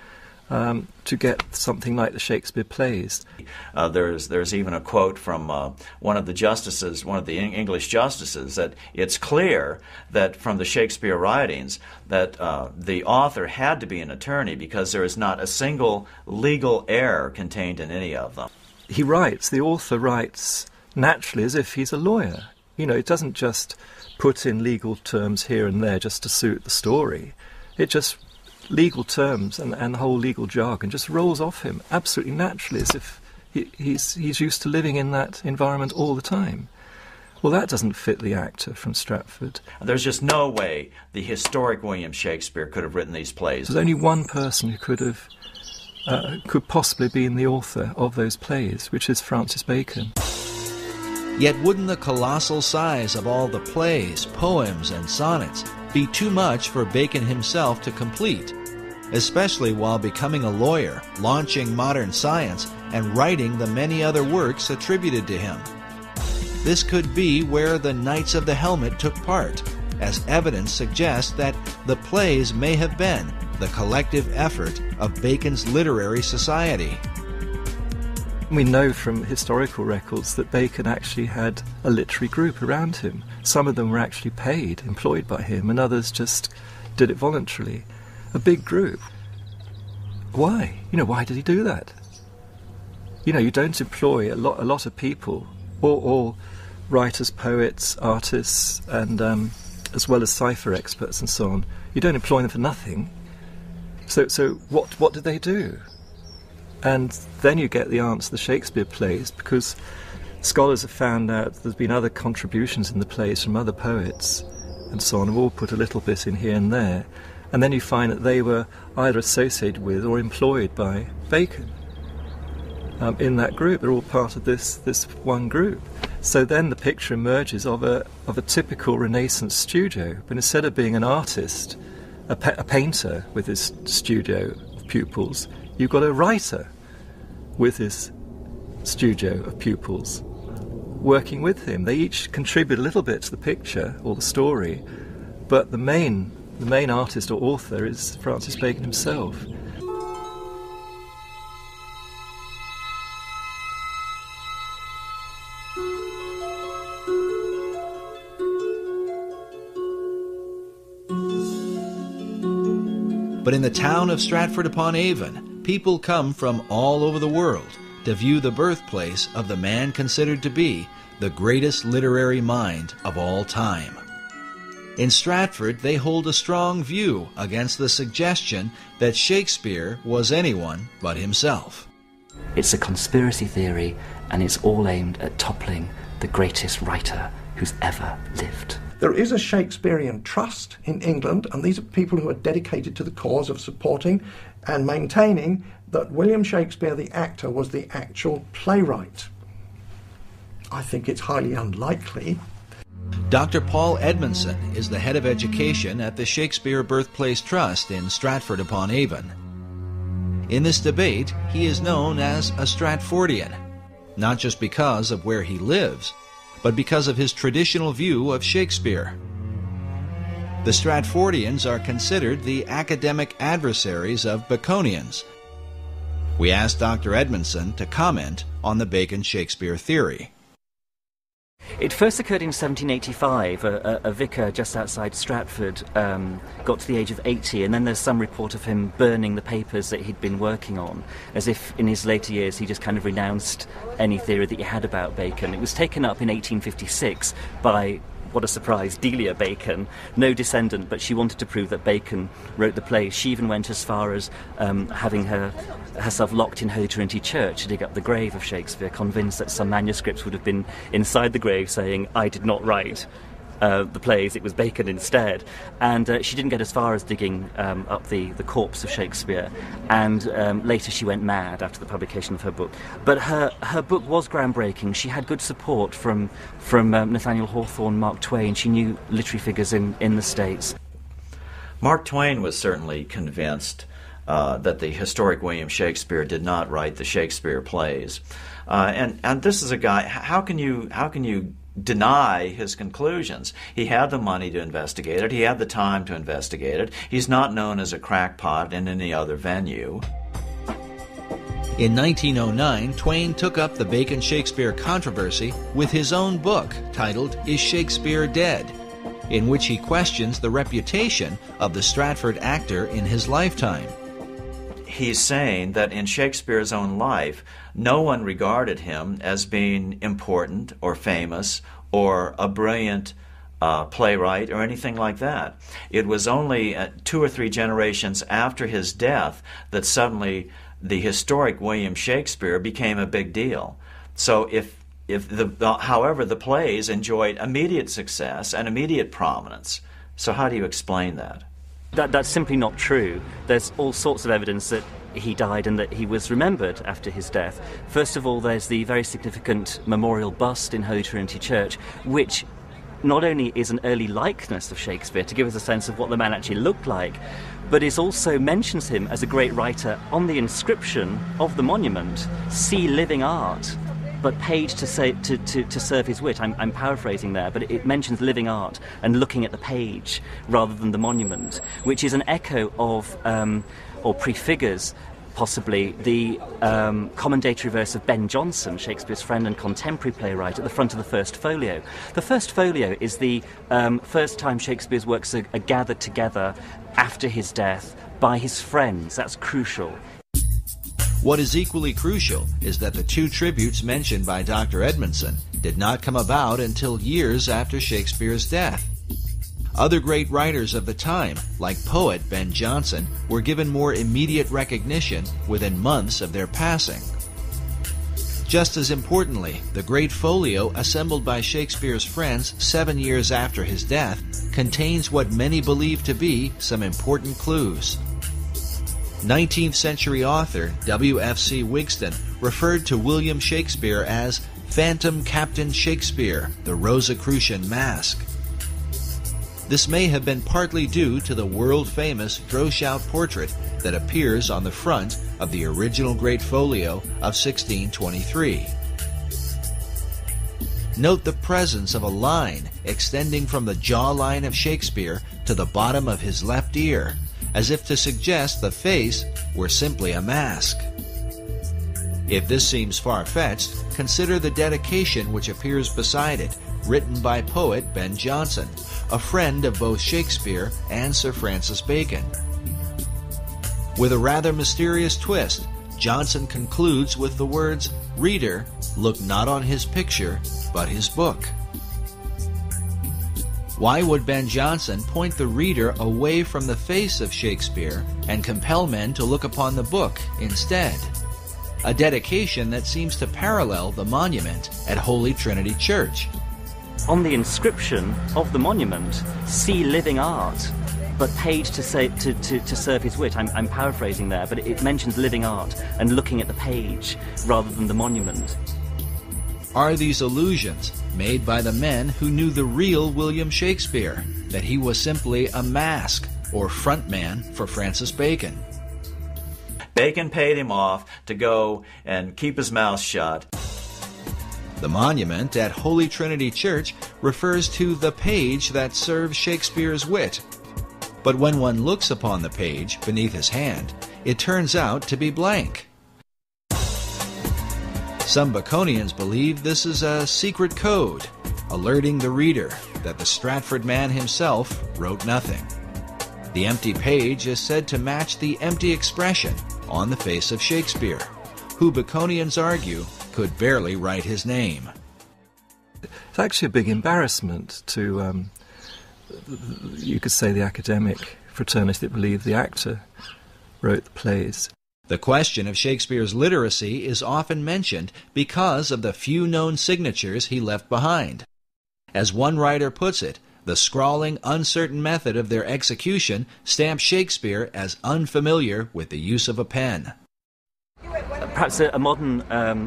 to get something like the Shakespeare plays. There's even a quote from one of the justices, one of the English justices, that it's clear that from the Shakespeare writings that the author had to be an attorney, because there is not a single legal error contained in any of them. The author writes naturally as if he's a lawyer. It doesn't just put in legal terms here and there just to suit the story. It just legal terms and the whole legal jargon just rolls off him absolutely naturally, as if he's used to living in that environment all the time. Well, that doesn't fit the actor from Stratford. There's just no way the historic William Shakespeare could have written these plays. There's only one person who could possibly be the author of those plays, which is Francis Bacon. Yet wouldn't the colossal size of all the plays, poems, and sonnets be too much for Bacon himself to complete, especially while becoming a lawyer, launching modern science, and writing the many other works attributed to him? This could be where the Knights of the Helmet took part, as evidence suggests that the plays may have been the collective effort of Bacon's literary society. We know from historical records that Bacon actually had a literary group around him. Some of them were actually paid, employed by him, and others just did it voluntarily. A big group. Why? Why did he do that? You don't employ a lot of people, all writers, poets, artists, and as well as cipher experts and so on. You don't employ them for nothing. So what did they do? And then you get the answer, the Shakespeare plays, because scholars have found out there's been other contributions in the plays from other poets and so on, have all put a little bit in here and there, and then you find that they were either associated with or employed by Bacon in that group. They're all part of this one group. So then the picture emerges of a typical Renaissance studio, but instead of being an artist, a painter with his studio of pupils, you've got a writer with his studio of pupils working with him. They each contribute a little bit to the picture or the story, but the main artist or author is Francis Bacon himself. But in the town of Stratford-upon-Avon, people come from all over the world to view the birthplace of the man considered to be the greatest literary mind of all time. In Stratford, they hold a strong view against the suggestion that Shakespeare was anyone but himself. It's a conspiracy theory, and it's all aimed at toppling the greatest writer who's ever lived. There is a Shakespearean trust in England, and these are people who are dedicated to the cause of supporting and maintaining that William Shakespeare, the actor, was the actual playwright. I think it's highly unlikely. Dr. Paul Edmondson is the head of education at the Shakespeare Birthplace Trust in Stratford-upon-Avon. In this debate, he is known as a Stratfordian, not just because of where he lives, but because of his traditional view of Shakespeare. The Stratfordians are considered the academic adversaries of Baconians. We asked Dr. Edmondson to comment on the Bacon-Shakespeare theory. It first occurred in 1785. A vicar just outside Stratford got to the age of 80, and then there's some report of him burning the papers that he'd been working on, as if in his later years he just kind of renounced any theory that he had about Bacon. It was taken up in 1856 by, what a surprise, Delia Bacon, no descendant, but she wanted to prove that Bacon wrote the plays. She even went as far as having herself locked in Holy Trinity Church to dig up the grave of Shakespeare, convinced that some manuscripts would have been inside the grave saying, "I did not write the plays, it was Bacon instead." And she didn't get as far as digging up the corpse of Shakespeare, and later she went mad after the publication of her book. But her book was groundbreaking. She had good support from Nathaniel Hawthorne, Mark Twain. She knew literary figures in the States. Mark Twain was certainly convinced that the historic William Shakespeare did not write the Shakespeare plays. And this is a guy, how can you deny his conclusions? He had the money to investigate it. He had the time to investigate it. He's not known as a crackpot in any other venue. In 1909, Twain took up the Bacon-Shakespeare controversy with his own book titled Is Shakespeare Dead?, in which he questions the reputation of the Stratford actor in his lifetime. He's saying that in Shakespeare's own life, no one regarded him as being important or famous or a brilliant playwright or anything like that. It was only 2 or 3 generations after his death that suddenly the historic William Shakespeare became a big deal. So however, the plays enjoyed immediate success and immediate prominence. So how do you explain that? That's simply not true. There's all sorts of evidence that he died and that he was remembered after his death. First of all, there's the very significant memorial bust in Holy Trinity Church, which not only is an early likeness of Shakespeare to give us a sense of what the man actually looked like, but it also mentions him as a great writer. On the inscription of the monument, "See living art," but paid to serve his wit. I'm paraphrasing there, but it mentions living art and looking at the page rather than the monument, which is an echo of, or prefigures possibly, the commendatory verse of Ben Jonson, Shakespeare's friend and contemporary playwright, at the front of the first folio. The first folio is the first time Shakespeare's works are gathered together after his death by his friends. That's crucial. What is equally crucial is that the 2 tributes mentioned by Dr. Edmondson did not come about until years after Shakespeare's death. Other great writers of the time, like poet Ben Jonson, were given more immediate recognition within months of their passing. Just as importantly, the great folio assembled by Shakespeare's friends 7 years after his death contains what many believe to be some important clues. 19th century author W.F.C. Wigston referred to William Shakespeare as Phantom Captain Shakespeare, the Rosicrucian Mask. This may have been partly due to the world-famous Droeshout portrait that appears on the front of the original Great Folio of 1623. Note the presence of a line extending from the jawline of Shakespeare to the bottom of his left ear, as if to suggest the face were simply a mask. If this seems far-fetched, consider the dedication which appears beside it, written by poet Ben Jonson, a friend of both Shakespeare and Sir Francis Bacon. With a rather mysterious twist, Johnson concludes with the words, "Reader, look not on his picture, but his book." Why would Ben Jonson point the reader away from the face of Shakespeare and compel men to look upon the book instead? A dedication that seems to parallel the monument at Holy Trinity Church. On the inscription of the monument, "See living art, but paid to serve his wit." I'm paraphrasing there, but it mentions living art and looking at the page rather than the monument. Are these allusions made by the men who knew the real William Shakespeare, that he was simply a mask or frontman for Francis Bacon? Bacon paid him off to go and keep his mouth shut. The monument at Holy Trinity Church refers to the page that serves Shakespeare's wit. But when one looks upon the page beneath his hand, it turns out to be blank. Some Baconians believe this is a secret code, alerting the reader that the Stratford man himself wrote nothing. The empty page is said to match the empty expression on the face of Shakespeare, who Baconians argue could barely write his name. It's actually a big embarrassment to, you could say, the academic fraternity that believed the actor wrote the plays. The question of Shakespeare's literacy is often mentioned because of the few known signatures he left behind. As one writer puts it, the scrawling, uncertain method of their execution stamps Shakespeare as unfamiliar with the use of a pen. Perhaps a modern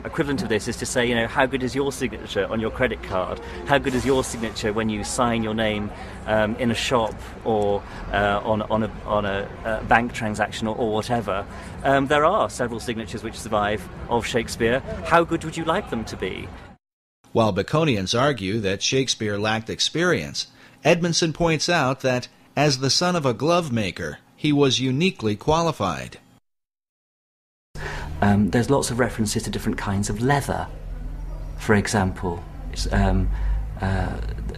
equivalent of this is to say, how good is your signature on your credit card? How good is your signature when you sign your name in a shop or on a bank transaction or whatever? There are several signatures which survive of Shakespeare. How good would you like them to be? While Baconians argue that Shakespeare lacked experience, Edmondson points out that, as the son of a glove maker, he was uniquely qualified. There's lots of references to different kinds of leather. For example,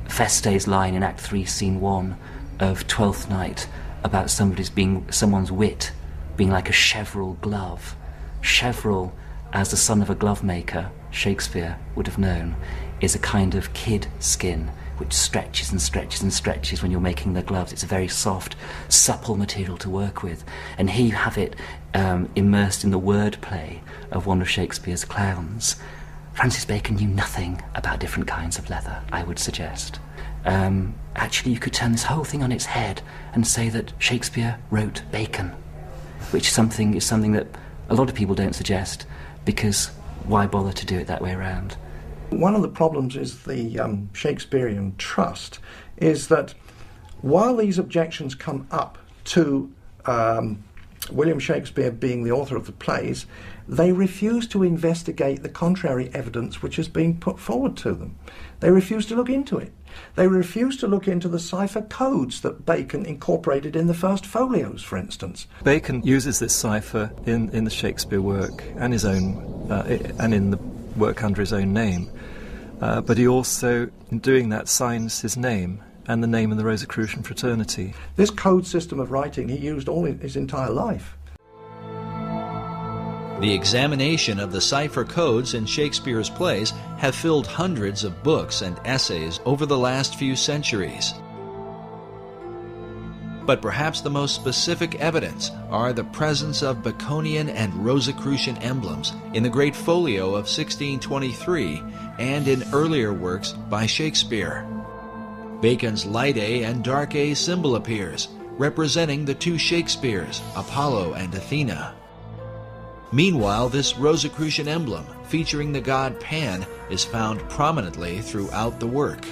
Feste's line in Act 3, Scene 1 of Twelfth Night about someone's wit being like a cheverel glove. Cheverel, as the son of a glove maker, Shakespeare would have known, is a kind of kid skin which stretches and stretches and stretches when you're making the gloves. It's a very soft, supple material to work with. And here you have it immersed in the wordplay of one of Shakespeare's clowns. Francis Bacon knew nothing about different kinds of leather, I would suggest. Actually, you could turn this whole thing on its head and say that Shakespeare wrote Bacon, which is something that a lot of people don't suggest, because why bother to do it that way around? One of the problems is the Shakespearean trust is that while these objections come up to William Shakespeare being the author of the plays, they refuse to investigate the contrary evidence which has been put forward to them. They refuse to look into it. They refuse to look into the cipher codes that Bacon incorporated in the first folios, for instance. Bacon uses this cipher in the Shakespeare work and his own, and in the work under his own name. But he also, in doing that, signs his name and the name of the Rosicrucian fraternity. This code system of writing he used all his entire life. The examination of the cipher codes in Shakespeare's plays have filled hundreds of books and essays over the last few centuries. But perhaps the most specific evidence are the presence of Baconian and Rosicrucian emblems in the Great Folio of 1623 and in earlier works by Shakespeare. Bacon's light A and dark A symbol appears, representing the two Shakespeares, Apollo and Athena. Meanwhile, this Rosicrucian emblem, featuring the god Pan, is found prominently throughout the work.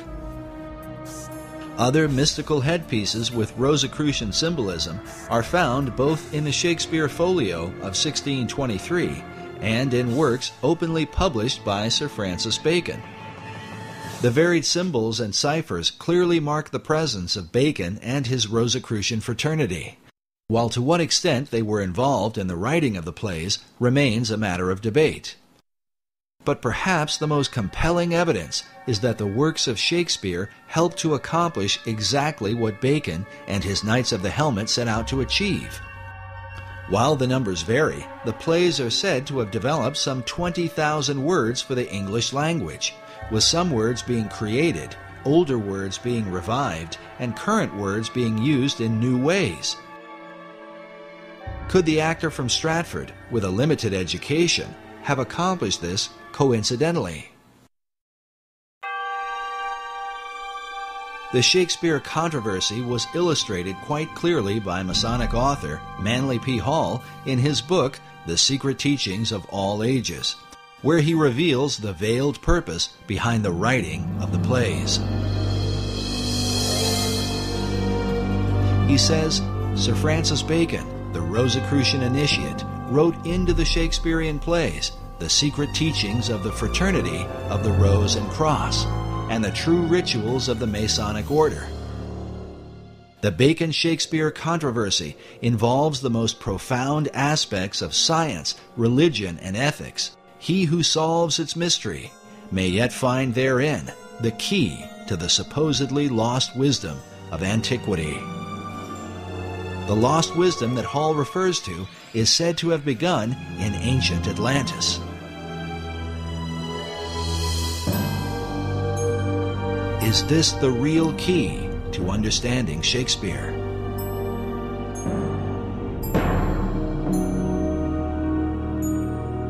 Other mystical headpieces with Rosicrucian symbolism are found both in the Shakespeare Folio of 1623 and in works openly published by Sir Francis Bacon. The varied symbols and ciphers clearly mark the presence of Bacon and his Rosicrucian fraternity, while to what extent they were involved in the writing of the plays remains a matter of debate. But perhaps the most compelling evidence is that the works of Shakespeare helped to accomplish exactly what Bacon and his Knights of the Helmet set out to achieve. While the numbers vary, the plays are said to have developed some 20,000 words for the English language, with some words being created, older words being revived, and current words being used in new ways. Could the actor from Stratford, with a limited education, have accomplished this coincidentally? The Shakespeare controversy was illustrated quite clearly by Masonic author Manly P. Hall in his book, The Secret Teachings of All Ages, where he reveals the veiled purpose behind the writing of the plays. He says, Sir Francis Bacon, the Rosicrucian initiate, wrote into the Shakespearean plays the secret teachings of the fraternity of the Rose and Cross, and the true rituals of the Masonic order. The Bacon-Shakespeare controversy involves the most profound aspects of science, religion, and ethics. He who solves its mystery may yet find therein the key to the supposedly lost wisdom of antiquity. The lost wisdom that Hall refers to is said to have begun in ancient Atlantis. Is this the real key to understanding Shakespeare?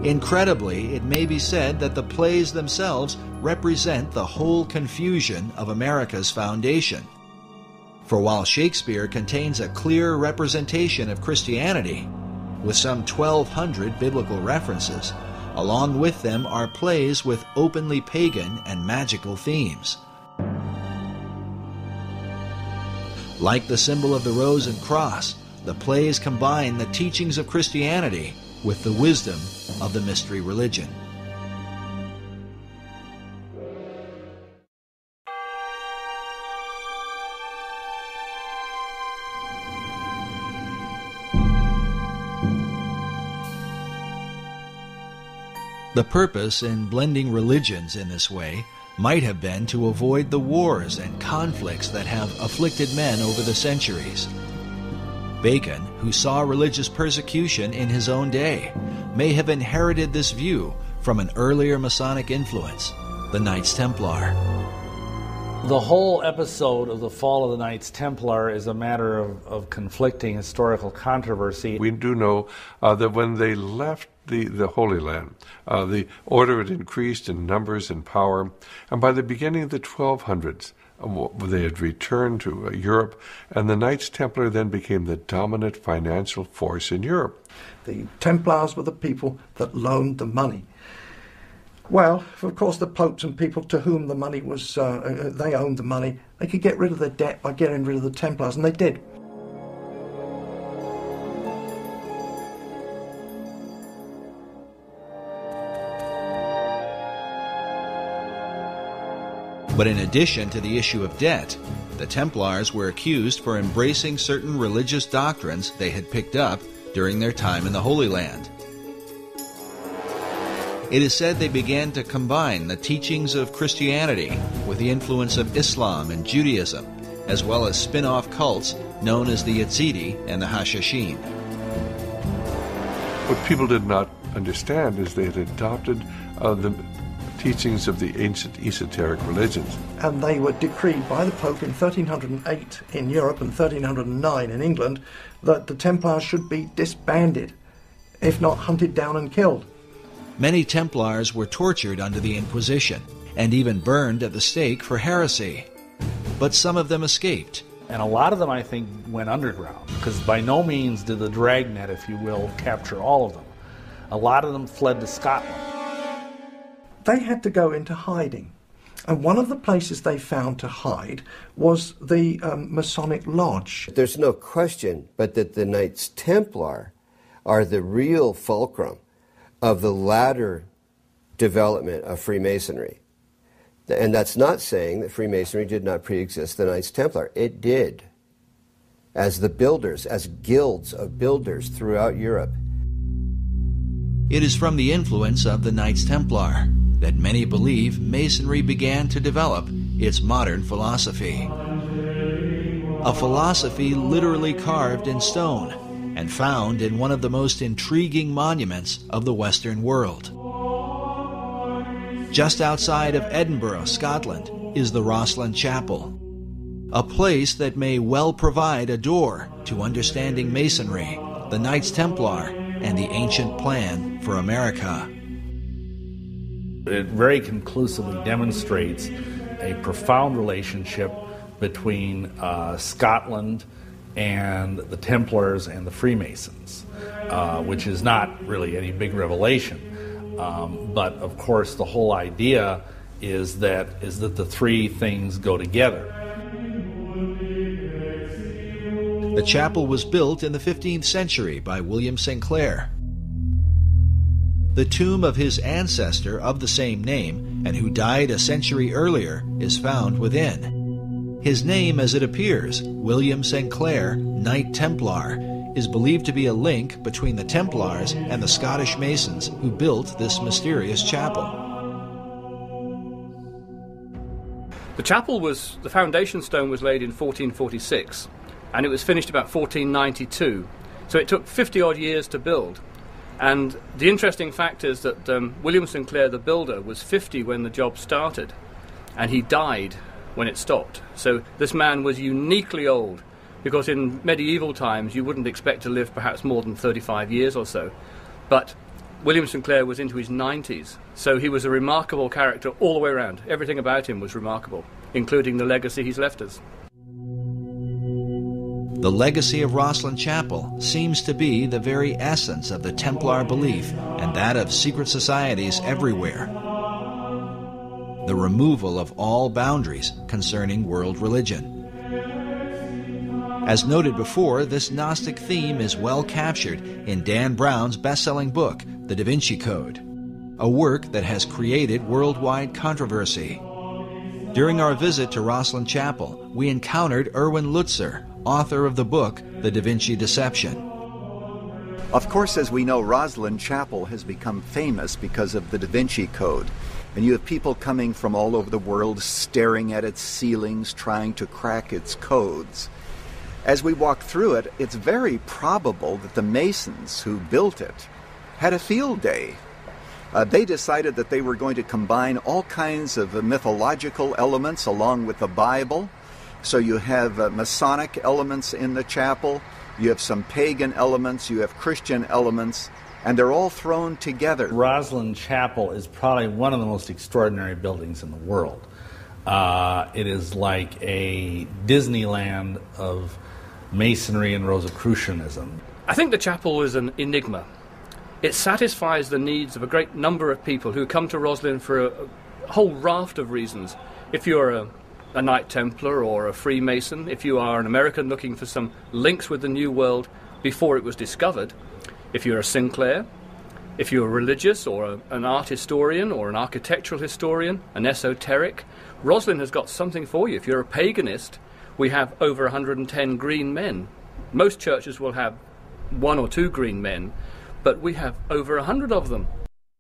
Incredibly, it may be said that the plays themselves represent the whole confusion of America's foundation. For while Shakespeare contains a clear representation of Christianity, with some 1,200 biblical references, along with them are plays with openly pagan and magical themes. Like the symbol of the Rose and Cross, the plays combine the teachings of Christianity with the wisdom of the mystery religion. The purpose in blending religions in this way might have been to avoid the wars and conflicts that have afflicted men over the centuries. Bacon, who saw religious persecution in his own day, may have inherited this view from an earlier Masonic influence, the Knights Templar. The whole episode of the fall of the Knights Templar is a matter of conflicting historical controversy. We do know that when they left the Holy Land, the order had increased in numbers and power, and by the beginning of the 1200s, they had returned to Europe, and the Knights Templar then became the dominant financial force in Europe. The Templars were the people that loaned the money. Well, of course, the popes and people to whom the money was, they owned the money, they could get rid of their debt by getting rid of the Templars, and they did. But in addition to the issue of debt, the Templars were accused for embracing certain religious doctrines they had picked up during their time in the Holy Land. It is said they began to combine the teachings of Christianity with the influence of Islam and Judaism, as well as spin-off cults known as the Yazidi and the Hashashin. What people did not understand is they had adopted the teachings of the ancient esoteric religions. And they were decreed by the Pope in 1308 in Europe and 1309 in England that the Templars should be disbanded, if not hunted down and killed. Many Templars were tortured under the Inquisition and even burned at the stake for heresy. But some of them escaped. And a lot of them, I think, went underground, because by no means did the dragnet, if you will, capture all of them. A lot of them fled to Scotland. They had to go into hiding. And one of the places they found to hide was the Masonic Lodge. There's no question but that the Knights Templar are the real fulcrum of the latter development of Freemasonry. And that's not saying that Freemasonry did not pre-exist the Knights Templar. It did. As the builders, as guilds of builders throughout Europe. It is from the influence of the Knights Templar that many believe Masonry began to develop its modern philosophy. A philosophy literally carved in stone and found in one of the most intriguing monuments of the Western world. Just outside of Edinburgh, Scotland, is the Rosslyn Chapel, a place that may well provide a door to understanding Masonry, the Knights Templar, and the ancient plan for America. It very conclusively demonstrates a profound relationship between Scotland and the Templars and the Freemasons, which is not really any big revelation. But of course, the whole idea is that the three things go together. The chapel was built in the 15th century by William St. Clair. The tomb of his ancestor of the same name, and who died a century earlier, is found within. His name, as it appears, William St. Clair, Knight Templar, is believed to be a link between the Templars and the Scottish Masons who built this mysterious chapel. The chapel the foundation stone was laid in 1446, and it was finished about 1492. So it took 50-odd years to build. And the interesting fact is that William St. Clair, the builder, was 50 when the job started, and he died when it stopped. So this man was uniquely old, because in medieval times you wouldn't expect to live perhaps more than 35 years or so. But William St. Clair was into his 90s, so he was a remarkable character all the way around. Everything about him was remarkable, including the legacy he's left us. The legacy of Rosslyn Chapel seems to be the very essence of the Templar belief and that of secret societies everywhere. The removal of all boundaries concerning world religion. As noted before, this Gnostic theme is well captured in Dan Brown's best-selling book, The Da Vinci Code, a work that has created worldwide controversy. During our visit to Rosslyn Chapel, we encountered Erwin Lutzer, author of the book, The Da Vinci Deception. Of course, as we know, Rosslyn Chapel has become famous because of the Da Vinci Code. And you have people coming from all over the world staring at its ceilings, trying to crack its codes. As we walk through it, it's very probable that the Masons who built it had a field day. They decided that they were going to combine all kinds of mythological elements along with the Bible. So you have Masonic elements in the chapel, you have some pagan elements, you have Christian elements, and they're all thrown together. Rosslyn Chapel is probably one of the most extraordinary buildings in the world. It is like a Disneyland of Masonry and Rosicrucianism. I think the chapel is an enigma. It satisfies the needs of a great number of people who come to Rosslyn for a whole raft of reasons. If you're a Knight Templar or a Freemason, if you are an American looking for some links with the New World before it was discovered, if you're a Sinclair, if you're religious or an art historian or an architectural historian, an esoteric, Rosslyn has got something for you. If you're a paganist, we have over 110 green men. Most churches will have 1 or 2 green men, but we have over 100 of them.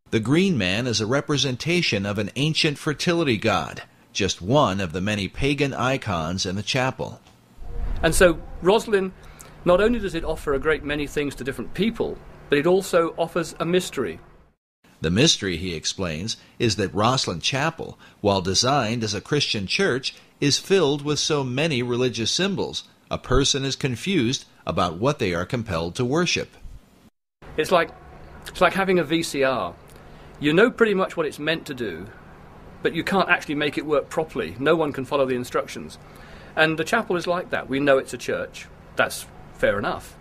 The green man is a representation of an ancient fertility god, just one of the many pagan icons in the chapel. And so Rosslyn, not only does it offer a great many things to different people, but it also offers a mystery. The mystery, he explains, is that Rosslyn Chapel, while designed as a Christian church, is filled with so many religious symbols, a person is confused about what they are compelled to worship. It's like having a VCR. You know pretty much what it's meant to do, but you can't actually make it work properly. No one can follow the instructions. And the chapel is like that. We know it's a church. That's fair enough.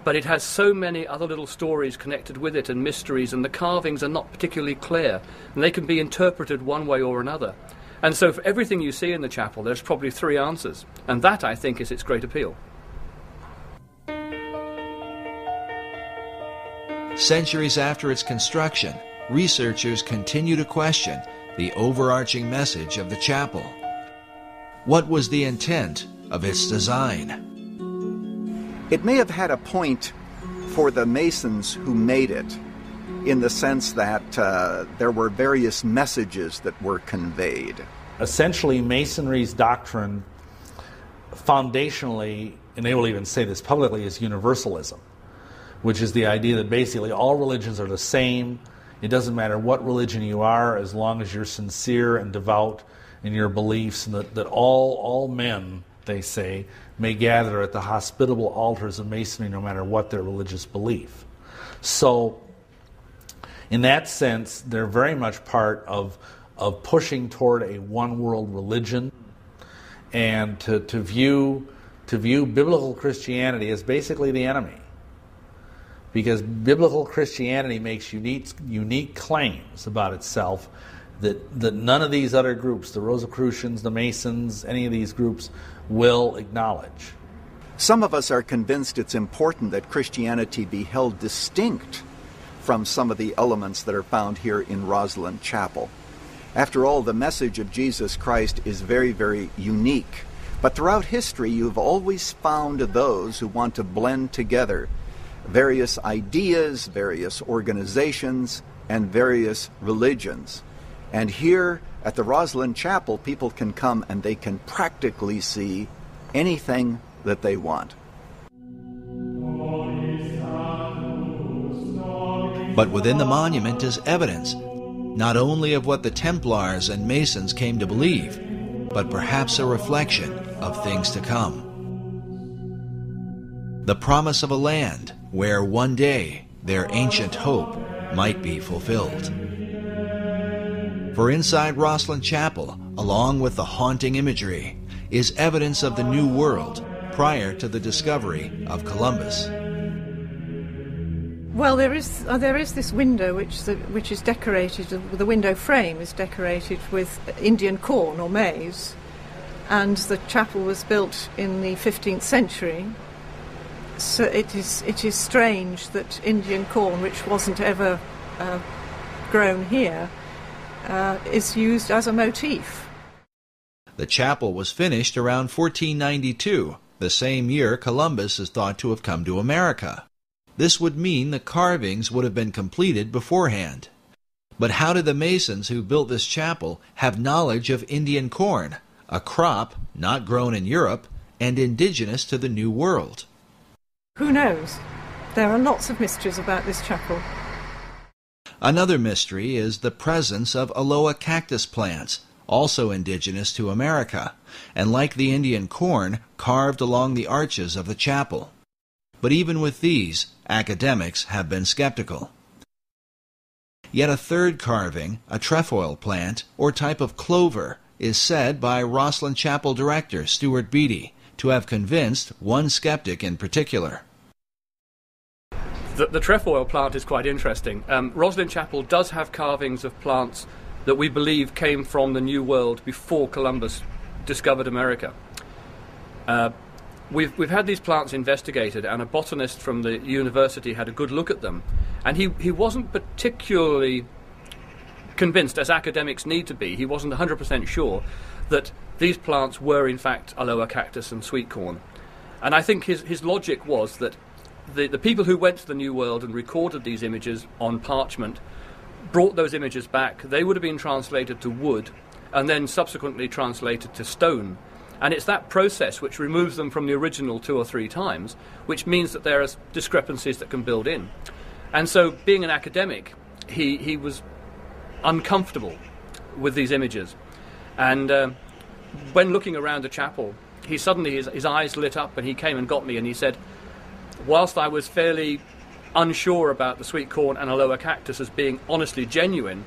But it has so many other little stories connected with it and mysteries, and the carvings are not particularly clear, and they can be interpreted one way or another. And so for everything you see in the chapel, there's probably 3 answers. And that, I think, is its great appeal. Centuries after its construction, researchers continue to question the overarching message of the chapel. What was the intent of its design? It may have had a point for the Masons who made it, in the sense that there were various messages that were conveyed. Essentially, Masonry's doctrine, foundationally, and they will even say this publicly, is universalism. which is the idea that basically all religions are the same. It doesn't matter what religion you are, as long as you're sincere and devout in your beliefs, and that all men, they say, may gather at the hospitable altars of Masonry no matter what their religious belief. So, in that sense, they're very much part of pushing toward a one-world religion, and to view biblical Christianity as basically the enemy. Because biblical Christianity makes unique claims about itself that none of these other groups, the Rosicrucians, the Masons, any of these groups, will acknowledge. Some of us are convinced it's important that Christianity be held distinct from some of the elements that are found here in Rosslyn Chapel. After all, the message of Jesus Christ is very, very unique. But throughout history, you've always found those who want to blend together various ideas, various organizations, and various religions. And here at the Rosslyn Chapel, people can come and they can practically see anything that they want. But within the monument is evidence, not only of what the Templars and Masons came to believe, but perhaps a reflection of things to come. The promise of a land where one day their ancient hope might be fulfilled. For inside Rosslyn Chapel, along with the haunting imagery, is evidence of the New World prior to the discovery of Columbus. Well, there is this window which is decorated. The window frame is decorated with Indian corn or maize, and the chapel was built in the 15th century. So it is strange that Indian corn, which wasn't ever grown here, is used as a motif. The chapel was finished around 1492, the same year Columbus is thought to have come to America. This would mean the carvings would have been completed beforehand. But how did the Masons who built this chapel have knowledge of Indian corn, a crop not grown in Europe and indigenous to the New World? Who knows? There are lots of mysteries about this chapel. Another mystery is the presence of aloe cactus plants, also indigenous to America, and like the Indian corn, carved along the arches of the chapel. But even with these, academics have been skeptical. Yet a third carving, a trefoil plant, or type of clover, is said by Rosslyn Chapel director Stuart Beattie to have convinced one skeptic in particular. The trefoil plant is quite interesting. Rosslyn Chapel does have carvings of plants that we believe came from the New World before Columbus discovered America. We've had these plants investigated, and a botanist from the university had a good look at them, and he wasn't particularly convinced, as academics need to be. He wasn't 100% sure that these plants were in fact aloe cactus and sweet corn. And I think his logic was that the people who went to the New World and recorded these images on parchment brought those images back. They would have been translated to wood and then subsequently translated to stone. And it's that process which removes them from the original 2 or 3 times, which means that there are discrepancies that can build in. And so, being an academic, he was uncomfortable with these images. And when looking around the chapel, he suddenly, his eyes lit up, and he came and got me, and he said, whilst I was fairly unsure about the sweet corn and aloe cactus as being honestly genuine,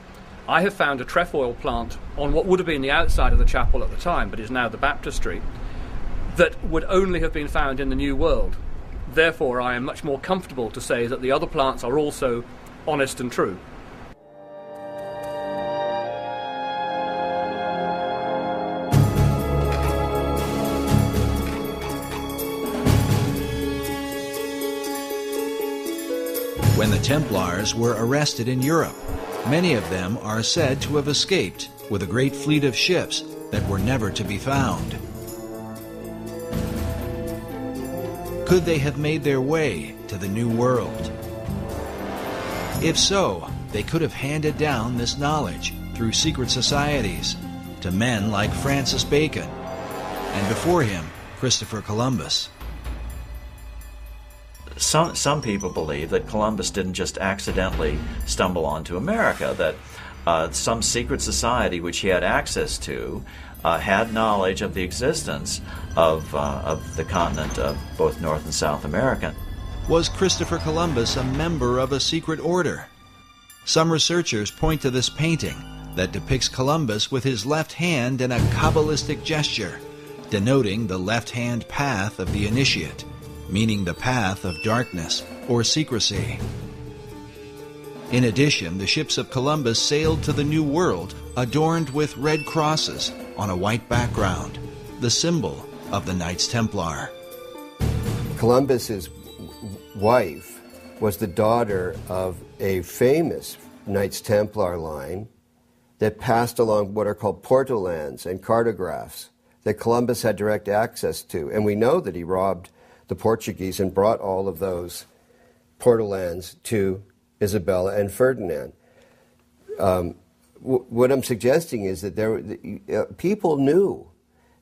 I have found a trefoil plant on what would have been the outside of the chapel at the time, but is now the baptistry, that would only have been found in the New World. Therefore, I am much more comfortable to say that the other plants are also honest and true. When the Templars were arrested in Europe, many of them are said to have escaped with a great fleet of ships that were never to be found. Could they have made their way to the New World? If so, they could have handed down this knowledge through secret societies to men like Francis Bacon, and before him, Christopher Columbus. some people believe that Columbus didn't just accidentally stumble onto America, that some secret society which he had access to had knowledge of the existence of the continent of both North and South America. Was Christopher Columbus a member of a secret order? Some researchers point to this painting that depicts Columbus with his left hand in a Kabbalistic gesture, denoting the left-hand path of the initiate, meaning the path of darkness or secrecy. In addition, the ships of Columbus sailed to the New World adorned with red crosses on a white background, the symbol of the Knights Templar. Columbus's wife was the daughter of a famous Knights Templar line that passed along what are called portolands and cartographs that Columbus had direct access to. And we know that he robbed the Portuguese and brought all of those portolands to Isabella and Ferdinand. What I'm suggesting is that people knew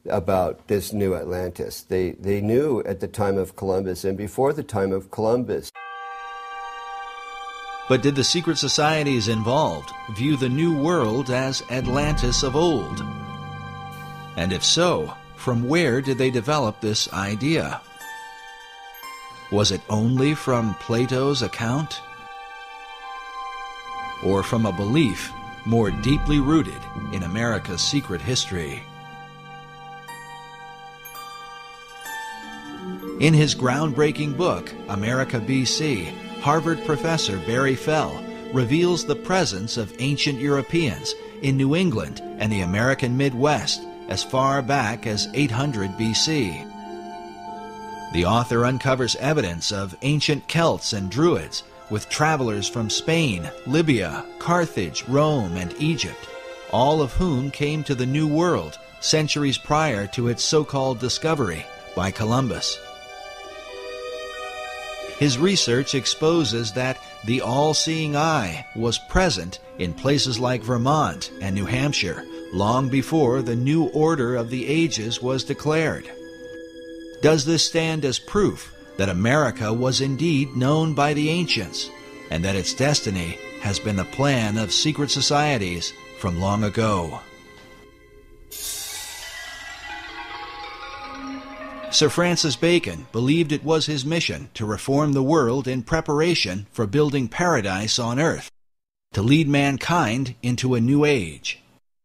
about this new Atlantis. They knew at the time of Columbus and before the time of Columbus. But did the secret societies involved view the New World as Atlantis of old? And if so, from where did they develop this idea? Was it only from Plato's account? Or from a belief more deeply rooted in America's secret history? In his groundbreaking book, America B.C., Harvard professor Barry Fell reveals the presence of ancient Europeans in New England and the American Midwest as far back as 800 B.C. The author uncovers evidence of ancient Celts and Druids with travelers from Spain, Libya, Carthage, Rome, and Egypt, all of whom came to the New World centuries prior to its so-called discovery by Columbus. His research exposes that the all-seeing eye was present in places like Vermont and New Hampshire long before the new order of the ages was declared. Does this stand as proof that America was indeed known by the ancients and that its destiny has been the plan of secret societies from long ago? Sir Francis Bacon believed it was his mission to reform the world in preparation for building paradise on earth, to lead mankind into a new age.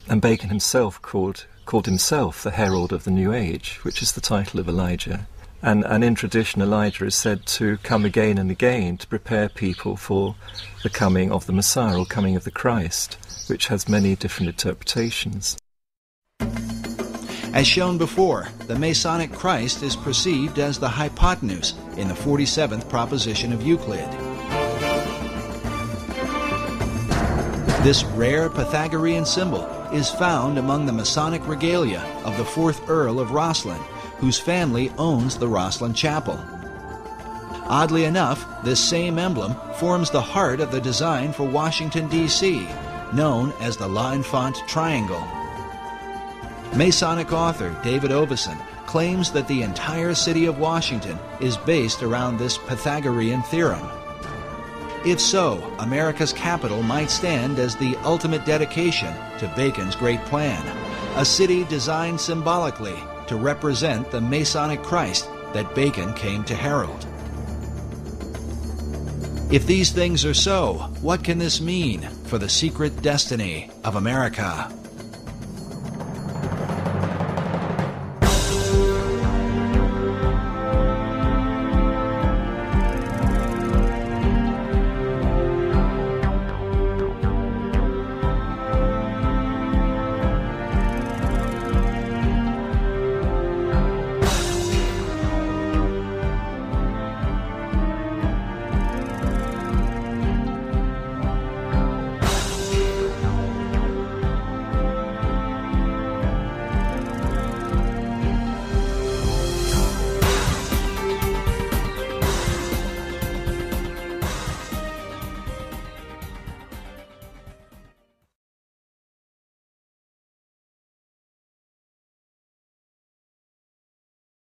And Bacon himself called himself the herald of the new age, which is the title of Elijah. And in tradition, Elijah is said to come again and again to prepare people for the coming of the Messiah, or coming of the Christ, which has many different interpretations. As shown before, the Masonic Christ is perceived as the hypotenuse in the 47th proposition of Euclid. This rare Pythagorean symbol is found among the Masonic regalia of the 4th Earl of Roslin, whose family owns the Roslin Chapel. Oddly enough, this same emblem forms the heart of the design for Washington, D.C., known as the L'Enfant Triangle. Masonic author David Oveson claims that the entire city of Washington is based around this Pythagorean theorem. If so, America's capital might stand as the ultimate dedication to Bacon's great plan, a city designed symbolically to represent the Masonic Christ that Bacon came to herald. If these things are so, what can this mean for the secret destiny of America?